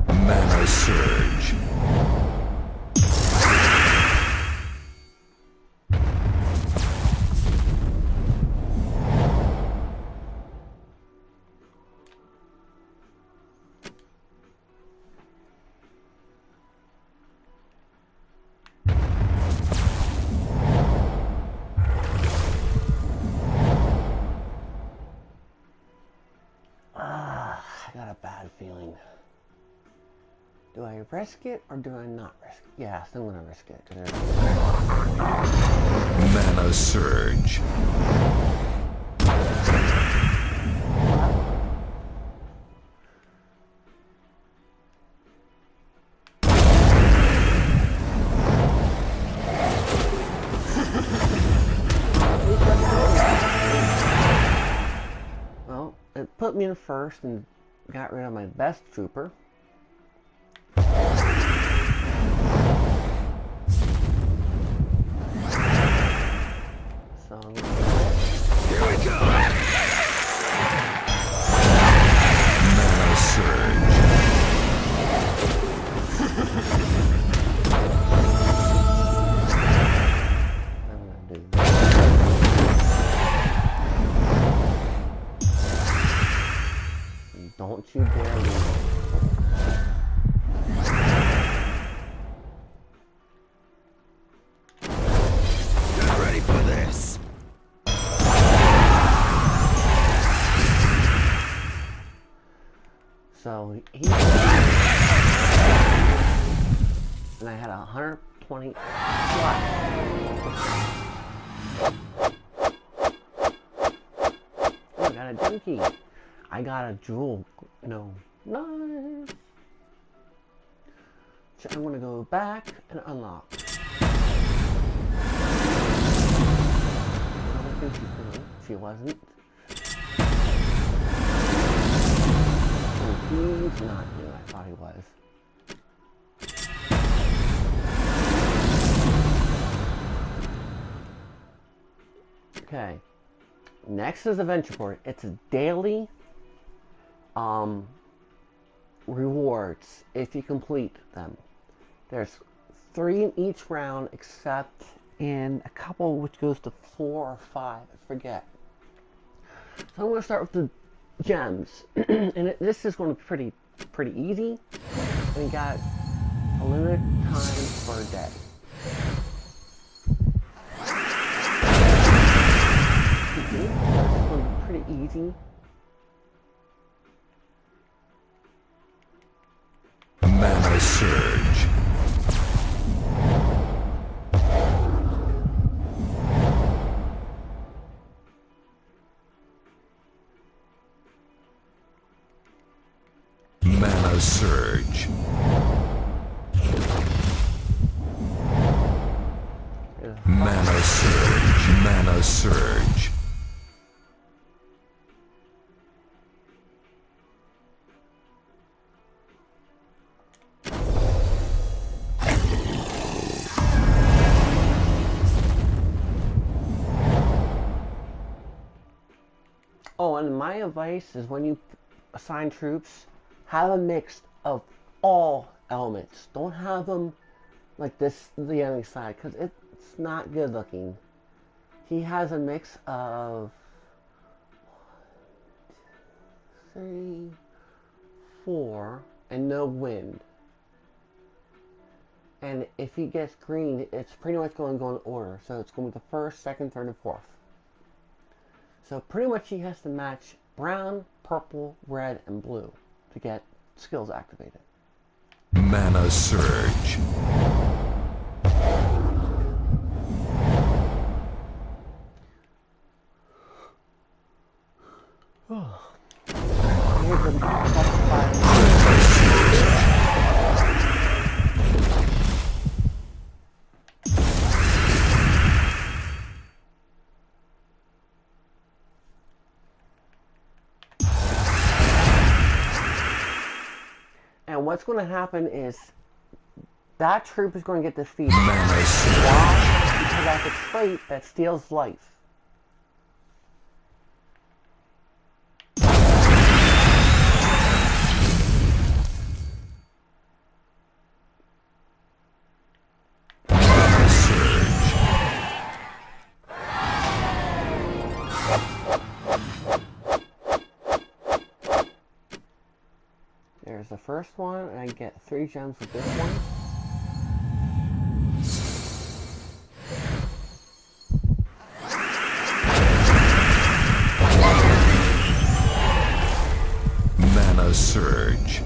Mana Surge. I got a bad feeling. Do I risk it or do I not risk it? Yes, I'm gonna risk it. Mana Surge. Well, it put me in first and got rid of my best trooper. So Here we go. Mana Surge. I'm gonna do that. Don't you dare leave. Get ready for this. So he and I had 120 plus. Oh, I got a donkey. I got a jewel. No. Nice. So I'm gonna go back and unlock. I don't think she's gonna. She wasn't. Oh, he's not new. I thought he was. Okay. Next is Adventure Board. It's a daily rewards if you complete them. There's 3 in each round, except in a couple which goes to 4 or 5. I forget. So I'm going to start with the gems, and this is going to be pretty easy. We got a limited time per day. This is going to be pretty easy. Mana Surge. Mana Surge. Mana Surge. Mana Surge. Oh, and my advice is when you assign troops, have a mix of all elements. Don't have them like this, the enemy side, because it's not good looking. He has a mix of 1, 2, 3, 4, and no wind. And if he gets green, it's pretty much going to go in order. So it's going to be the first, second, third, and fourth. So pretty much he has to match brown, purple, red, and blue to get skills activated. Mana Surge. Here's the And what's going to happen is that troop is going to get defeated. Mana Surge. Why? Because that's a trait that steals life. Mana Surge. There's the first one, and I get 3 gems with this one. Mana Surge.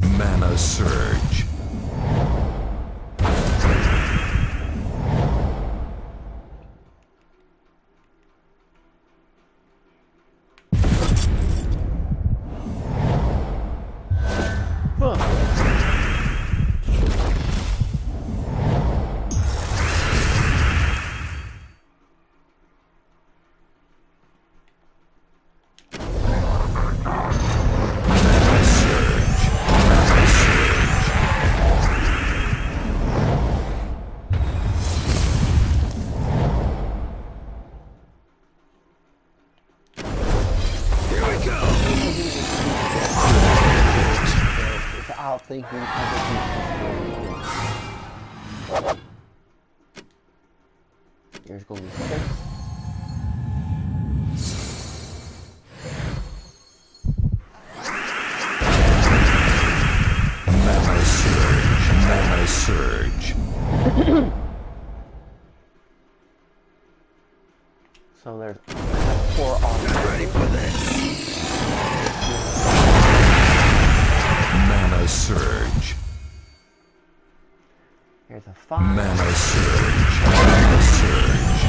Mana Surge. Without thinking other pieces. Here's going to be 6. Mana Surge. Mana Surge. So there's 4 on. Ready for this? Mana Surge. Here's a 5. Mana Surge. Mana Surge.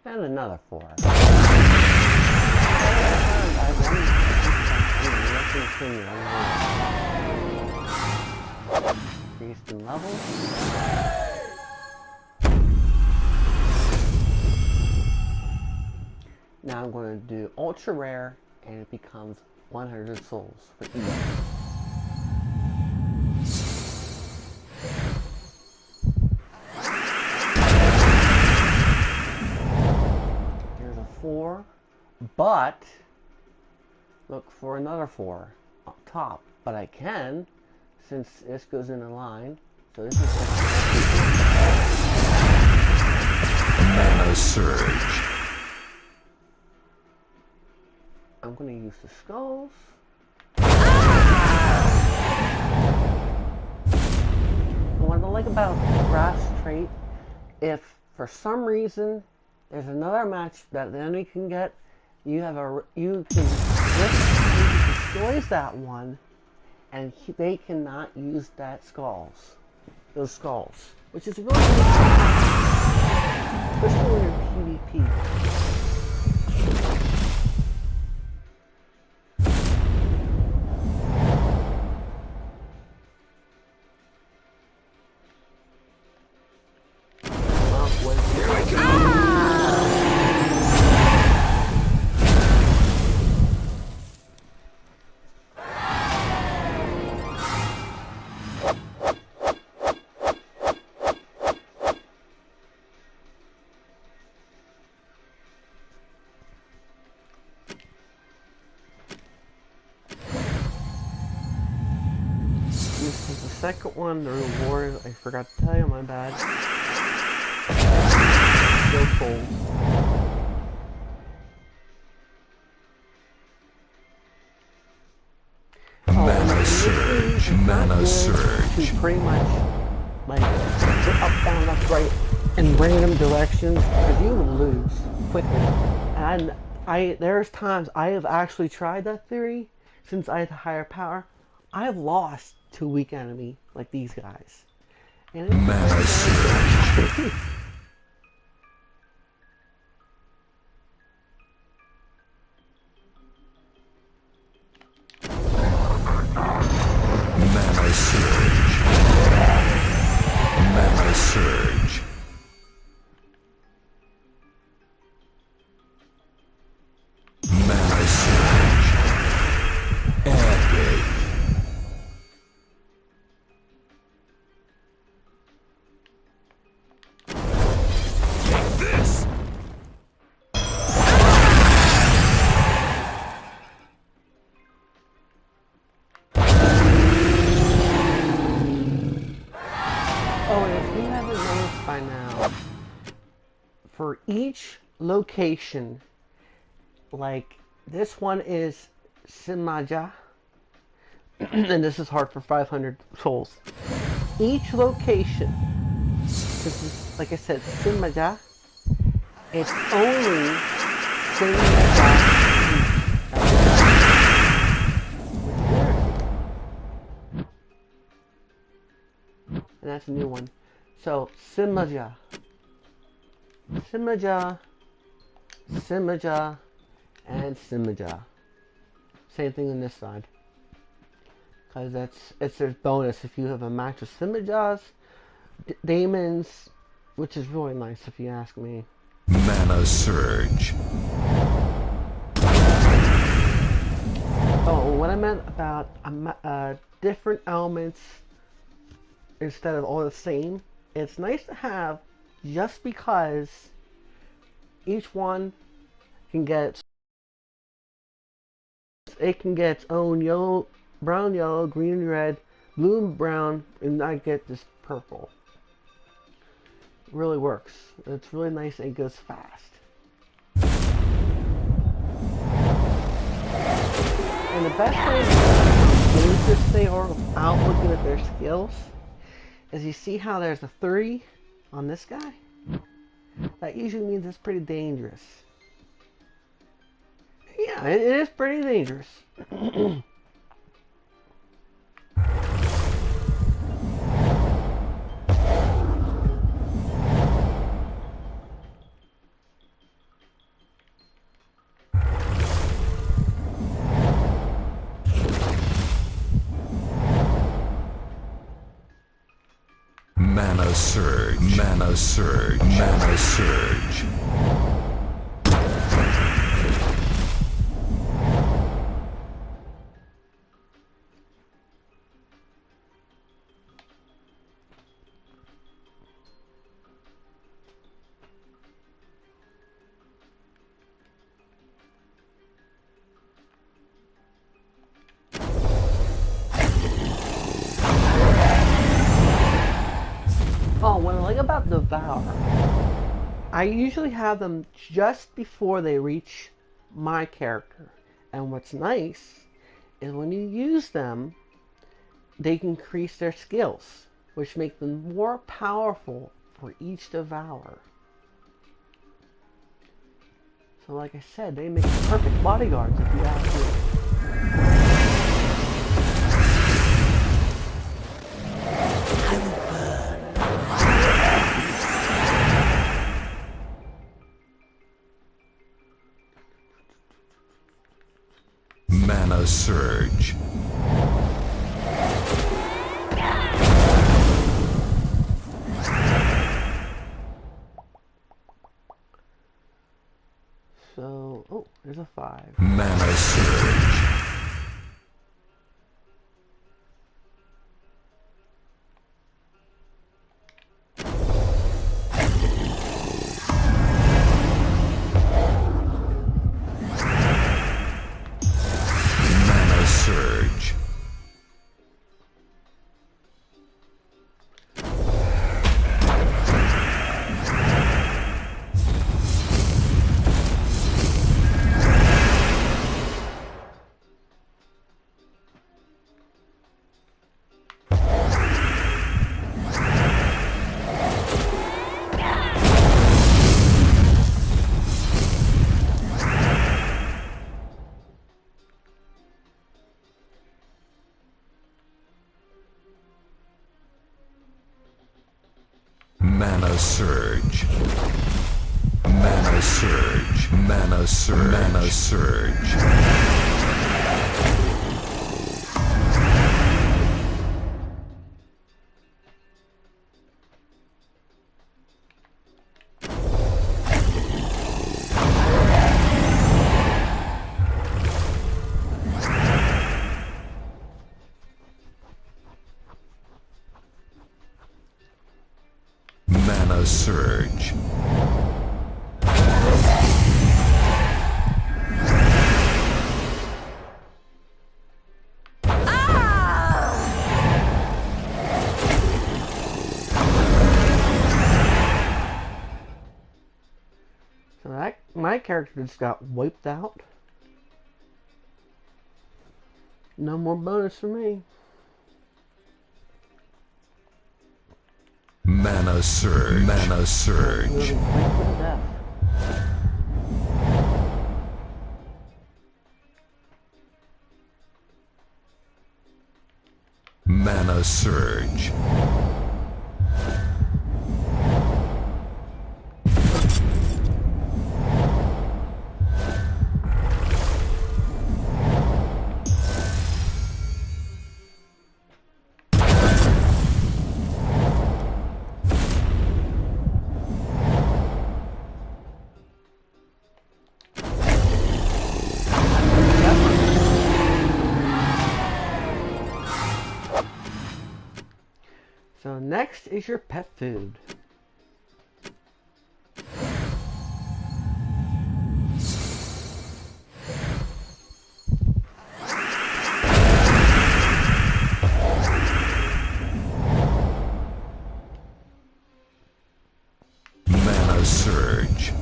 And another 4. Increased in level. Now I'm going to do ultra rare, and it becomes 100 souls for each. 4, but look for another 4 up top. But I can, since this goes in a line. So this is Mana Surge. I'm going to use the skulls. What I like about grass trait, if for some reason there's another match that the enemy can get, you can destroys that one, and they cannot use those skulls, which is really good, especially when you're PvP. This is the second one, the reward, I forgot to tell you, my bad. Still cold. Mana Surge. Mana Surge. To pretty much, like, go up, down, left, right, in random directions, because you will lose quickly. And there's times I have actually tried that theory, since I have higher power. I have lost to a weak enemy like these guys. And it's Mana Surge. Mana Surge. Mana Surge. Mana Surge. Epic. Take this. Oh, and if you haven't noticed by now, for each location, like this one is Simaja, and this is hard for 500 souls. Each location, this is, like I said, Simaja, it's only Simaja. And that's a new one. So, Simaja. Simaja. Simaja. And Simaja. Same thing on this side. Because it's a bonus if you have a match with Simajas, Daemons, which is really nice if you ask me. Mana Surge. Oh, what I meant about different elements instead of all the same, it's nice to have just because each one can get its own yellow, brown, yellow, green, red, blue, and brown, and I get this purple. It really works. It's really nice and it goes fast. And the best way to use this thing without looking at their skills is you see how there's a 3 on this guy? That usually means it's pretty dangerous. Yeah, it is pretty dangerous. Mana Surge. Mana Surge. Mana Surge. Devour. I usually have them just before they reach my character. And what's nice is when you use them, they increase their skills, which make them more powerful for each Devourer. So like I said, they make perfect bodyguards if you ask me. Mana Surge. So, oh, there's a 5. Mana Surge. Mana Surge. Mana Surge. Mana Surge. Mana Surge. Mana Surge. Mana Surge. So that, my character just got wiped out. No more bonus for me. Mana Surge. Mana Surge. Really fight to the death. Mana Surge. So next is your pet food. Mana Surge.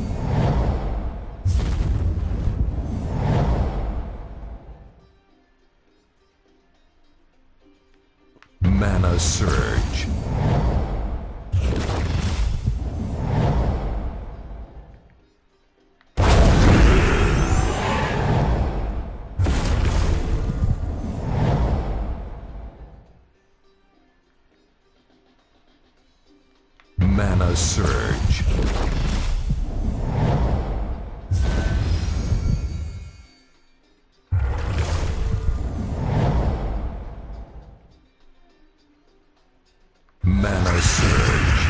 Mana Surge. Mana Surge. Mana Surge.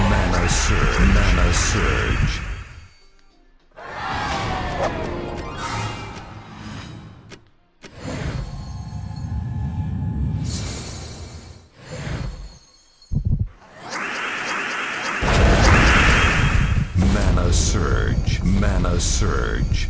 Mana Surge.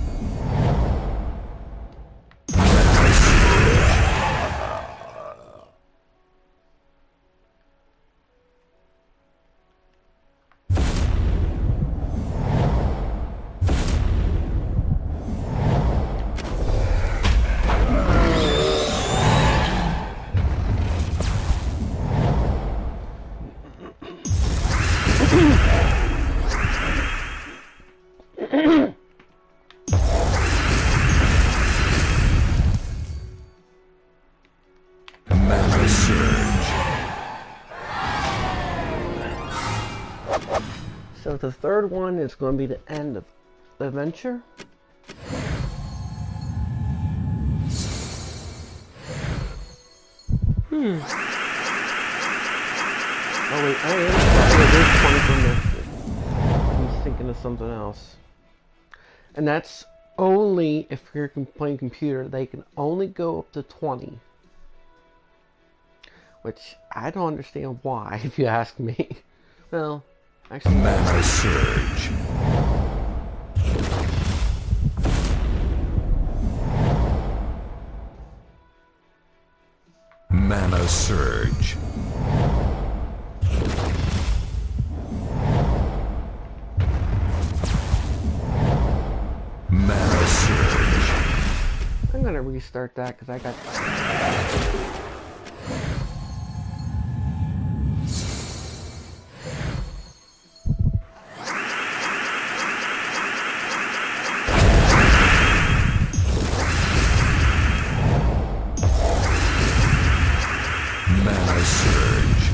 So the third one is going to be the end of the adventure. Oh wait, I am 20 from this. I'm thinking of something else. And that's only if you're playing computer, they can only go up to 20. Which I don't understand why, if you ask me. Well, actually, Mana Surge. Mana Surge. Mana Surge. I'm gonna restart that because I got. Mana Surge.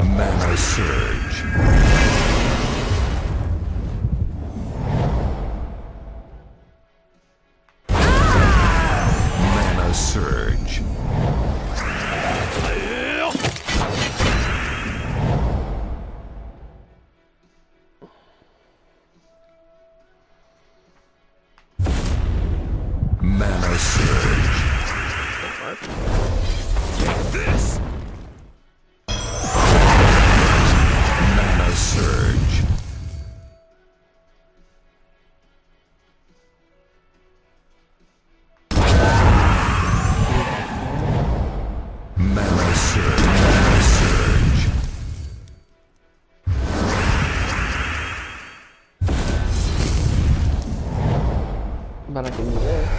Mana Surge. Mana Surge. Mana Surge. This. Mana Surge. Mana Surge. Mana Surge. But I can do this.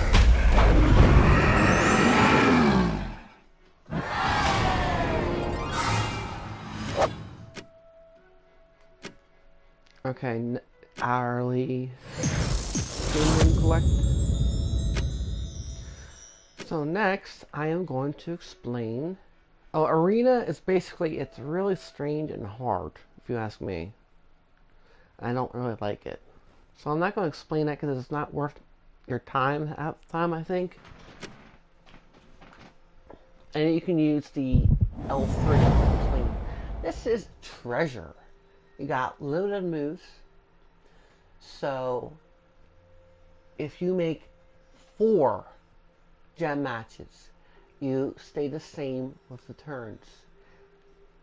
Okay, hourly premium collect. So next, I am going to explain. Oh, Arena is basically, it's really strange and hard, if you ask me. I don't really like it. So I'm not going to explain that because it's not worth your time, I think. And you can use the L3 to explain. This is treasure. You got limited moves. So if you make 4 gem matches, you stay the same with the turns.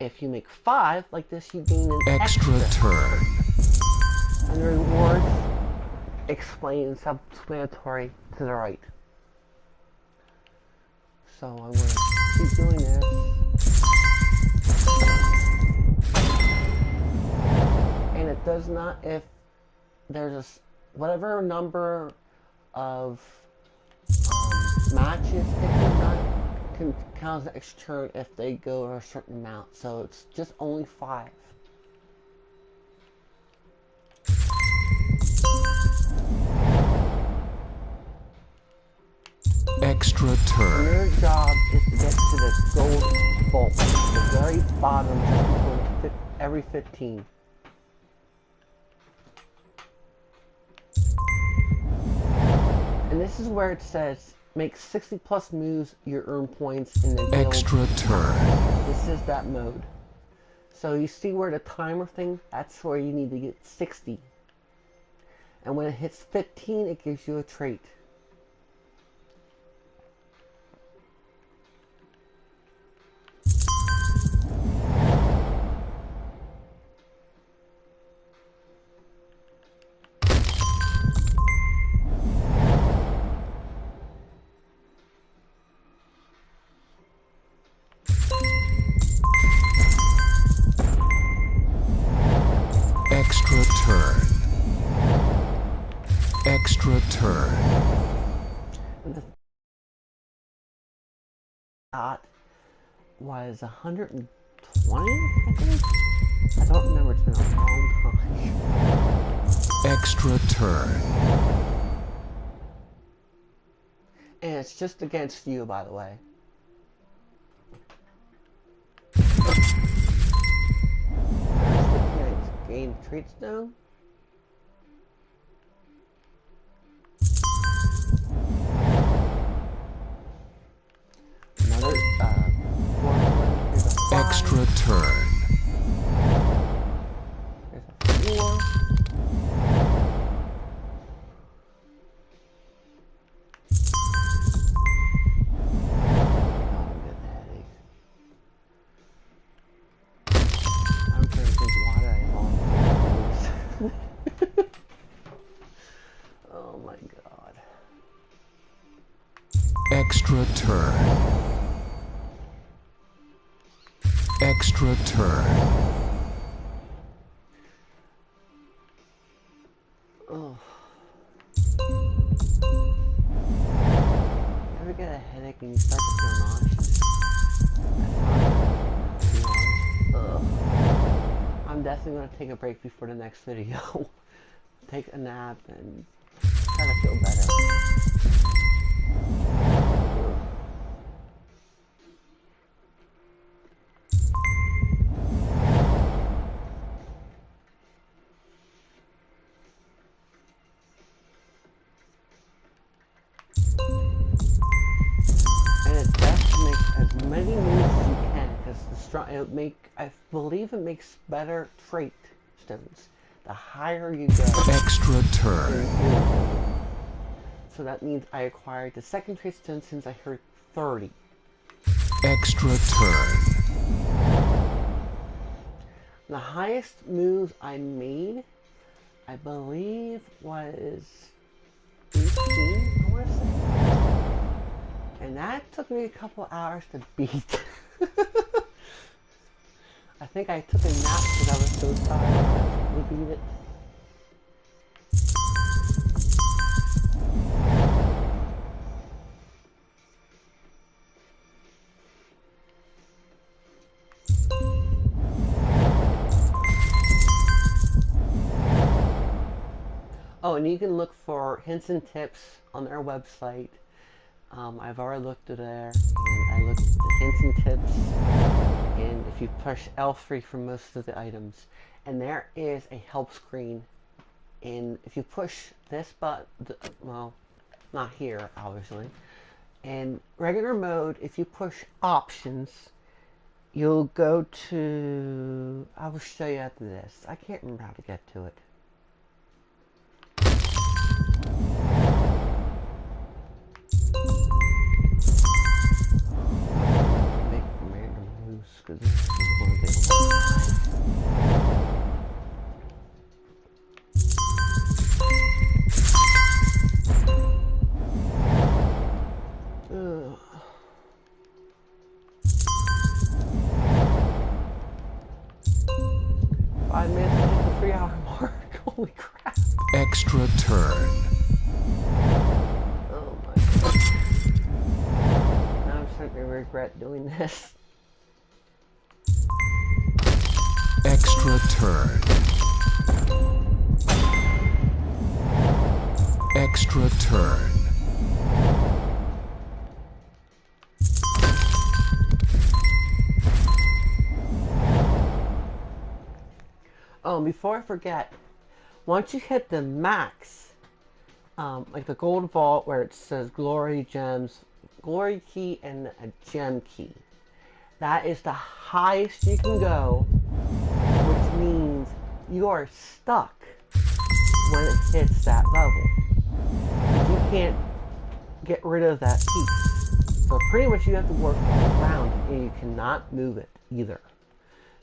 If you make 5 like this, you gain an Extra turn. And the rewards explain self-explanatory to the right. So I'm going to keep doing this. And it does not, if there's whatever number of matches, it can count as an extra turn if they go a certain amount. So it's just only 5. Extra turn. Your job is to get to the gold vault, the very bottom, just before every 15. this is where it says make 60 plus moves, you earn points in the guild. Extra turn. This is that mode. So you see where the timer thing, that's where you need to get 60. And when it hits 15, it gives you a trait. Extra turn. Extra turn. The dot was 120, I think? I don't remember, it's been a long time. Extra turn. And it's just against you, by the way. Gain trait stone. Another extra turn. There's a 4. Oh my god. Extra turn. Extra turn. Oh. You ever get a headache and you start to feel nauseous? Ugh. I'm definitely going to take a break before the next video. Take a nap and try to feel better. And it's best to make as many moves as you can, because I believe it makes better trait stones. The higher you go. Extra turn. So that means I acquired the second trait stone since I heard 30. Extra turn. The highest move I made, I believe, was 18, I want to say. And that took me a couple hours to beat. I think I took a nap because I was so tired to beat it. Oh, and you can look for hints and tips on their website. I've already looked at there, and I looked at the hints and tips, and if you push L3 for most of the items, and there is a help screen, and if you push this button, well, not here, obviously, in regular mode, if you push options, you'll go to, I will show you after this. I can't remember how to get to it. Because this is going to take a long time. 5 minutes to hit the 3-hour mark. Holy crap. Extra turn. Oh my god. Now I'm starting to regret doing this. Extra turn. Extra turn. Oh, before I forget, once you hit the max, like the gold vault where it says glory, gems, glory key, and a gem key. That is the highest you can go, which means you are stuck when it hits that level. You can't get rid of that piece. So pretty much you have to work around it, and you cannot move it either.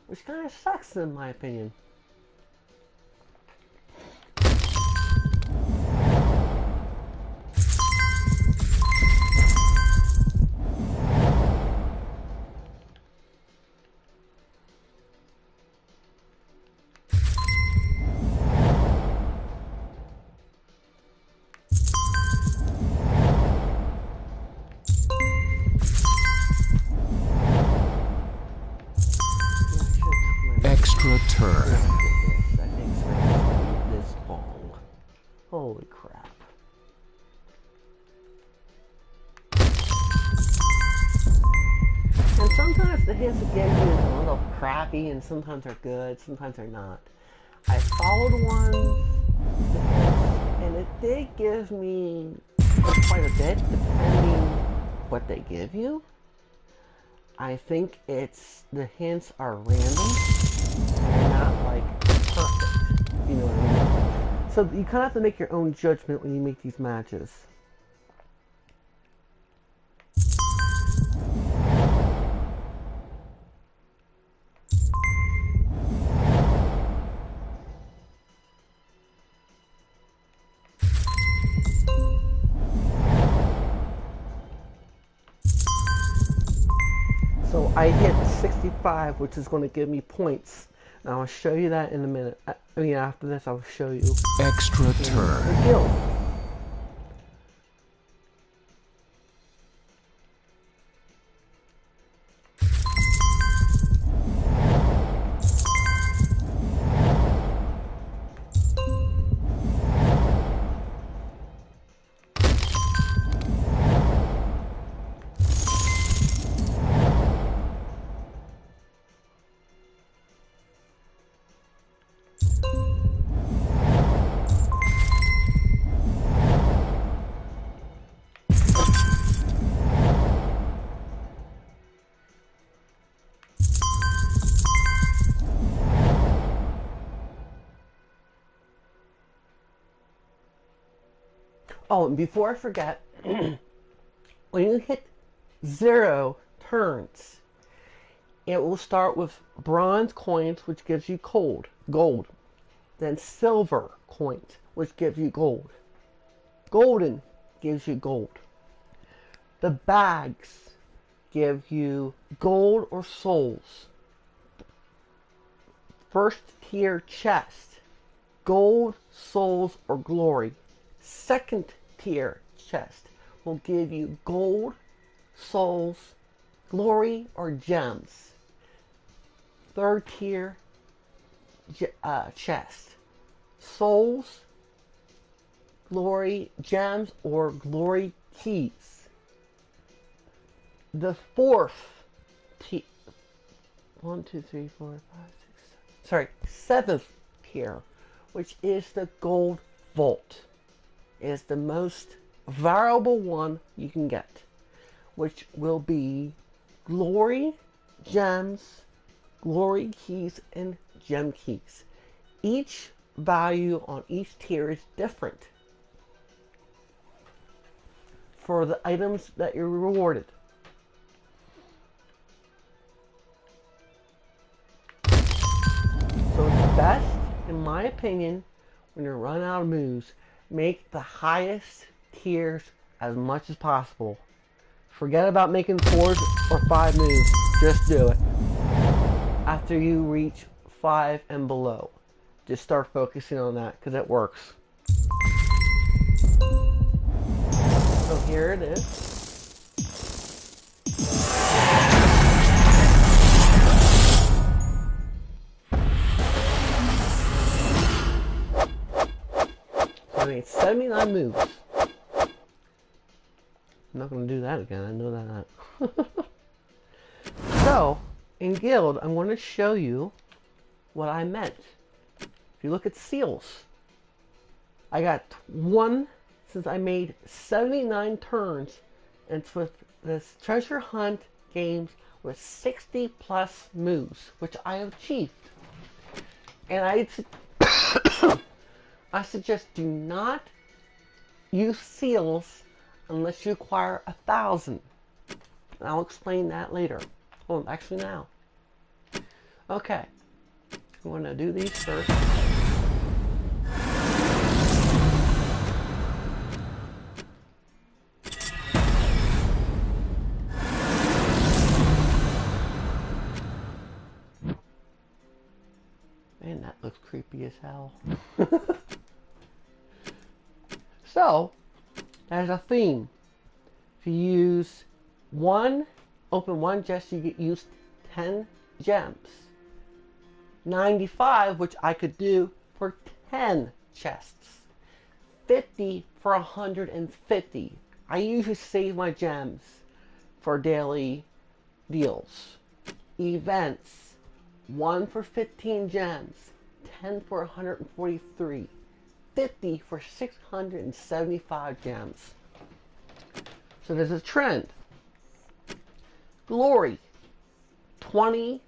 Which kind of sucks in my opinion. Extra turn. I think it's going to be this long. Holy crap. And sometimes the hints that give you is a little crappy, and sometimes they're good, sometimes they're not. I followed one, and it did give me quite a bit, depending what they give you. I think it's, the hints are random, and they're not, like, perfect, if you know what I mean. So you kind of have to make your own judgment when you make these matches. So I hit 65, which is going to give me points. And I'll show you that in a minute. I mean, after this, I'll show you Extra the turn. guild. Oh, and before I forget, when you hit 0 turns, it will start with bronze coins, which gives you gold. Then silver coins, which gives you gold. Golden gives you gold. The bags give you gold or souls. First tier chest, gold, souls, or glory. Second tier chest will give you gold, souls, glory, or gems. Third tier chest, souls, glory, gems, or glory keys. The fourth tier, 1, 2, 3, 4, 5, 6, 7. Sorry, seventh tier, which is the gold vault, is the most valuable one you can get, which will be glory, gems, glory keys, and gem keys. Each value on each tier is different for the items that you're rewarded. So it's best, in my opinion, when you're running out of moves, make the highest tiers as much as possible. Forget about making 4 or 5 moves. Just do it. After you reach 5 and below, just start focusing on that because it works. So here it is. I made 79 moves. I'm not going to do that again, I know that. So, in Guild, I'm going to show you what I meant. If you look at seals, I got 1 since I made 79 turns. And it's with this treasure hunt games with 60 plus moves, which I have achieved. And I suggest do not use seals unless you acquire 1,000. And I'll explain that later. Oh, actually now. Okay. I'm going to do these first. Man, that looks creepy as hell. So, there's a theme. If you use open one chest, you get used 10 gems. 95, which I could do for 10 chests. 50 for 150. I usually save my gems for daily deals. Events. 1 for 15 gems. 10 for 143. 50 for 675 gems. So there's a trend. Glory. 20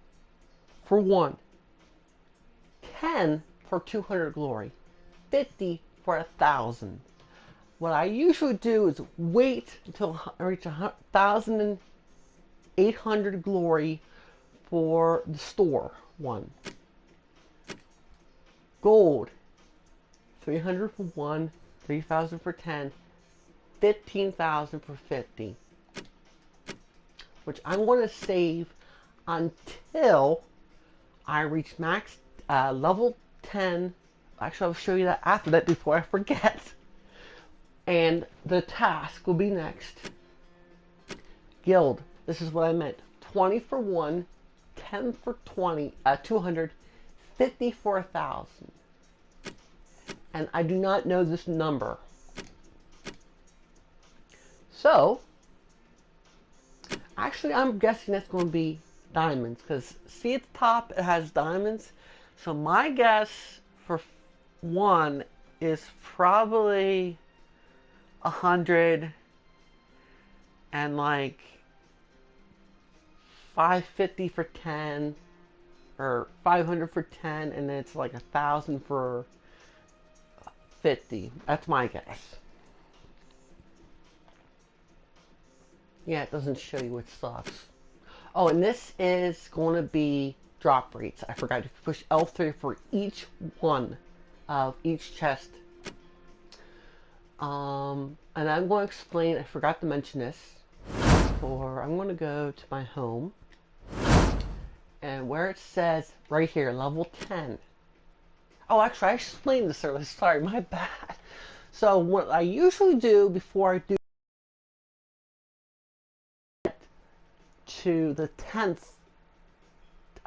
for 1. 10 for 200 glory. 50 for 1,000. What I usually do is wait until I reach 1,800 glory for the store one. Gold. 300 for 1, 3,000 for 10, 15,000 for 50. Which I'm going to save until I reach max level 10. Actually, I'll show you that after that before I forget. And the task will be next. Guild. This is what I meant. 20 for 1, 10 for 200, 50 for 1,000. And I do not know this number. So, actually I'm guessing that's going to be diamonds, because see at the top it has diamonds. So my guess for 1 is probably 100 and like 550 for 10 or 500 for 10, and then it's like 1,000 for 50. That's my guess. Yeah, it doesn't show you which sucks. Oh, and this is going to be drop rates. I forgot to push L3 for each one of each chest. And I'm going to explain, I forgot to mention this. I'm going to go to my home. And where it says right here, level 10. Oh, actually, I explained this earlier. Sorry, my bad. So what I usually do before I do to the 10th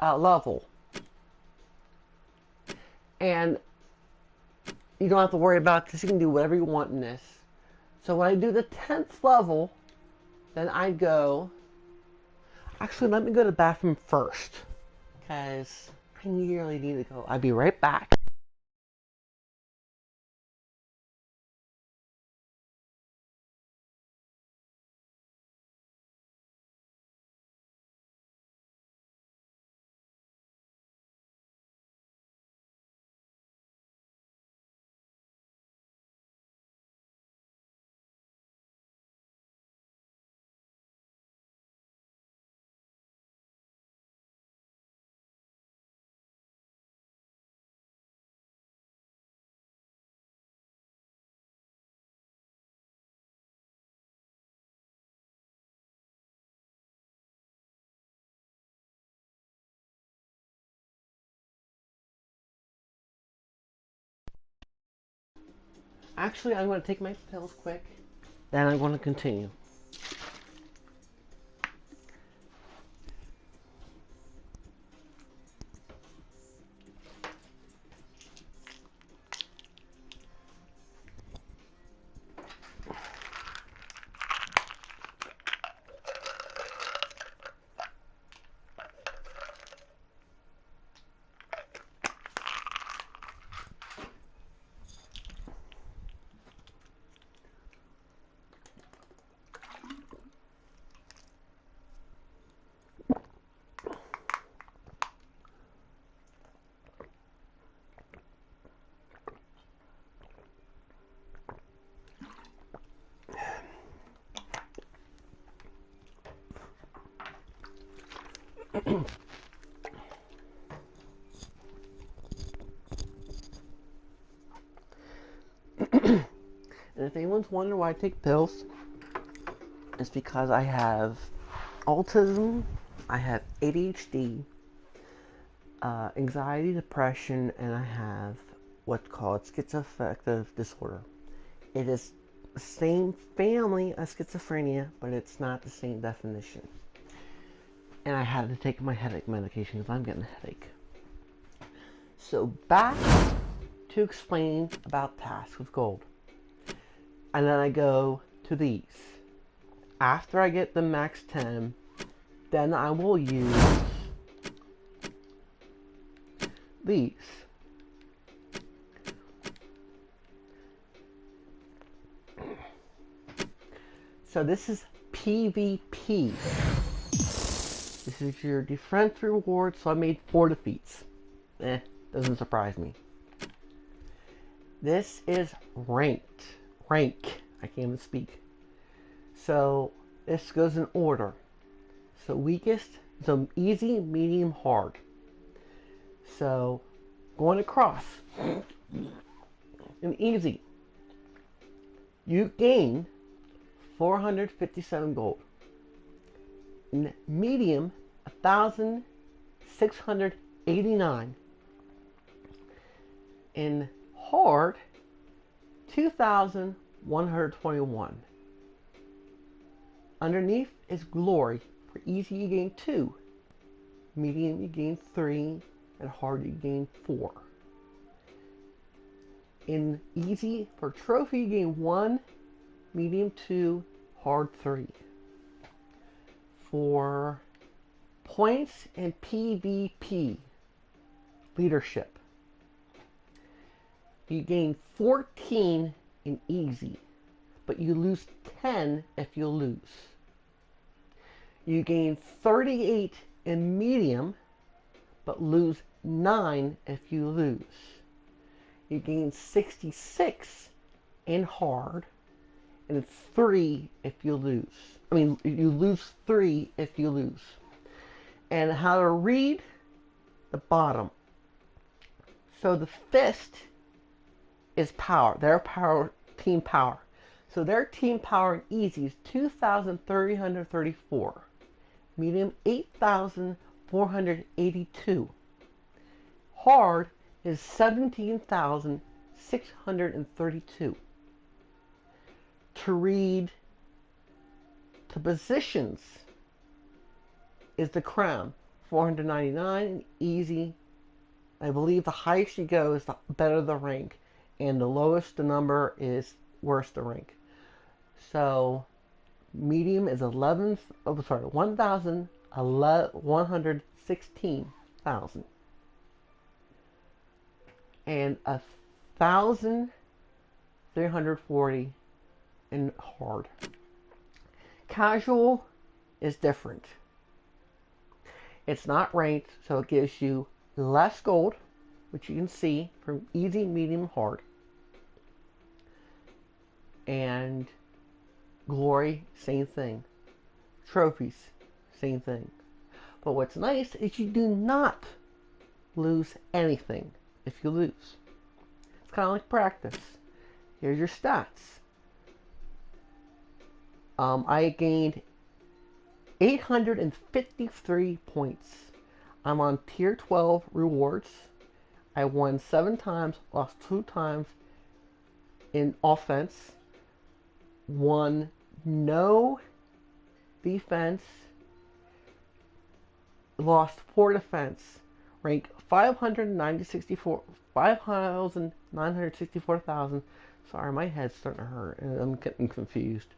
level, and you don't have to worry about this. You can do whatever you want in this. So when I do the 10th level, then I go. Actually, let me go to the bathroom first, because I really need to go. I'll be right back. Actually, I'm going to take my pills quick. Then I'm going to continue. And if anyone's wondering why I take pills, it's because I have autism, I have ADHD, anxiety, depression, and I have what's called schizoaffective disorder. It is the same family as schizophrenia, but it's not the same definition. And I had to take my headache medication because I'm getting a headache. So back to explain about tasks with gold. And then I go to these. After I get the max 10, then I will use these. So this is PvP. This is your defense reward, so I made 4 defeats. Doesn't surprise me. This is ranked. Rank. I can't even speak. So this goes in order. So weakest, so easy, medium, hard. So going across. In easy, you gain 457 gold. In medium, 1,689. In hard, 2,121. Underneath is glory. For easy, you gain 2. Medium, you gain 3. And hard, you gain 4. In easy, for trophy, you gain 1. Medium, 2. Hard, 3. For points in PvP, leadership, you gain 14 in easy, but you lose 10 if you lose. You gain 38 in medium, but lose 9 if you lose. You gain 66 in hard, and it's 3 if you lose. I mean, you lose 3 if you lose. And how to read the bottom. So the fist is power. Their power, team power. So their team power in easy is 2,334. Medium, 8,482. Hard is 17,632. To read the positions is the crown, 499, and easy. I believe the highest you go is the better the rank, and the lowest the number is worse the rank. So medium is 1,116,000, and 1,340 in hard. Casual is different. It's not ranked, so it gives you less gold, which you can see from easy, medium, hard. And glory, same thing. Trophies, same thing. But what's nice is you do not lose anything if you lose. It's kind of like practice. Here's your stats. I gained 853 points. I'm on tier 12 rewards. I won 7 times, lost 2 times in offense. Won no defense. Lost 4 defense. Rank 5,964,000. Sorry, my head's starting to hurt and I'm getting confused.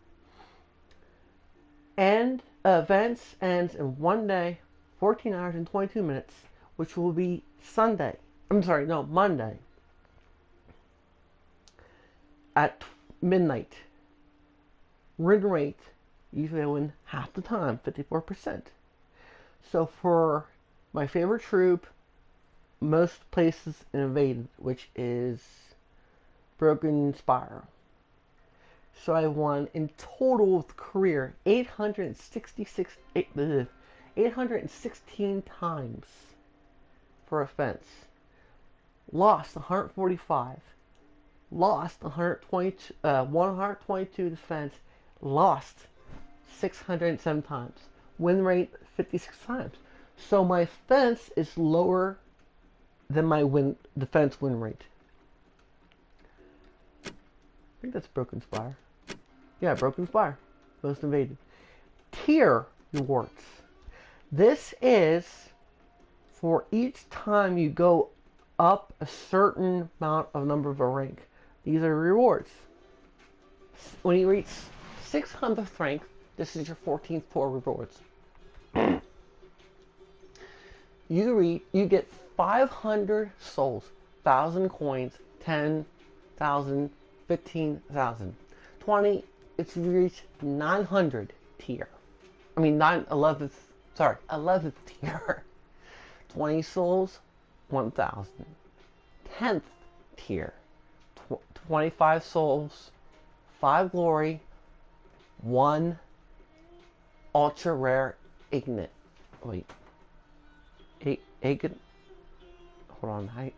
And events ends in 1 day, 14 hours and 22 minutes, which will be Monday. At midnight. Win rate, usually I win half the time, 54%. So for my favorite troop, most places invaded, which is Broken Spire. So I won in total with career 866 816 times for offense. Lost 145. Lost 122 defense. Lost 607 times. Win rate 56 times. So my offense is lower than my defense win rate. I think that's Broken Spire. Yeah, Broken Spire. Most invaded. Tier rewards. This is for each time you go up a certain amount of number of a rank. These are rewards. When you reach 600th rank, this is your 14th floor rewards. You get 500 souls, 1,000 coins, 10,000, 15,000. 20, it's you reach 900 tier. I mean, 11th tier. 20 souls, 1,000. 10th tier. 25 souls, 5 glory, 1 ultra rare ignite. Wait. Hold on. I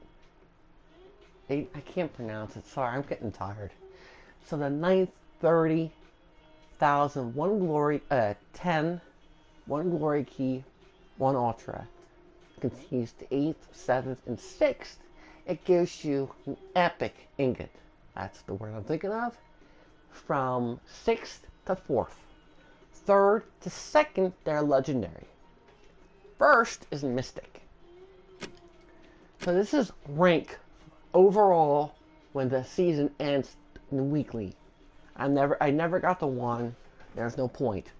can't pronounce it. Sorry, I'm getting tired. So the 9th, 30,000, 1 glory, 10, 1 glory key, 1 ultra. Continues to 8th, 7th, and 6th. It gives you an epic ingot. That's the word I'm thinking of. From 6th to 4th. 3rd to 2nd, they're legendary. 1st is mystic. So this is rank overall when the season ends weekly. I never got the 1. There's no point.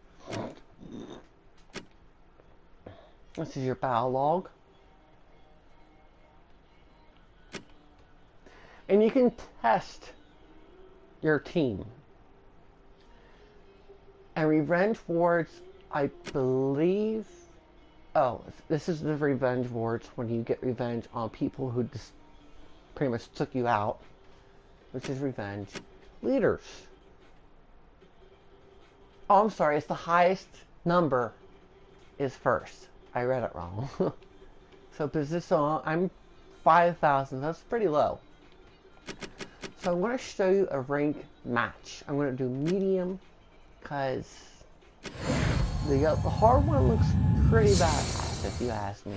This is your battle log. And you can test your team. And revenge wards, I believe... Oh, this is the revenge wards when you get revenge on people who just pretty much took you out. Which is revenge. Leaders. Oh, I'm sorry, it's the highest number is first. I read it wrong. So position, I'm 5,000. That's pretty low. So I'm going to show you a rank match. I'm going to do medium because the hard one looks pretty bad, if you ask me.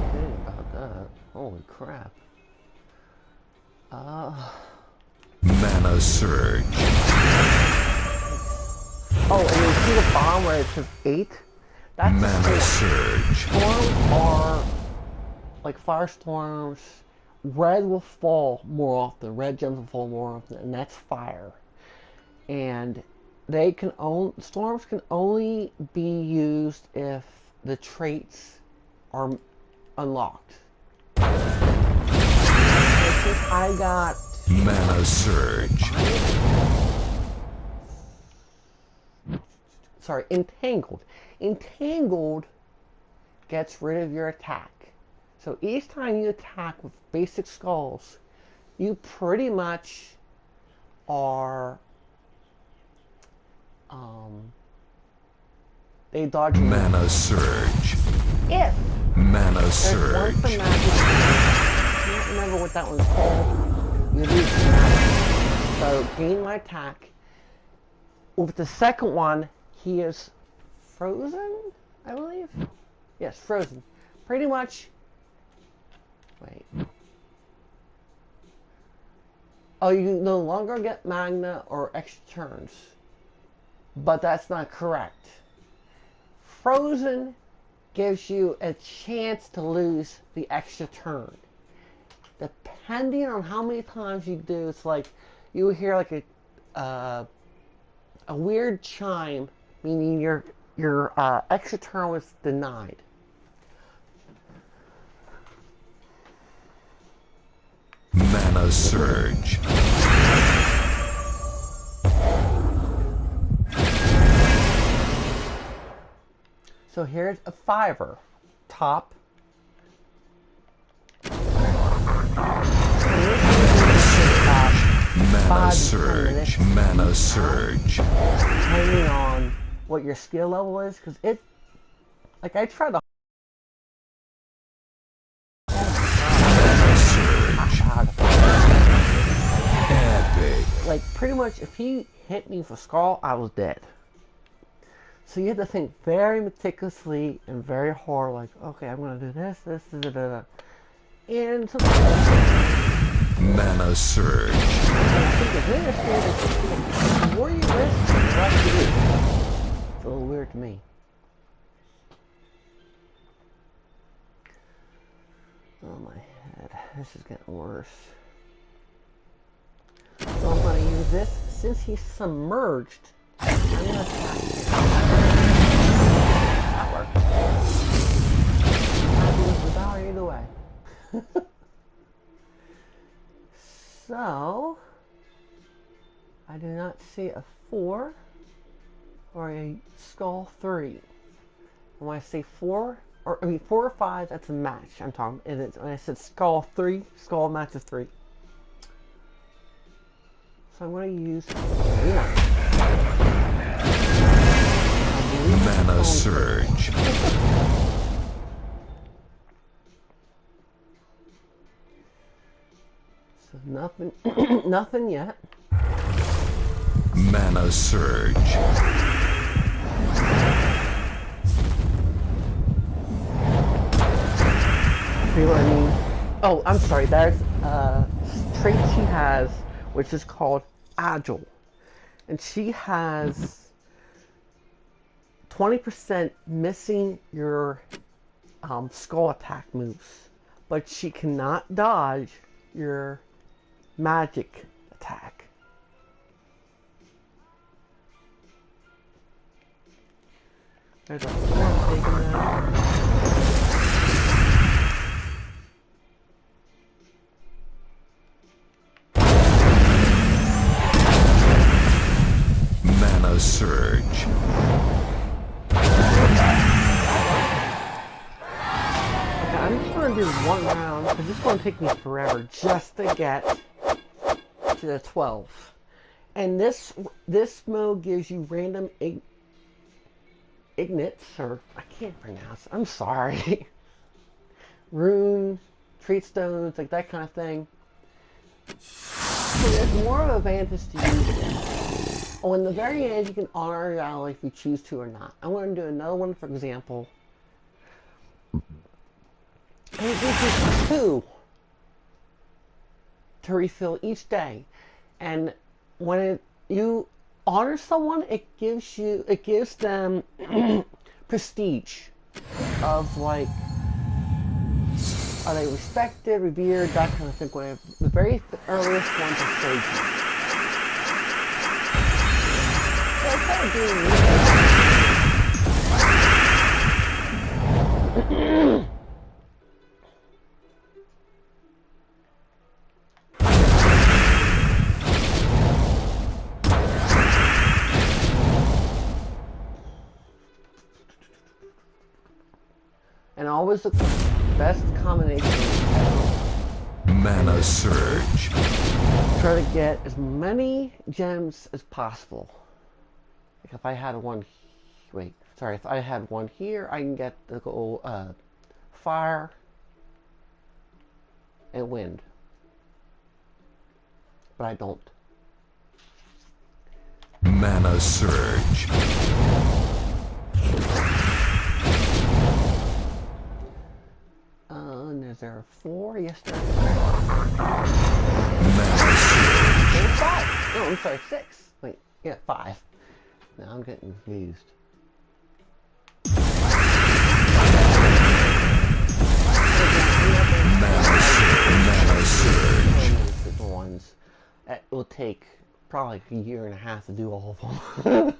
Okay, about that. Holy crap. Mana Surge. Oh, and you see the bomb where it says 8? That's Mana Surge. Storms are like firestorms. Red will fall more often. Red gems will fall more often, and that's fire. And they can storms can only be used if the traits are unlocked. I got Mana Surge. Sorry, Entangled. Entangled gets rid of your attack. So each time you attack with basic skulls, you pretty much are they dodge Mana Surge. if Mana there's one Surge. for magic. I can't remember what that one's called. You lose the magic. So gain my attack. With the second one, he is frozen, I believe. Yes, frozen. Pretty much. Wait. Oh, you no longer get Magna or extra turns. But that's not correct. Frozen gives you a chance to lose the extra turn. Depending on how many times you do, it's like you hear like a weird chime, meaning your extra turn was denied. Mana Surge. So here's a 5er. Top. Mana 5 to 10 minutes. surge. Mana surge. Depending on what your skill level is, because it, like, I tried to. Mana surge. Epic. Like, pretty much, if he hit me for skull, I was dead. So you have to think very meticulously and very hard, like, okay, I'm gonna do this, da, da, da. And sometimes Mana surge. I think of this, the more you risk, the less you do. It's a little weird to me. Oh my head, this is getting worse. So I'm gonna use this, since he's submerged, I'm gonna attack him. That worked. I lose the dollar either way. So, I do not see a 4 or a skull 3. And when I say 4, or I mean 4 or 5, that's a match. I'm talking. And it's, when I said skull 3, skull match of 3. So I'm going to use 1. Mana surge. So nothing, nothing yet. Mana surge. See what I mean? Oh, I'm sorry. There's a trait she has, which is called Agile, and she has 20% missing your skull attack moves, but she cannot dodge your magic attack. There's a 4 I'm taking that. Mana surge. Okay, I'm just going to do 1 round, because this is going to take me forever just to get to the 12. And this mode gives you random ignites, or I can't pronounce, I'm sorry. Rune, treat stones, like that kind of thing. So there's more of an advantage to use it. Oh, in the very end, you can honor your ally if you choose to or not. I want to do another one, for example. And it gives you 2 to refill each day. And when you honor someone, it gives them prestige of, like, are they respected, revered, that kind of thing. When the very earliest ones are Soji. So I started doing this. And always look for the best combination. Mana surge. Try to get as many gems as possible. Like if I had one, if I had one here, I can get the gold, fire and wind. But I don't. Mana surge. And is there a 4? Yes, there is. Mana surge. There's 5. No, I'm sorry, 6. Wait, yeah, 5. Now I'm getting confused. Mana surge. The ones that will take probably like a year and a half to do all of them.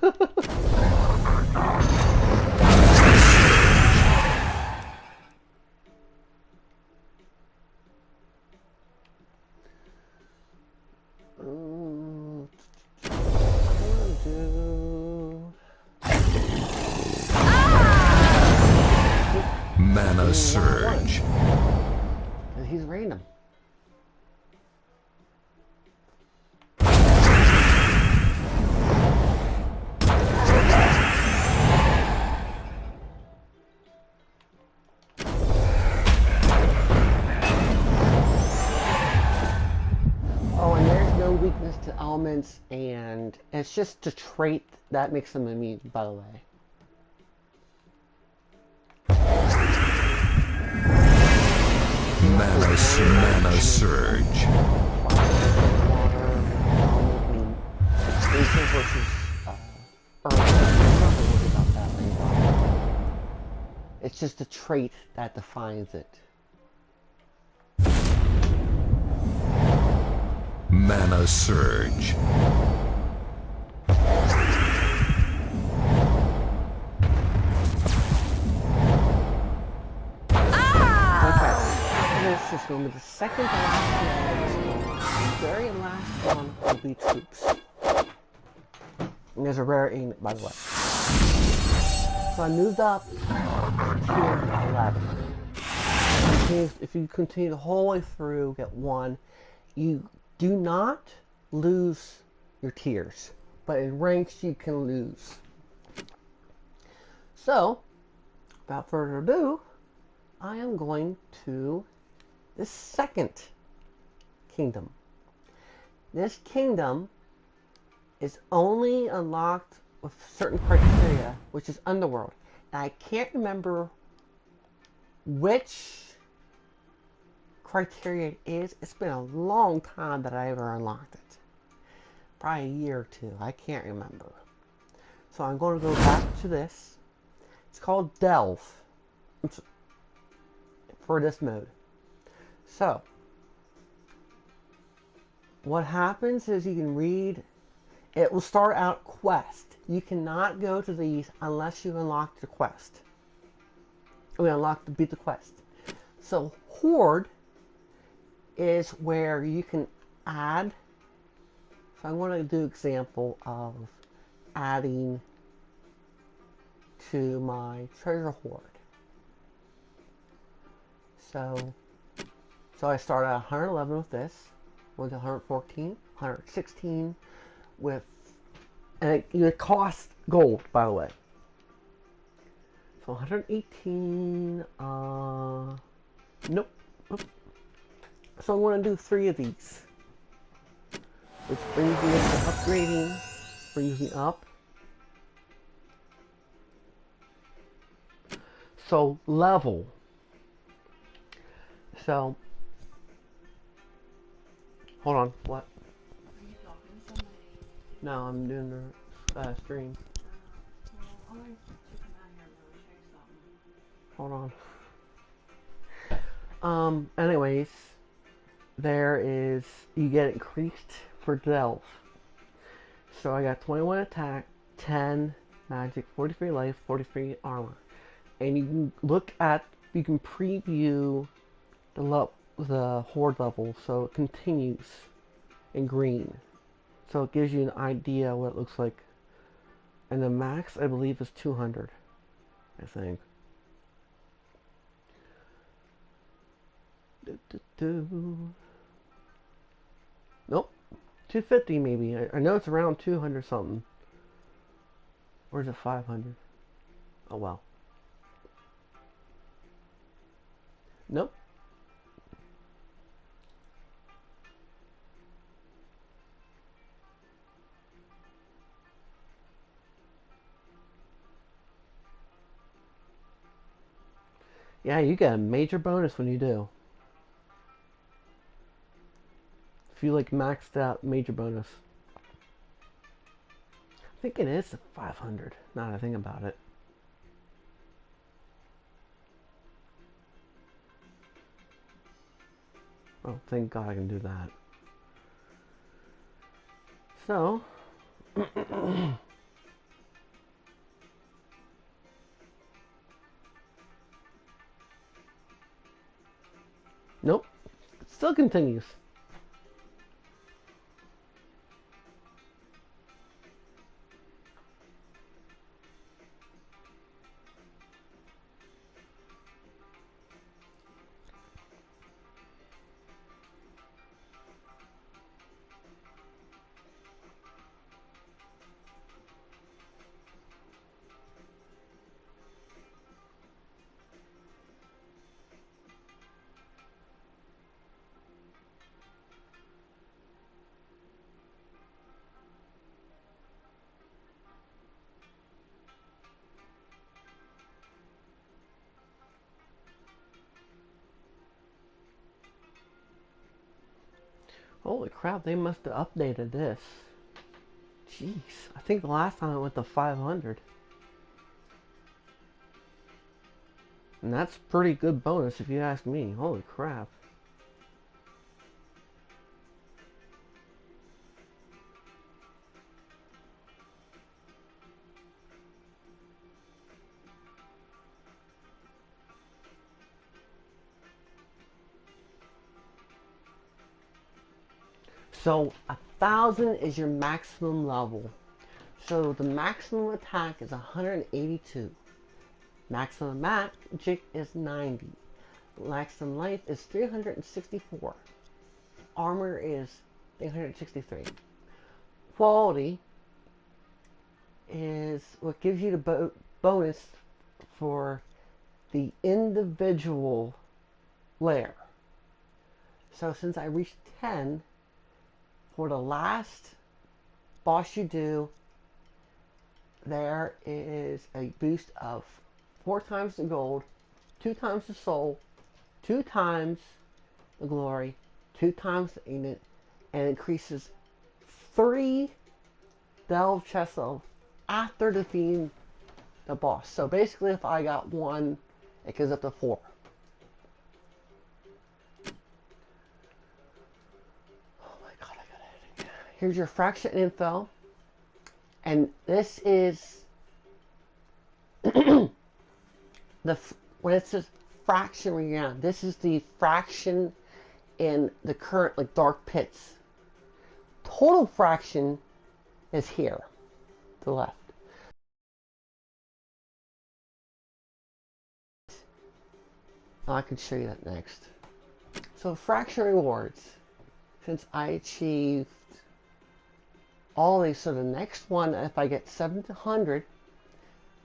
Mana surge. He's random. weakness to elements, and it's just a trait that makes them immune, by the way. Mana surge. Nature versus Earth. I'm not worried about that or anything. It's just a trait that defines it. Mana surge. This is going to be the second to last one. The very last one will be troops. And there's a rare aid, by the way. So I moved up to 11. If you continue the whole way through, get 1, you do not lose your tiers. But in ranks, you can lose. So, without further ado, I am going to the second kingdom. This kingdom is only unlocked with certain criteria, which is Underworld. And I can't remember which criteria it is. It's been a long time that I ever unlocked it. Probably a year or 2. I can't remember. So I'm going to go back to this. It's called Delve for this mode. So, what happens is you can read, it will start out quest. You cannot go to these unless you unlock the quest. Beat the quest. So, Horde is where you can add. So, I'm going to do example of adding to my treasure hoard. So I started at 111 with this, went to 114, 116 with, and it costs gold, by the way. So 118, nope. So I'm going to do 3 of these, which brings me up to upgrading, brings me up. So level. So, hold on, what? Are you talking to somebody? No, I'm doing the stream. Well, I'll wait to come out here and really check something. Hold on. Anyways, there is, you get increased for Delve. So I got 21 attack, 10 magic, 43 life, 43 armor. And you can look at, you can preview the horde level, so it continues in green. So it gives you an idea what it looks like. And the max, I believe, is 200, I think. Nope. 250 maybe. I know it's around 200 something. Or is it 500? Oh well. Nope. Yeah, you get a major bonus when you do. If you like maxed out major bonus. I think it is 500, now that I think about it. Oh, thank God I can do that. So, nope, it still continues. Holy crap, they must have updated this. Jeez, I think the last time I went to 500. And that's pretty good bonus if you ask me. Holy crap. So 1,000 is your maximum level. So the maximum attack is 182. Maximum magic is 90. Maximum life is 364. Armor is 363. Quality is what gives you the bonus for the individual layer. So since I reached 10, for the last boss you do, there is a boost of 4 times the gold, 2 times the soul, 2 times the glory, 2 times the ignorant, and increases 3 delve chests of after defeating the boss. So basically, if I got 1, it goes up to 4. Oh my god, I got it. Here's your fraction info. And this is when it says fraction realm, this is the fraction in the current like dark pits. Total fraction is here to the left. I can show you that next. So fraction rewards. Since I achieved all these, so the next one, if I get 700,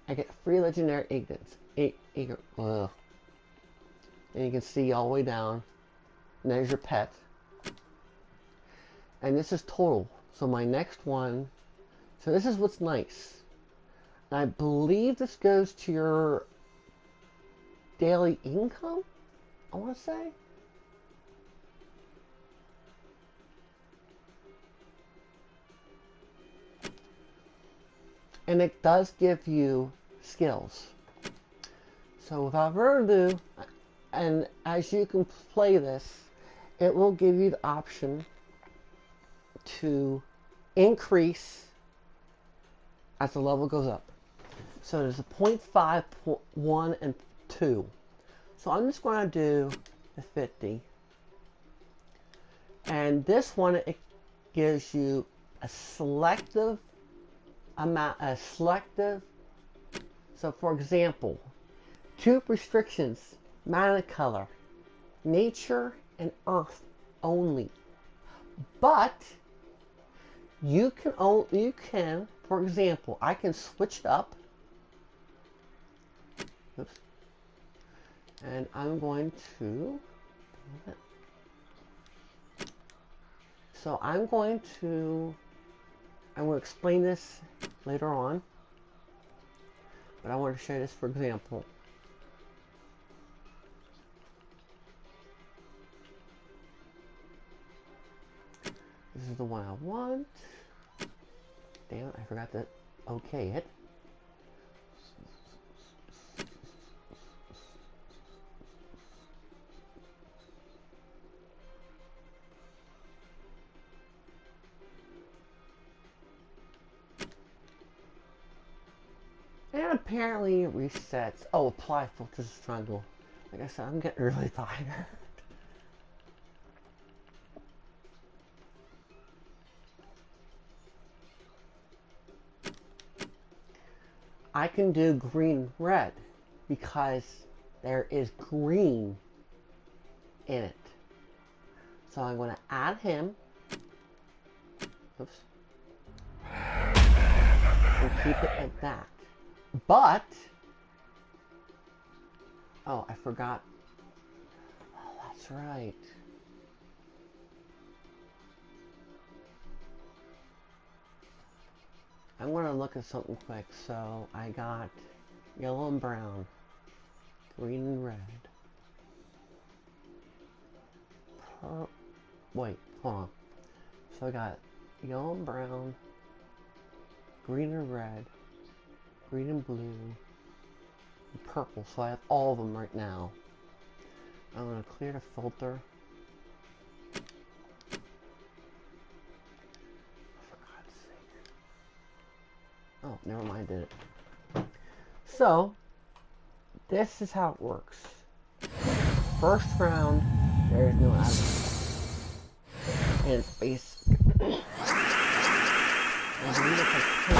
I get free legendary ignorance. And you can see all the way down. And there's your pet. And this is total. So my next one, so this is what's nice. And I believe this goes to your daily income, I want to say. And it does give you skills. So without further ado, and as you can play this, it will give you the option to increase as the level goes up. So there's a 0.5, 1, and 2. So I'm just going to do the 50. And this one, it gives you a selective amount, so for example, 2 restrictions: mana color, nature, and earth only. But you can, for example, I can switch it up. Oops. And I'm going to, so I'm going to explain this later on, but I want to show you this for example. This is the one I want. Damn it, I forgot to okay it. And apparently it resets. Oh, apply filters struggle. Like I said, I'm getting really tired. I can do green red because there is green in it. So I'm going to add him. Oops. And keep it at that. But, oh, I forgot. Oh, that's right. I'm going to look at something quick. So I got yellow and brown, green and red. Wait, hold on. So I got yellow and brown, green and red, green and blue, and purple. So I have all of them right now. I'm going to clear the filter. For God's sake. Oh, never mind, did it. So, this is how it works. First round, there is no advertising. And it's basic. I believe it's like 10.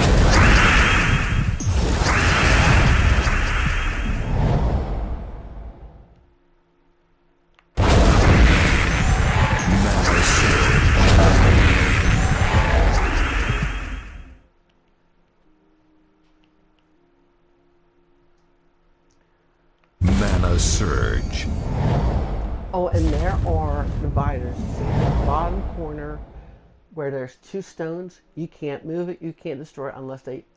Mana Surge. Oh, and there are dividers. See the bottom corner where there's 2 stones. You can't move it. You can't destroy it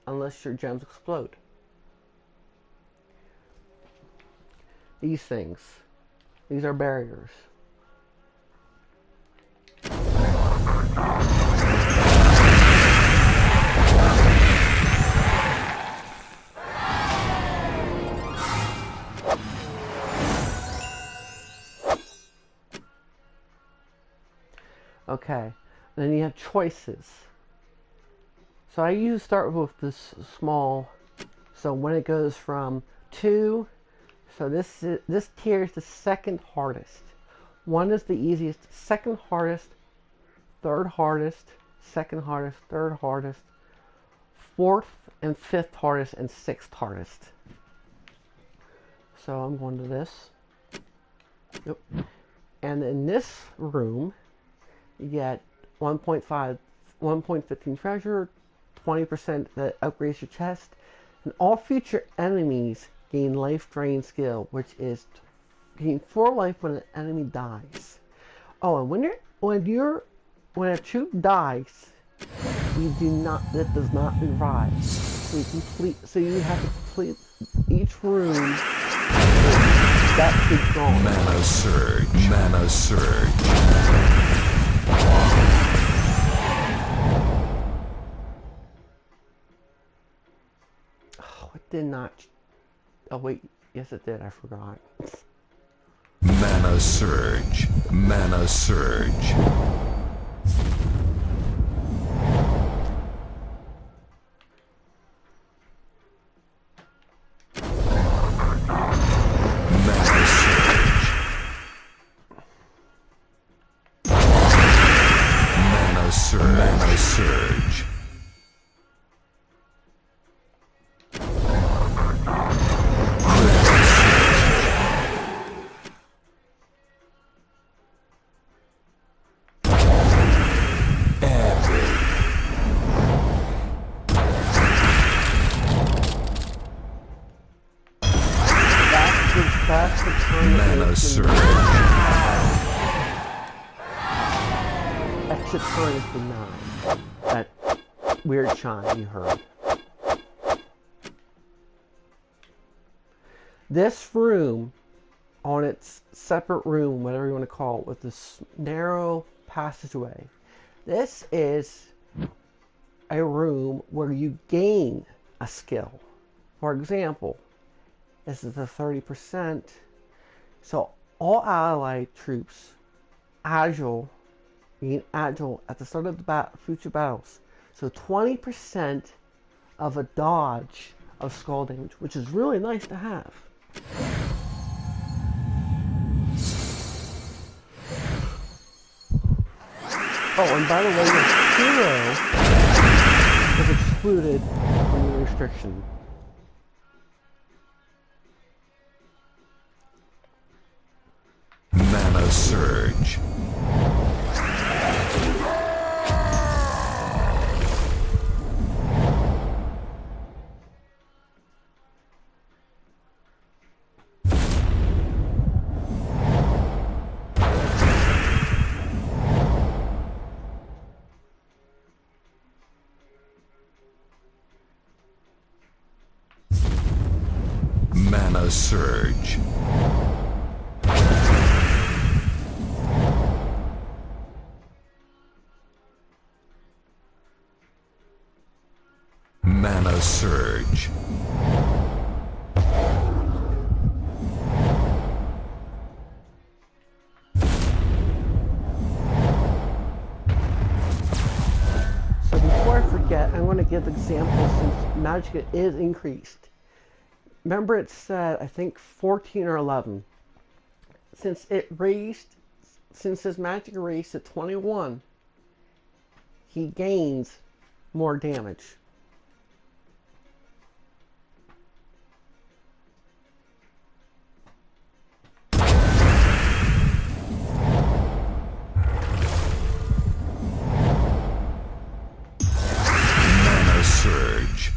unless your gems explode. These things. These are barriers. Okay, then you have choices. So I usually start with this small. So when it goes from 2, so this tier is the second hardest. 1 is the easiest, second hardest, third hardest, second hardest, third hardest, 4th and 5th hardest, and 6th hardest. So I'm going to this. Yep. And in this room, you get 1.15 treasure, 20% that upgrades your chest, and all future enemies gain life drain skill, which is gain 4 life when an enemy dies. Oh, and when a troop dies, you do not. That does not revive. So you have to complete each room. That's the gone. Mana Surge. Mana Surge. Oh, it did not. Oh wait, yes it did. I forgot. Mana Surge. Mana Surge. Mana Surge. That's the time. Mana Surge. Extra turn is denied. That weird chime you heard. This room, on its separate room, whatever you want to call it, with this narrow passageway, this is a room where you gain a skill. For example, this is the 30%. So all allied troops, being agile at the start of the future battles. So 20% of a dodge of skull damage, which is really nice to have. Oh, and by the way, the hero is excluded from the restriction. Mana Surge. Mana Surge. Mana Surge. So before I forget, I want to give examples since Magicka is increased. Remember it said, I think 14 or 11. Since his Magicka raised to 21, he gains more damage. Mana Surge.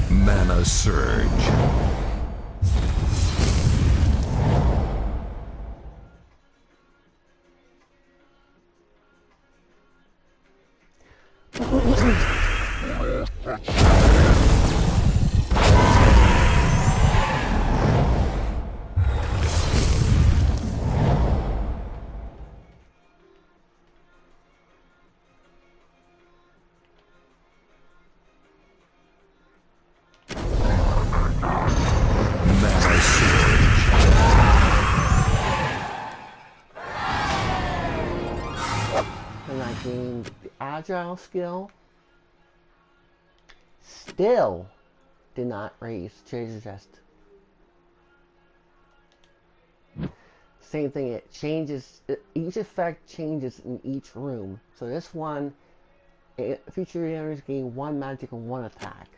Mana Surge. Mana Surge. And I gained the Agile skill. Still did not raise Treasure Chest. Same thing, it changes, each effect changes in each room. So this one, feature enemies gain 1 magic and 1 attack.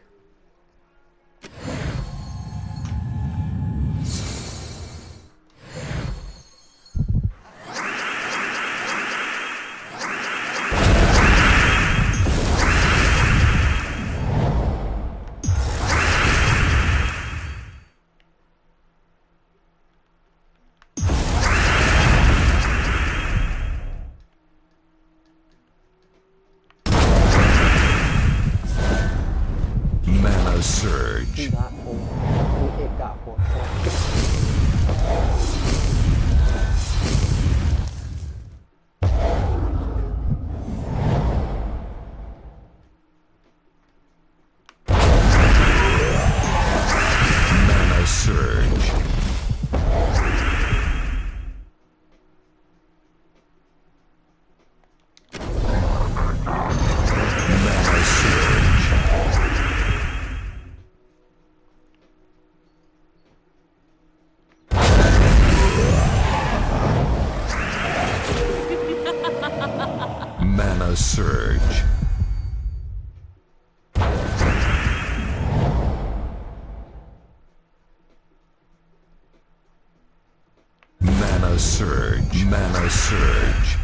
Mana Surge. He got full. It got full. Mana Surge. Mana Surge. Mana Surge. Mana Surge. Mana Surge. Mana Surge.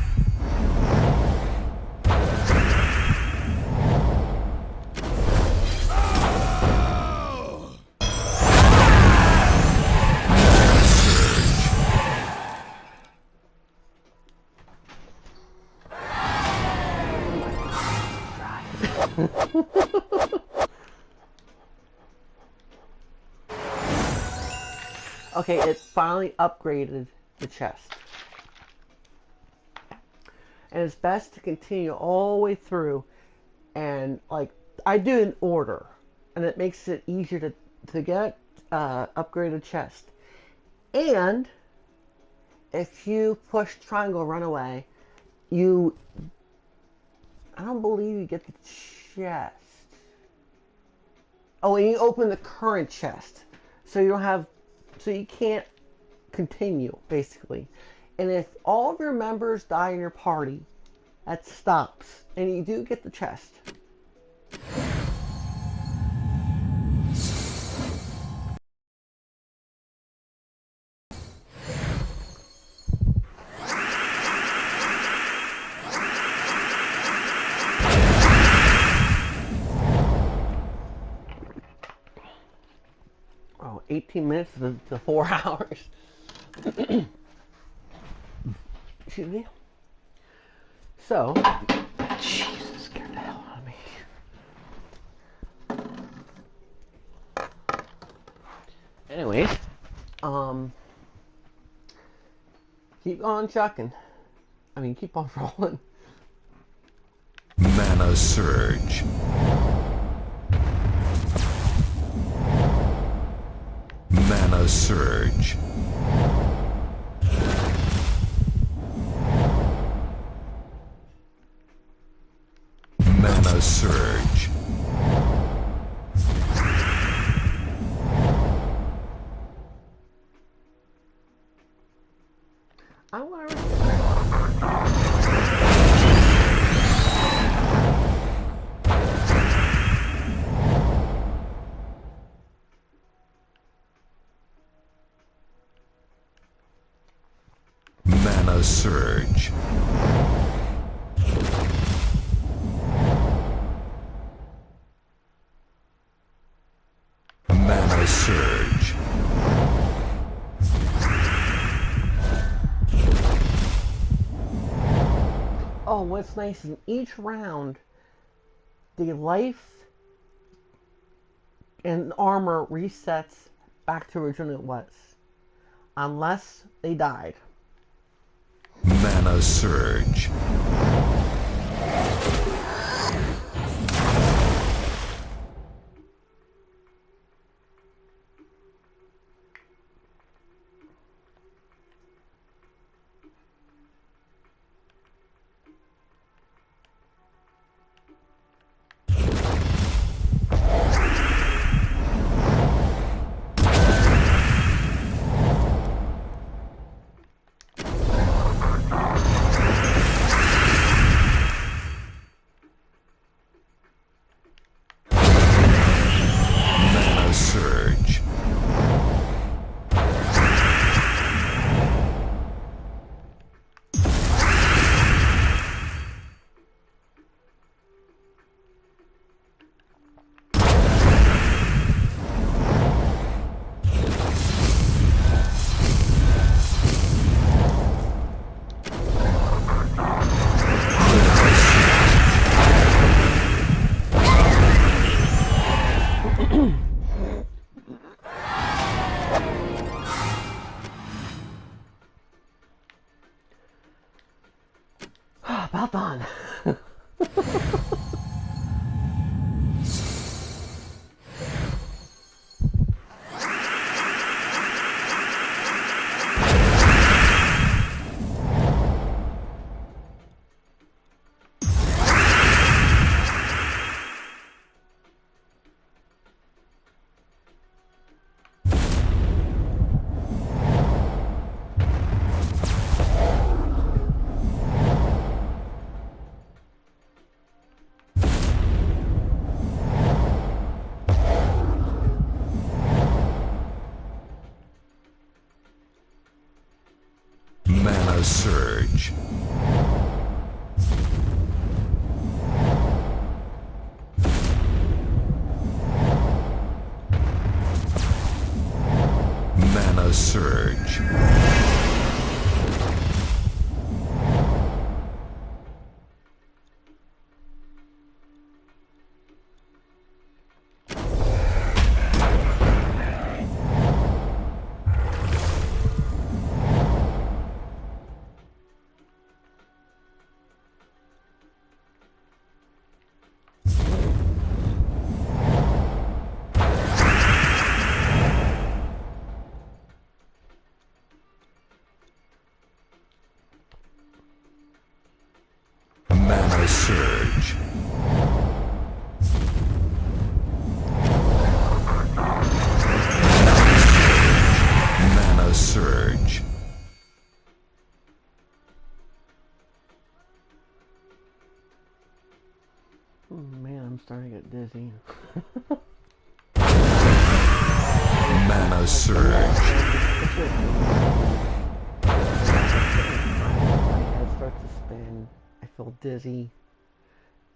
Okay, it finally upgraded the chest. And it's best to continue all the way through and like I do it in order, and it makes it easier to get upgraded chest. And if you push triangle runaway, I don't believe you get the chest. Oh, and you open the current chest, so you don't have, so you can't continue basically. And if all of your members die in your party, that stops, and you do get the chest. Oh, know, 18 minutes to 4 hours. Excuse me. So, Jesus, scared the hell out of me. Anyways, keep on chucking. Keep on rolling. Mana Surge. Mana Surge. Mana Surge. I want to. Mana Surge. Mana Surge. Oh, what's nice is each round, the life and armor resets back to originally it was. Unless they died. Mana Surge. Mana Surge. About done. Mana Surge. Mana Surge. Mana Surge. Mana Surge. Oh, man, I'm starting to get dizzy. Mana Surge. My head starts to spin. I feel dizzy.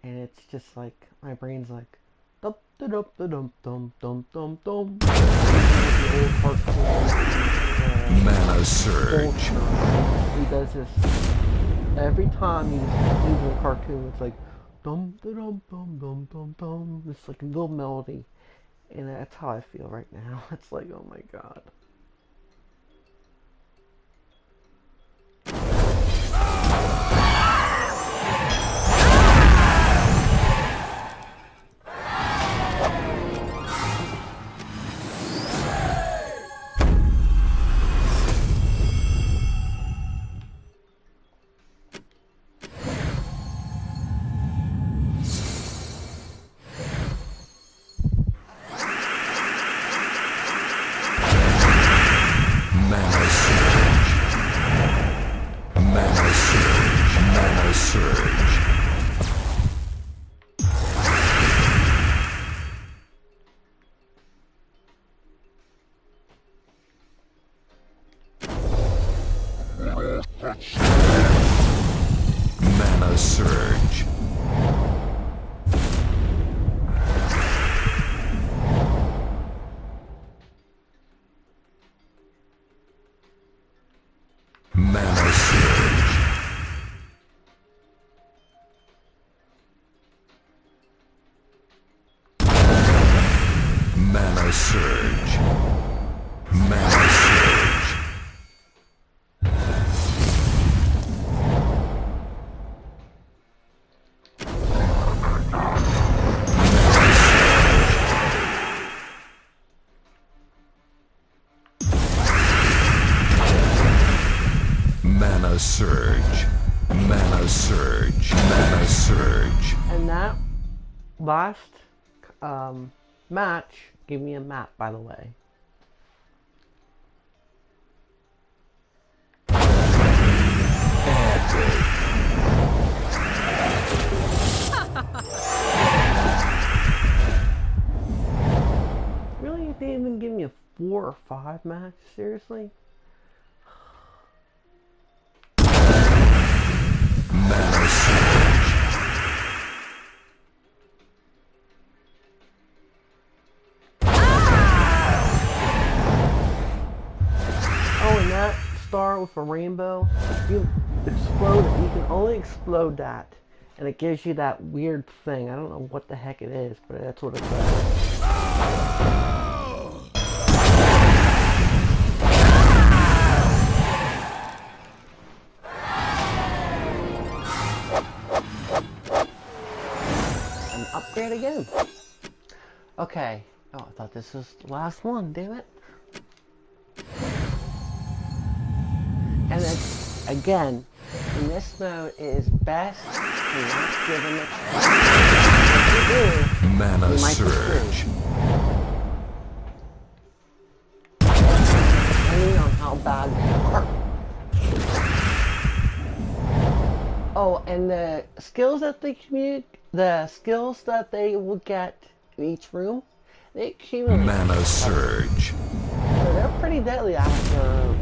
And it's just like, my brain's like, Dum dum dum dum dum dum dum. The old cartoon. Mana Surge. He does this every time he's using a cartoon. It's like dum dum dum dum dum dum. It's like a little melody, and that's how I feel right now. It's like, oh my god. Mana Surge. Mana Surge. Mana Surge. Mana Surge. Mana Surge. Mana Surge. Mana Surge. Mana Surge. Mana Surge. Mana Surge. And that last match gave me a map, by the way. Really? You didn't even give me a 4 or 5 match? Seriously? Mana Surge. Oh, and that star with a rainbow, you explode it. You can only explode that. And it gives you that weird thing. I don't know what the heck it is, but that's what it does. An upgrade again. Okay. Oh, I thought this was the last one, damn it. And then, again, in this mode, it is best to not give him a chance. If you do, Mana you might be Surge. screwed. Depending on how bad they are. Oh, and the skills that they will get in each room, they accumulate. Mana Surge. So they're pretty deadly after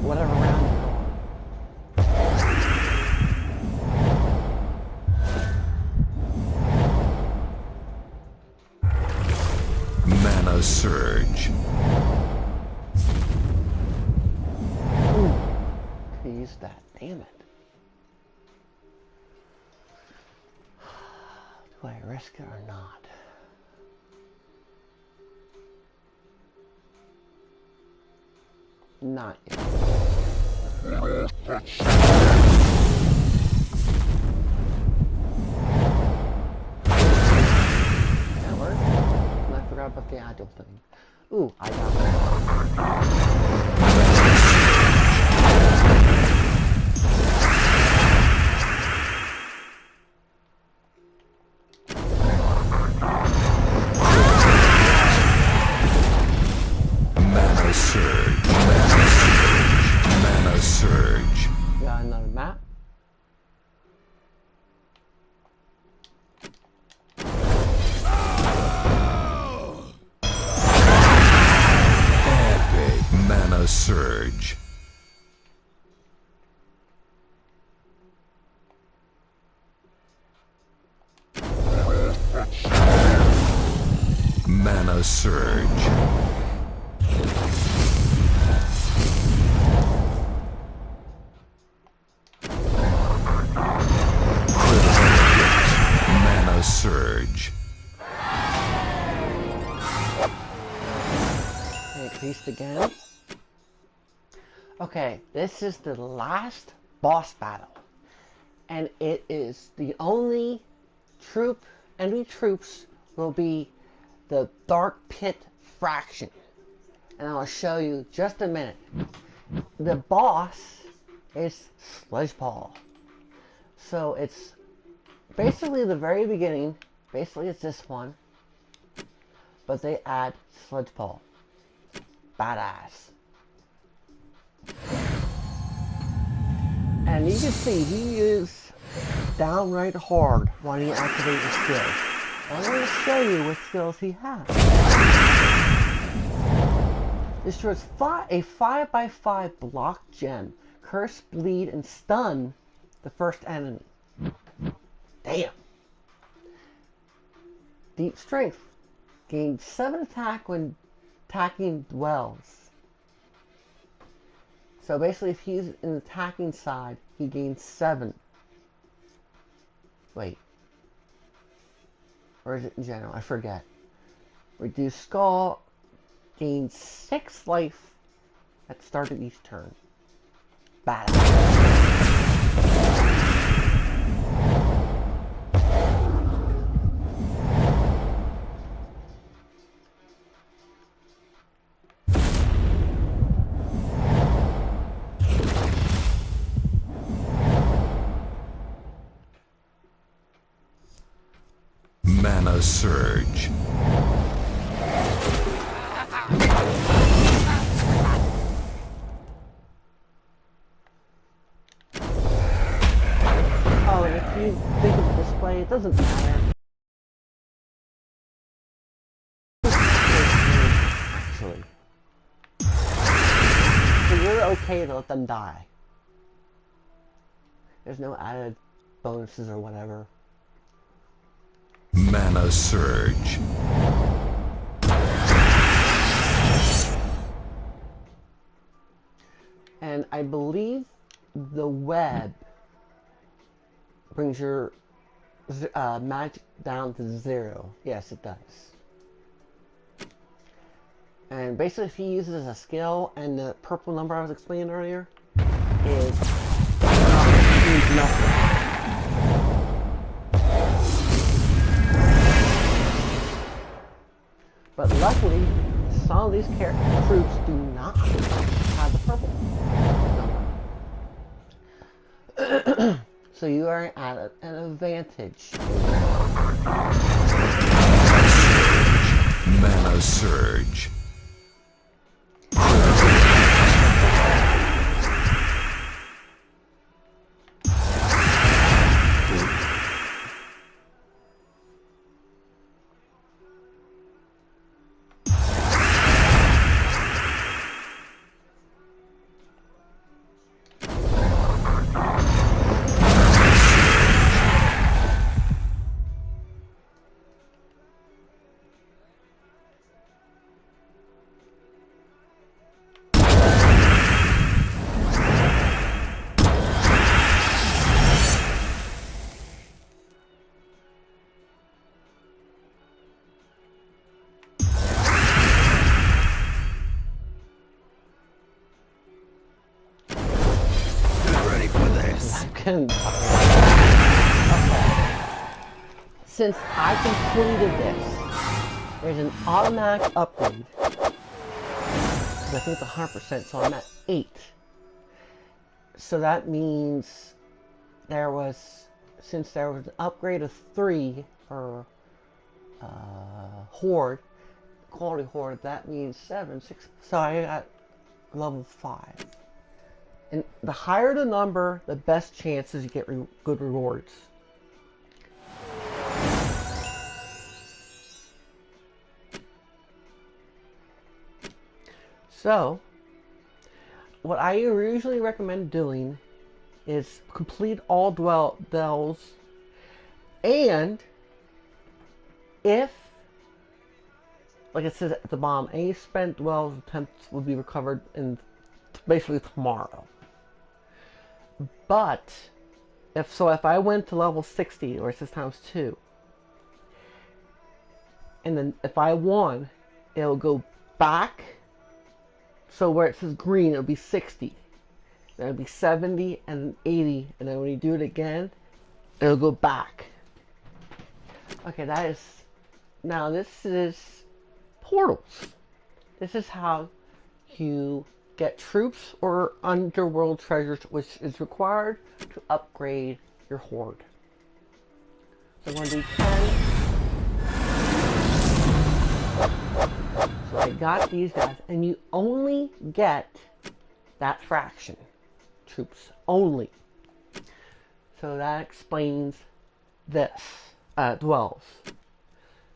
whatever round you're on. Mana Surge. Ooh, could use that. Damn it. Do I risk it or not? Not yet. That worked? And I forgot about the agile thing. Ooh, I got that. Mana Surge. Mana Surge. Mana Surge. Got another map. Epic. Mana Surge. Mana Surge. Mana Surge. Increased again. Okay, this is the last boss battle. And it is the only enemy troops will be the Dark Pit Fraction. And I'll show you just a minute. The boss is Sledgepaw. So it's basically the very beginning. Basically it's this one. But they add Sledgepaw. Badass. And you can see he is downright hard when he activates his skills. I'm going to show you what skills he has. Destroys a 5x5 block gem. Curse, bleed, and stun the first enemy. Damn. Deep strength. Gains 7 attack when attacking dwells. So basically if he's in the attacking side, he gains 7. Wait. Or is it in general? I forget. Reduce skull. Gains 6 life at the start of each turn. Badass. Mana Surge. Oh, and if you think of the display, it doesn't matter. Actually. So you're okay to let them die. There's no added bonuses or whatever. Mana Surge. And I believe the web brings your magic down to 0. Yes, it does. And basically if he uses a skill, and the purple number I was explaining earlier is means nothing. But luckily, some of these troops do not have the purple number. So you are at an advantage. Mana Surge. Okay. Since I completed this, there's an automatic upgrade. I think it's 100%, so I'm at 8. So that means since there was an upgrade of 3 for Horde, quality Horde, that means 7, 6, so I got level 5. And the higher the number, the best chances you get good rewards. So, what I usually recommend doing is complete all dwells, and if like it says at the bottom, any spent dwells attempts will be recovered in basically tomorrow. But if I went to level 60, or it says times 2, and then if I won, it'll go back. So where it says green, it'll be 60. Then it'll be 70 and 80, and then when you do it again, it'll go back. Okay, now this is portals. This is how you get troops or underworld treasures, which is required to upgrade your horde. So I'm going to do 10. So I got these guys, and you only get that fraction. Troops only. So that explains this. Dwells.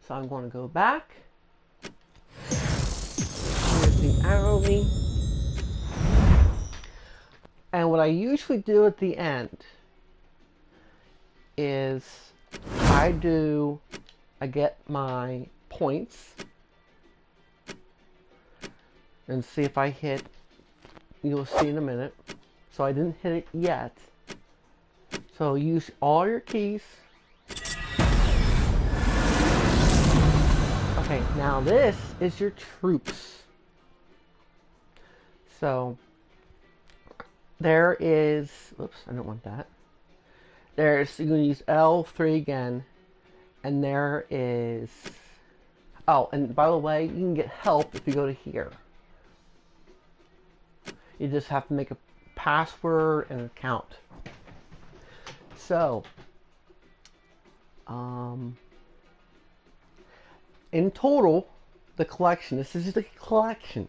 So I'm going to go back. Here's the arrow link. And what I usually do at the end is I get my points and see if I hit. You'll see in a minute. So I didn't hit it yet. So use all your keys. Okay, now this is your troops. So there is, oops, I don't want that. You're going to use L3 again, and there is, oh, and by the way, you can get help if you go to here. You just have to make a password and account. So, in total, the collection, this is the collection.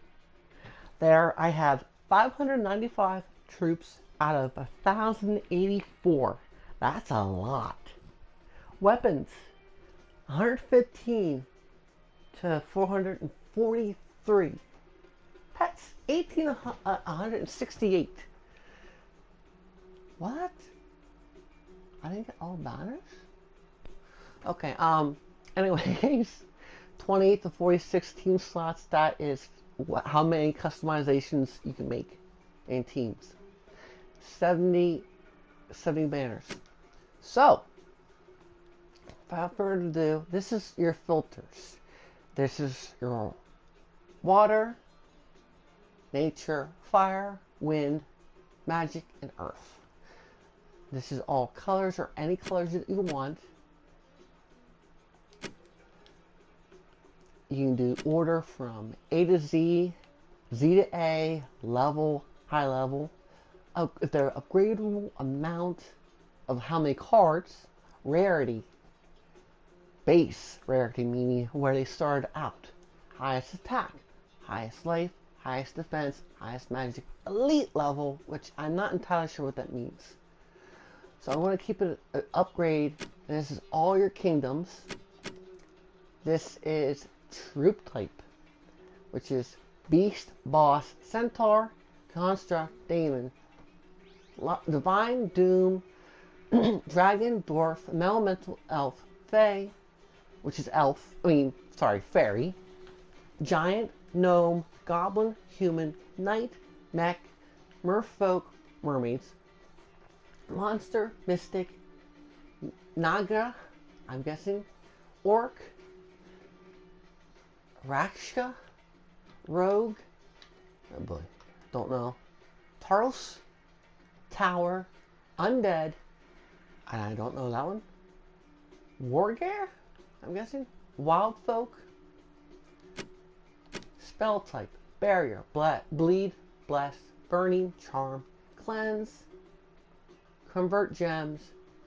There I have 595 troops out of 1,084. That's a lot. Weapons, 115 to 443. Pets, 168. What? I didn't get all banners? Okay, anyways, 28 to 46 team slots. That is how many customizations you can make in teams. 70 banners. So, without further ado, this is your filters. This is your water, nature, fire, wind, magic, and earth. This is all colors or any colors that you want. You can do order from A to Z, Z to A, level, high level. If they're upgradable amount of how many cards, rarity, base rarity, meaning where they started out. Highest attack, highest life, highest defense, highest magic, elite level, which I'm not entirely sure what that means. So I'm going to keep it an upgrade. This is all your kingdoms. This is troop type, which is beast, boss, centaur, construct, daemon, divine, doom, dragon, dwarf, elemental, elf, fae, which is fairy, giant, gnome, goblin, human, knight, mech, merfolk, mermaids, monster, mystic, naga, I'm guessing, orc, rakshasa, rogue, oh boy, don't know, Taros, tower, undead, and I don't know that one, wargear, I'm guessing, wild folk, spell type, barrier, bleed, bless, burning, charm, cleanse, convert gems,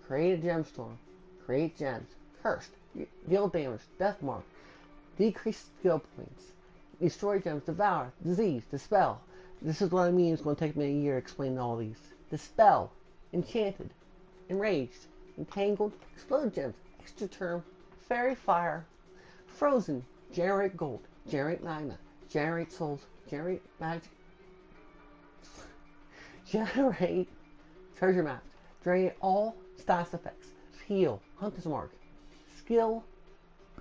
create a gemstone, create gems, cursed, deal damage, death mark, decrease skill points, destroy gems, devour, disease, dispel. This is what I mean. It's going to take me a year to explain all these. Dispel, enchanted, enraged, entangled, explode gems, extra term, fairy fire, frozen, generate gold, generate magma, generate souls, generate magic, generate treasure maps, generate all status effects, heal, hunter's mark, skill,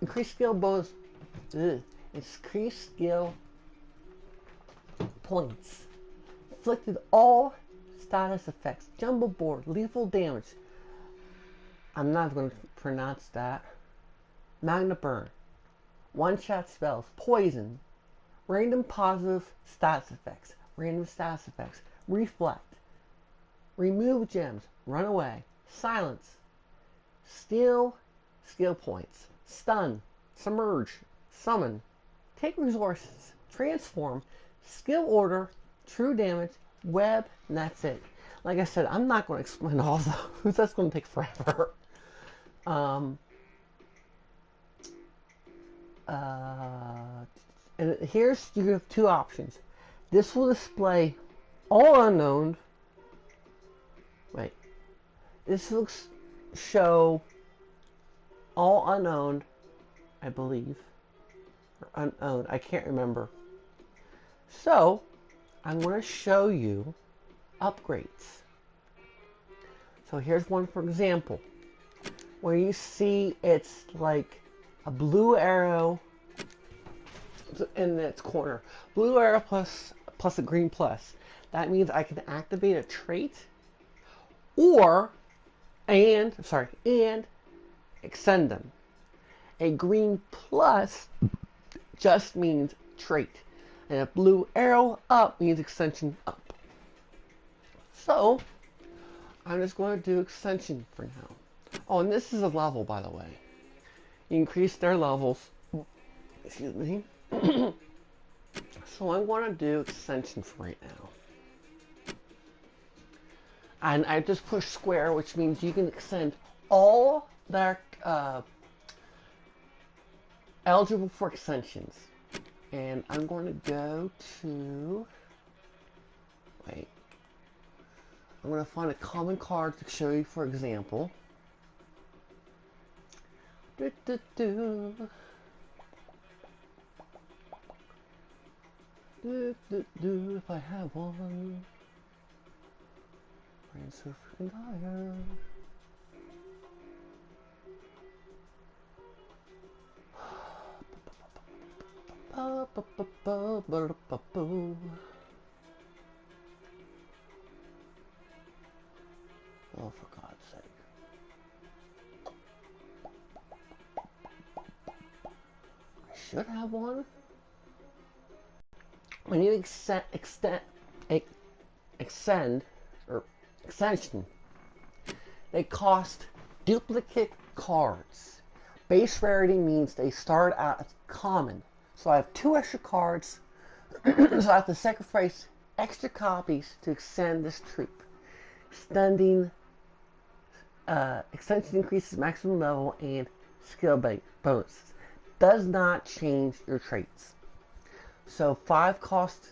increase skill bonus, Increased skill points. Inflicted all status effects. Jumbo board. Lethal damage. I'm not going to pronounce that. Magna burn. One-shot spells. Poison. Random positive status effects. Random status effects. Reflect. Remove gems. Run away. Silence. Steal skill points. Stun. Submerge. Summon. Take resources. Transform. Skill order. True damage. Web. And that's it. Like I said, I'm not going to explain all those. That's going to take forever. And here's, you have two options. This will display all unknown. Wait. This will show all unknown, I believe. Or unowned. I can't remember. So, I'm going to show you upgrades. So here's one for example. Where you see it's like a blue arrow in its corner. Blue arrow plus a green plus. That means I can activate a trait and extend them. A green plus just means trait. And a blue arrow up means extension up. So, I'm just going to do extension for now. Oh, and this is a level, by the way. You increase their levels. Excuse me. So I'm going to do extension for right now. And I just push square, which means you can extend all their eligible for extensions. And I'm going to go to... Wait. I'm going to find a common card to show you for example. If I have one. Brain so freaking tired. Oh, for God's sake. I should have one. When you extension, they cost duplicate cards. Base rarity means they start out as common. So I have 2 extra cards, so I have to sacrifice extra copies to extend this troop. Extension increases maximum level and skill bonuses. Does not change your traits. So 5 cost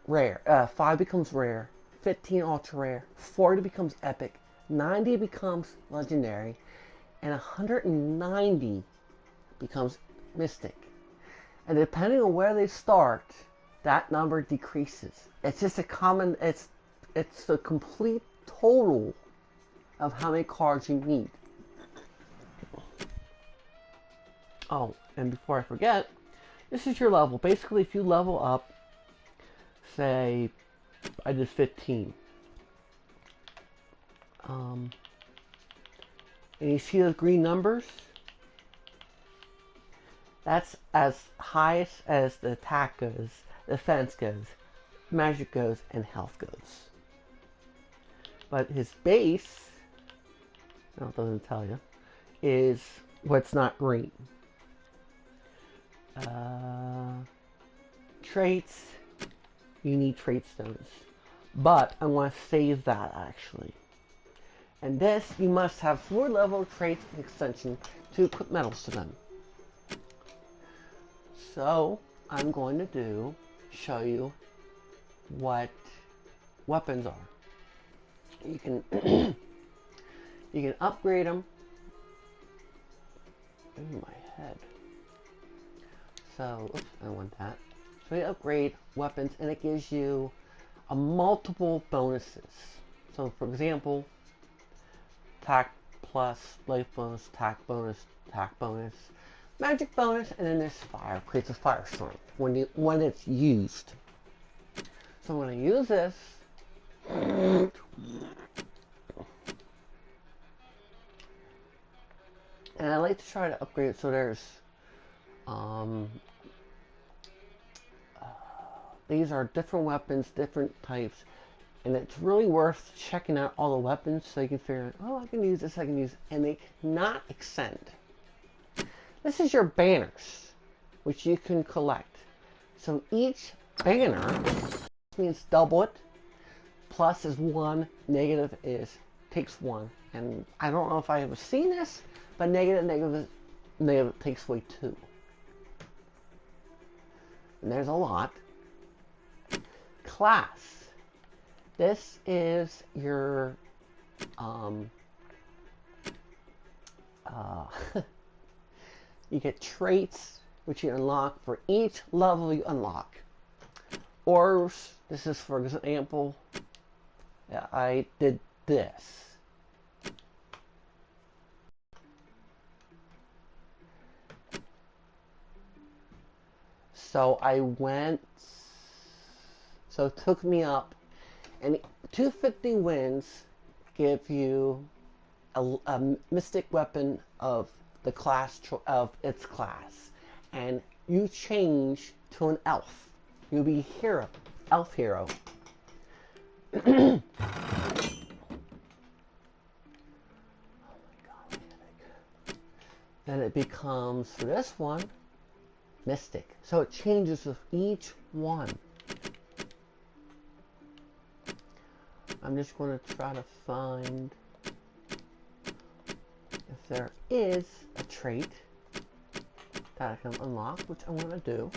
rare, 5 becomes rare, 15 ultra rare, 40 becomes epic, 90 becomes legendary, and 190 becomes mystic. And depending on where they start, that number decreases. It's just a common, it's the complete total of how many cards you need. Oh, and before I forget, this is your level. Basically, if you level up, say, I did 15. And you see those green numbers? That's as highest as the attack goes, defense goes, magic goes, and health goes. But his base, no, it doesn't tell you, is what's not green. Traits, you need trait stones. But I want to save that actually. And this, you must have 4 level traits and extension to equip medals to them. So, I'm going to show you what weapons are. You can you can upgrade them. Ooh, my head. So, oops, I don't want that. So you upgrade weapons and it gives you a multiple bonuses. So for example, attack plus, life bonus, attack bonus, magic bonus, and then there's fire. Creates a firestorm when it's used. So I'm going to use this. And I like to try to upgrade it so there's these are different weapons, different types, and it's really worth checking out all the weapons so you can figure out, oh, I can use this, I can use, and they cannot extend. This is your banners, which you can collect. So each banner means double it. Plus is 1, negative is takes 1. And I don't know if I ever seen this, but negative takes away 2. And there's a lot. Class. This is your you get traits which you unlock for each level you unlock. Orbs. This is, for example, I did this. So I went, so it took me up, and 250 wins give you a mystic weapon of the class of its class, and you change to an elf. You'll be hero, elf hero. Oh my god, then it becomes, for this one, mystic. So it changes with each one. I'm just going to try to find if there is a trait that I can unlock, which I'm going to do.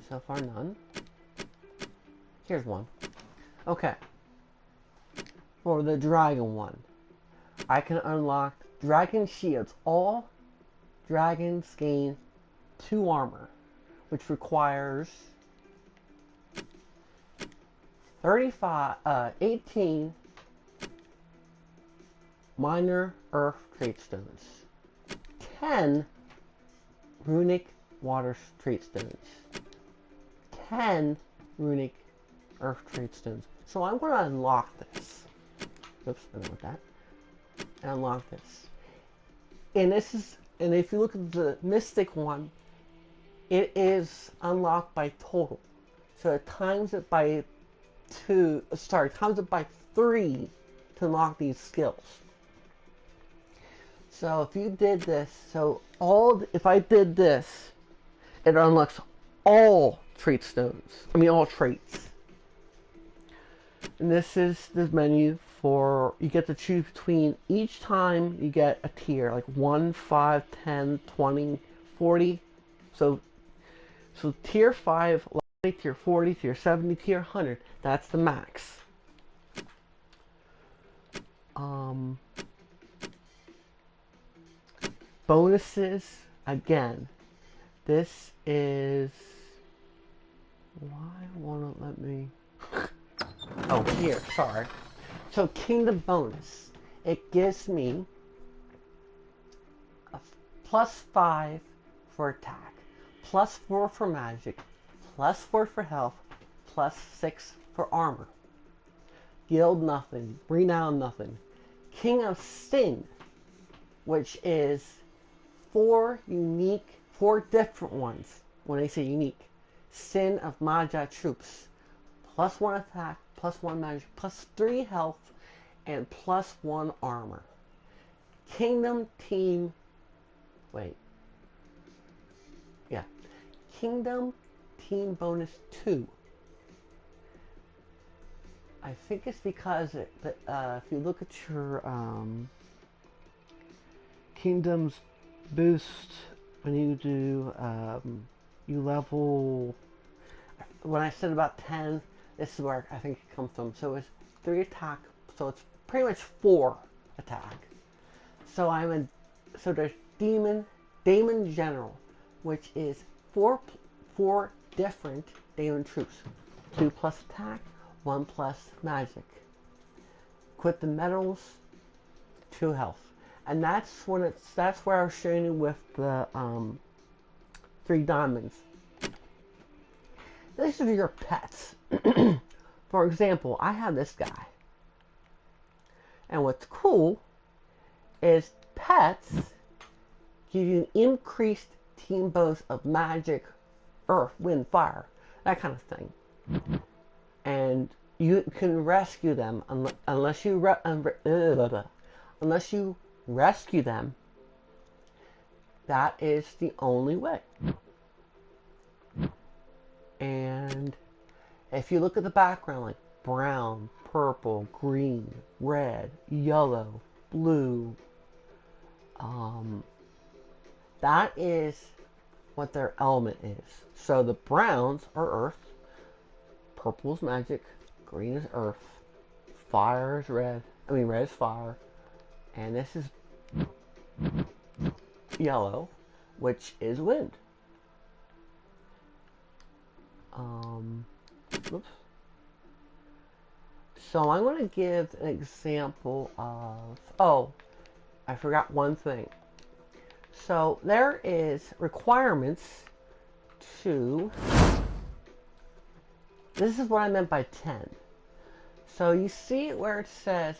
So far, none. Here's one. Okay. For the dragon one, I can unlock dragon shields. All dragons gain 2 armor, which requires 18 minor earth trait stones, 10 runic water trait stones, 10 runic earth trait stones. So I'm going to unlock this. Oops, I don't want that. And unlock this. And this is, and if you look at the mystic one, it is unlocked by total. So it times it by 3 to unlock these skills. So if you did this, if I did this, it unlocks all trait stones. All traits. And this is the menu for, you get to choose between, each time you get a tier, like 1, 5, 10, 20, 40. So tier 5, tier 40, tier 70, tier 100. That's the max. Bonuses, again. This is, why won't it let me? Oh, here, sorry. So Kingdom bonus. It gives me a +5 for attack, +4 for magic, +4 for health, +6 for armor. Guild nothing, renown nothing. King of Sin, which is 4 different ones. When I say unique, Sin of Magi troops, +1 attack, +1 magic, +3 health, and +1 armor. Kingdom Team bonus 2. I think it's because if you look at your Kingdoms boost, when you do you level, when I said about 10, this is where I think it comes from. So it's 3 attack, so it's pretty much 4 attack. So there's Daemon General, which is 4 different Daemon troops. 2 plus attack, 1 plus magic. Equip the medals, 2 health. And that's where I was showing you with the 3 diamonds. These are your pets. For example, I have this guy. And what's cool is pets give you an increased team bonus of magic, earth, wind, fire, that kind of thing. And you can rescue them unless you rescue them. That is the only way. And if you look at the background, like brown, purple, green, red, yellow, blue, that is what their element is. So the browns are earth, purple is magic, green is earth, fire is red, red is fire, and this is yellow, which is wind. Oops. So I'm going to give an example of, oh, I forgot one thing. So there is requirements to, this is what I meant by 10. So you see where it says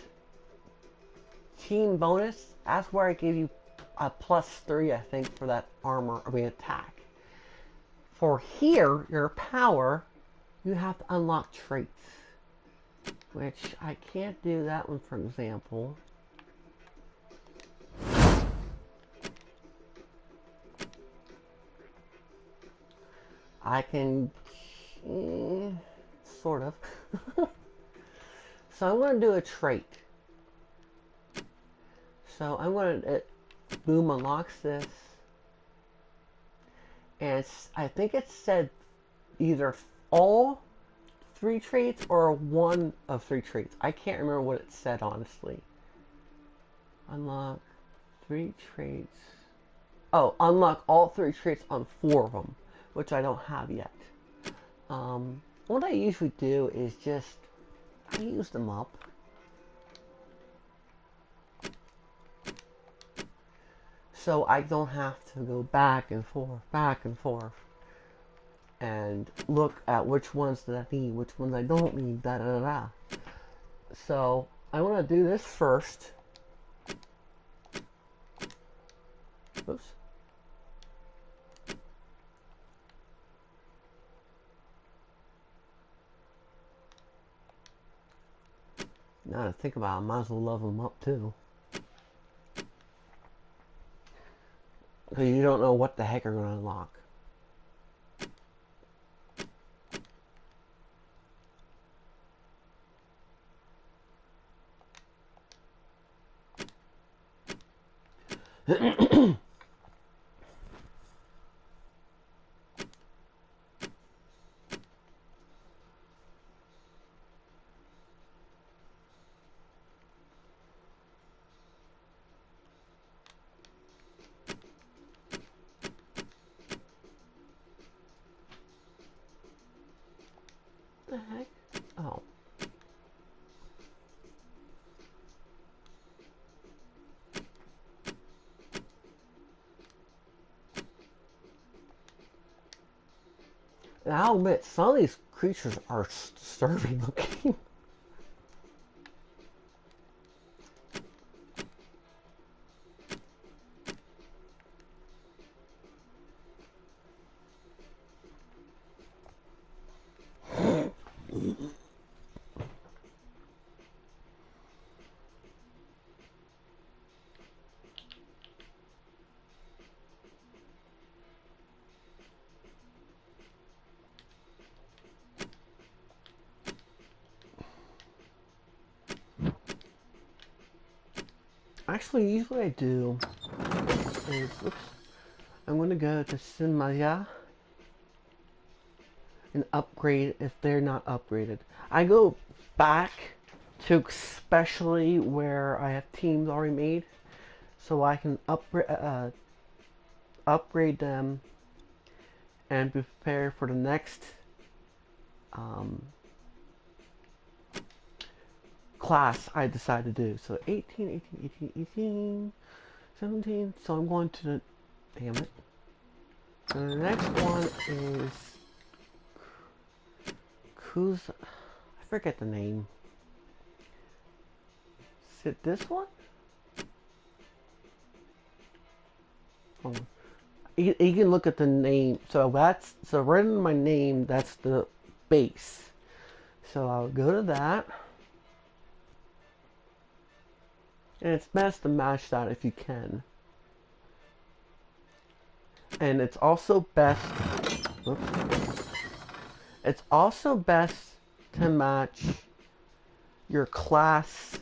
team bonus, that's where I gave you a +3, I think, for that armor, attack. For here, your power, you have to unlock traits. Which I can't do that one, for example. I can, sort of. So I'm going to do a trait. So I'm going to, boom unlocks this. And I think it said either all 3 traits or one of 3 traits. I can't remember what it said, honestly. Unlock 3 traits. Oh, unlock all 3 traits on 4 of them, which I don't have yet. What I usually do is just, I use them up. So I don't have to go back and forth, and look at which ones that I need, which ones I don't need, da da da da. So I want to do this first. Oops. Now to think about it, I might as well level them up too. Because you don't know what the heck you're going to unlock. The heck? Oh. And I'll admit, some of these creatures are disturbing looking. Actually, usually what I do is, oops, I'm going to go to Sinmaya and upgrade if they're not upgraded. I go back to especially where I have teams already made, so I can upgrade them and prepare for the class I decided to do. So 18, 18, 18, 18, 17. So I'm going to the, damn it. And the next one is Kuz. I forget the name. Is it this one? Oh. You can look at the name. So that's, so right in my name, that's the base. So I'll go to that. And it's best to match that if you can. And it's also best, whoops, it's also best to match your class,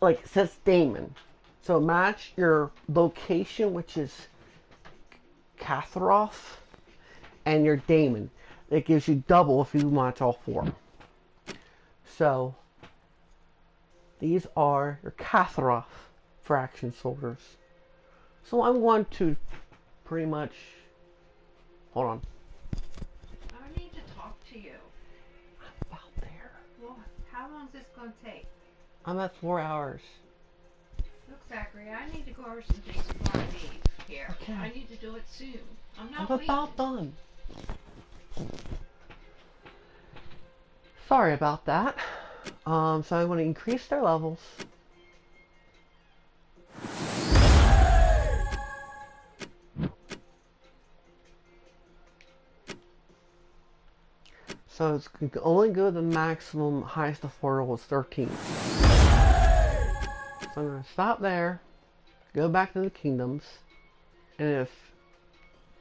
like it says Damon. So match your location, which is Catharoth, and your Damon. It gives you double if you match all four. So these are your Catharoth fraction soldiers. So I'm going to pretty much, hold on. I need to talk to you. I'm about there. Well, how long is this going to take? I'm at 4 hours. Look, Zachary, I need to go over some things before I leave here. Okay. I need to do it soon. I'm not I'm waiting. about done. Sorry about that. So I'm going to increase their levels. So it's only go the maximum highest affordable is 13. So I'm going to stop there, go back to the kingdoms, and if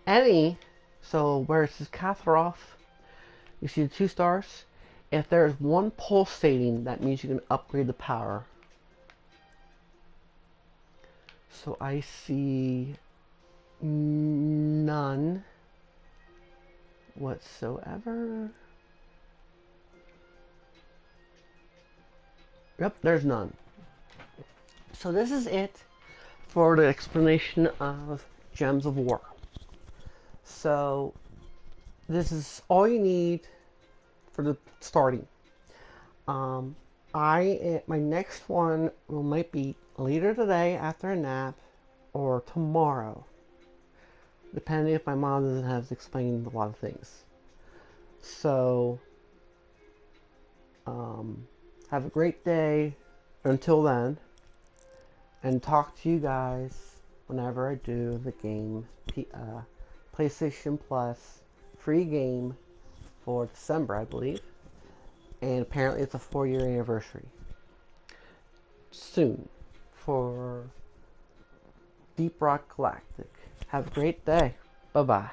any, so where it says Catharoth, you see the 2 stars. If there's one pulsating, that means you can upgrade the power. So I see none whatsoever. Yep, there's none. So this is it for the explanation of Gems of War. So this is all you need for the starting. My next one might be later today after a nap, or tomorrow, depending if my mom doesn't have explained a lot of things. So have a great day until then, and talk to you guys whenever I do the game, PlayStation Plus free game for December, I believe. And apparently it's a 4-year anniversary. Soon. For Deep Rock Galactic. Have a great day. Bye-bye.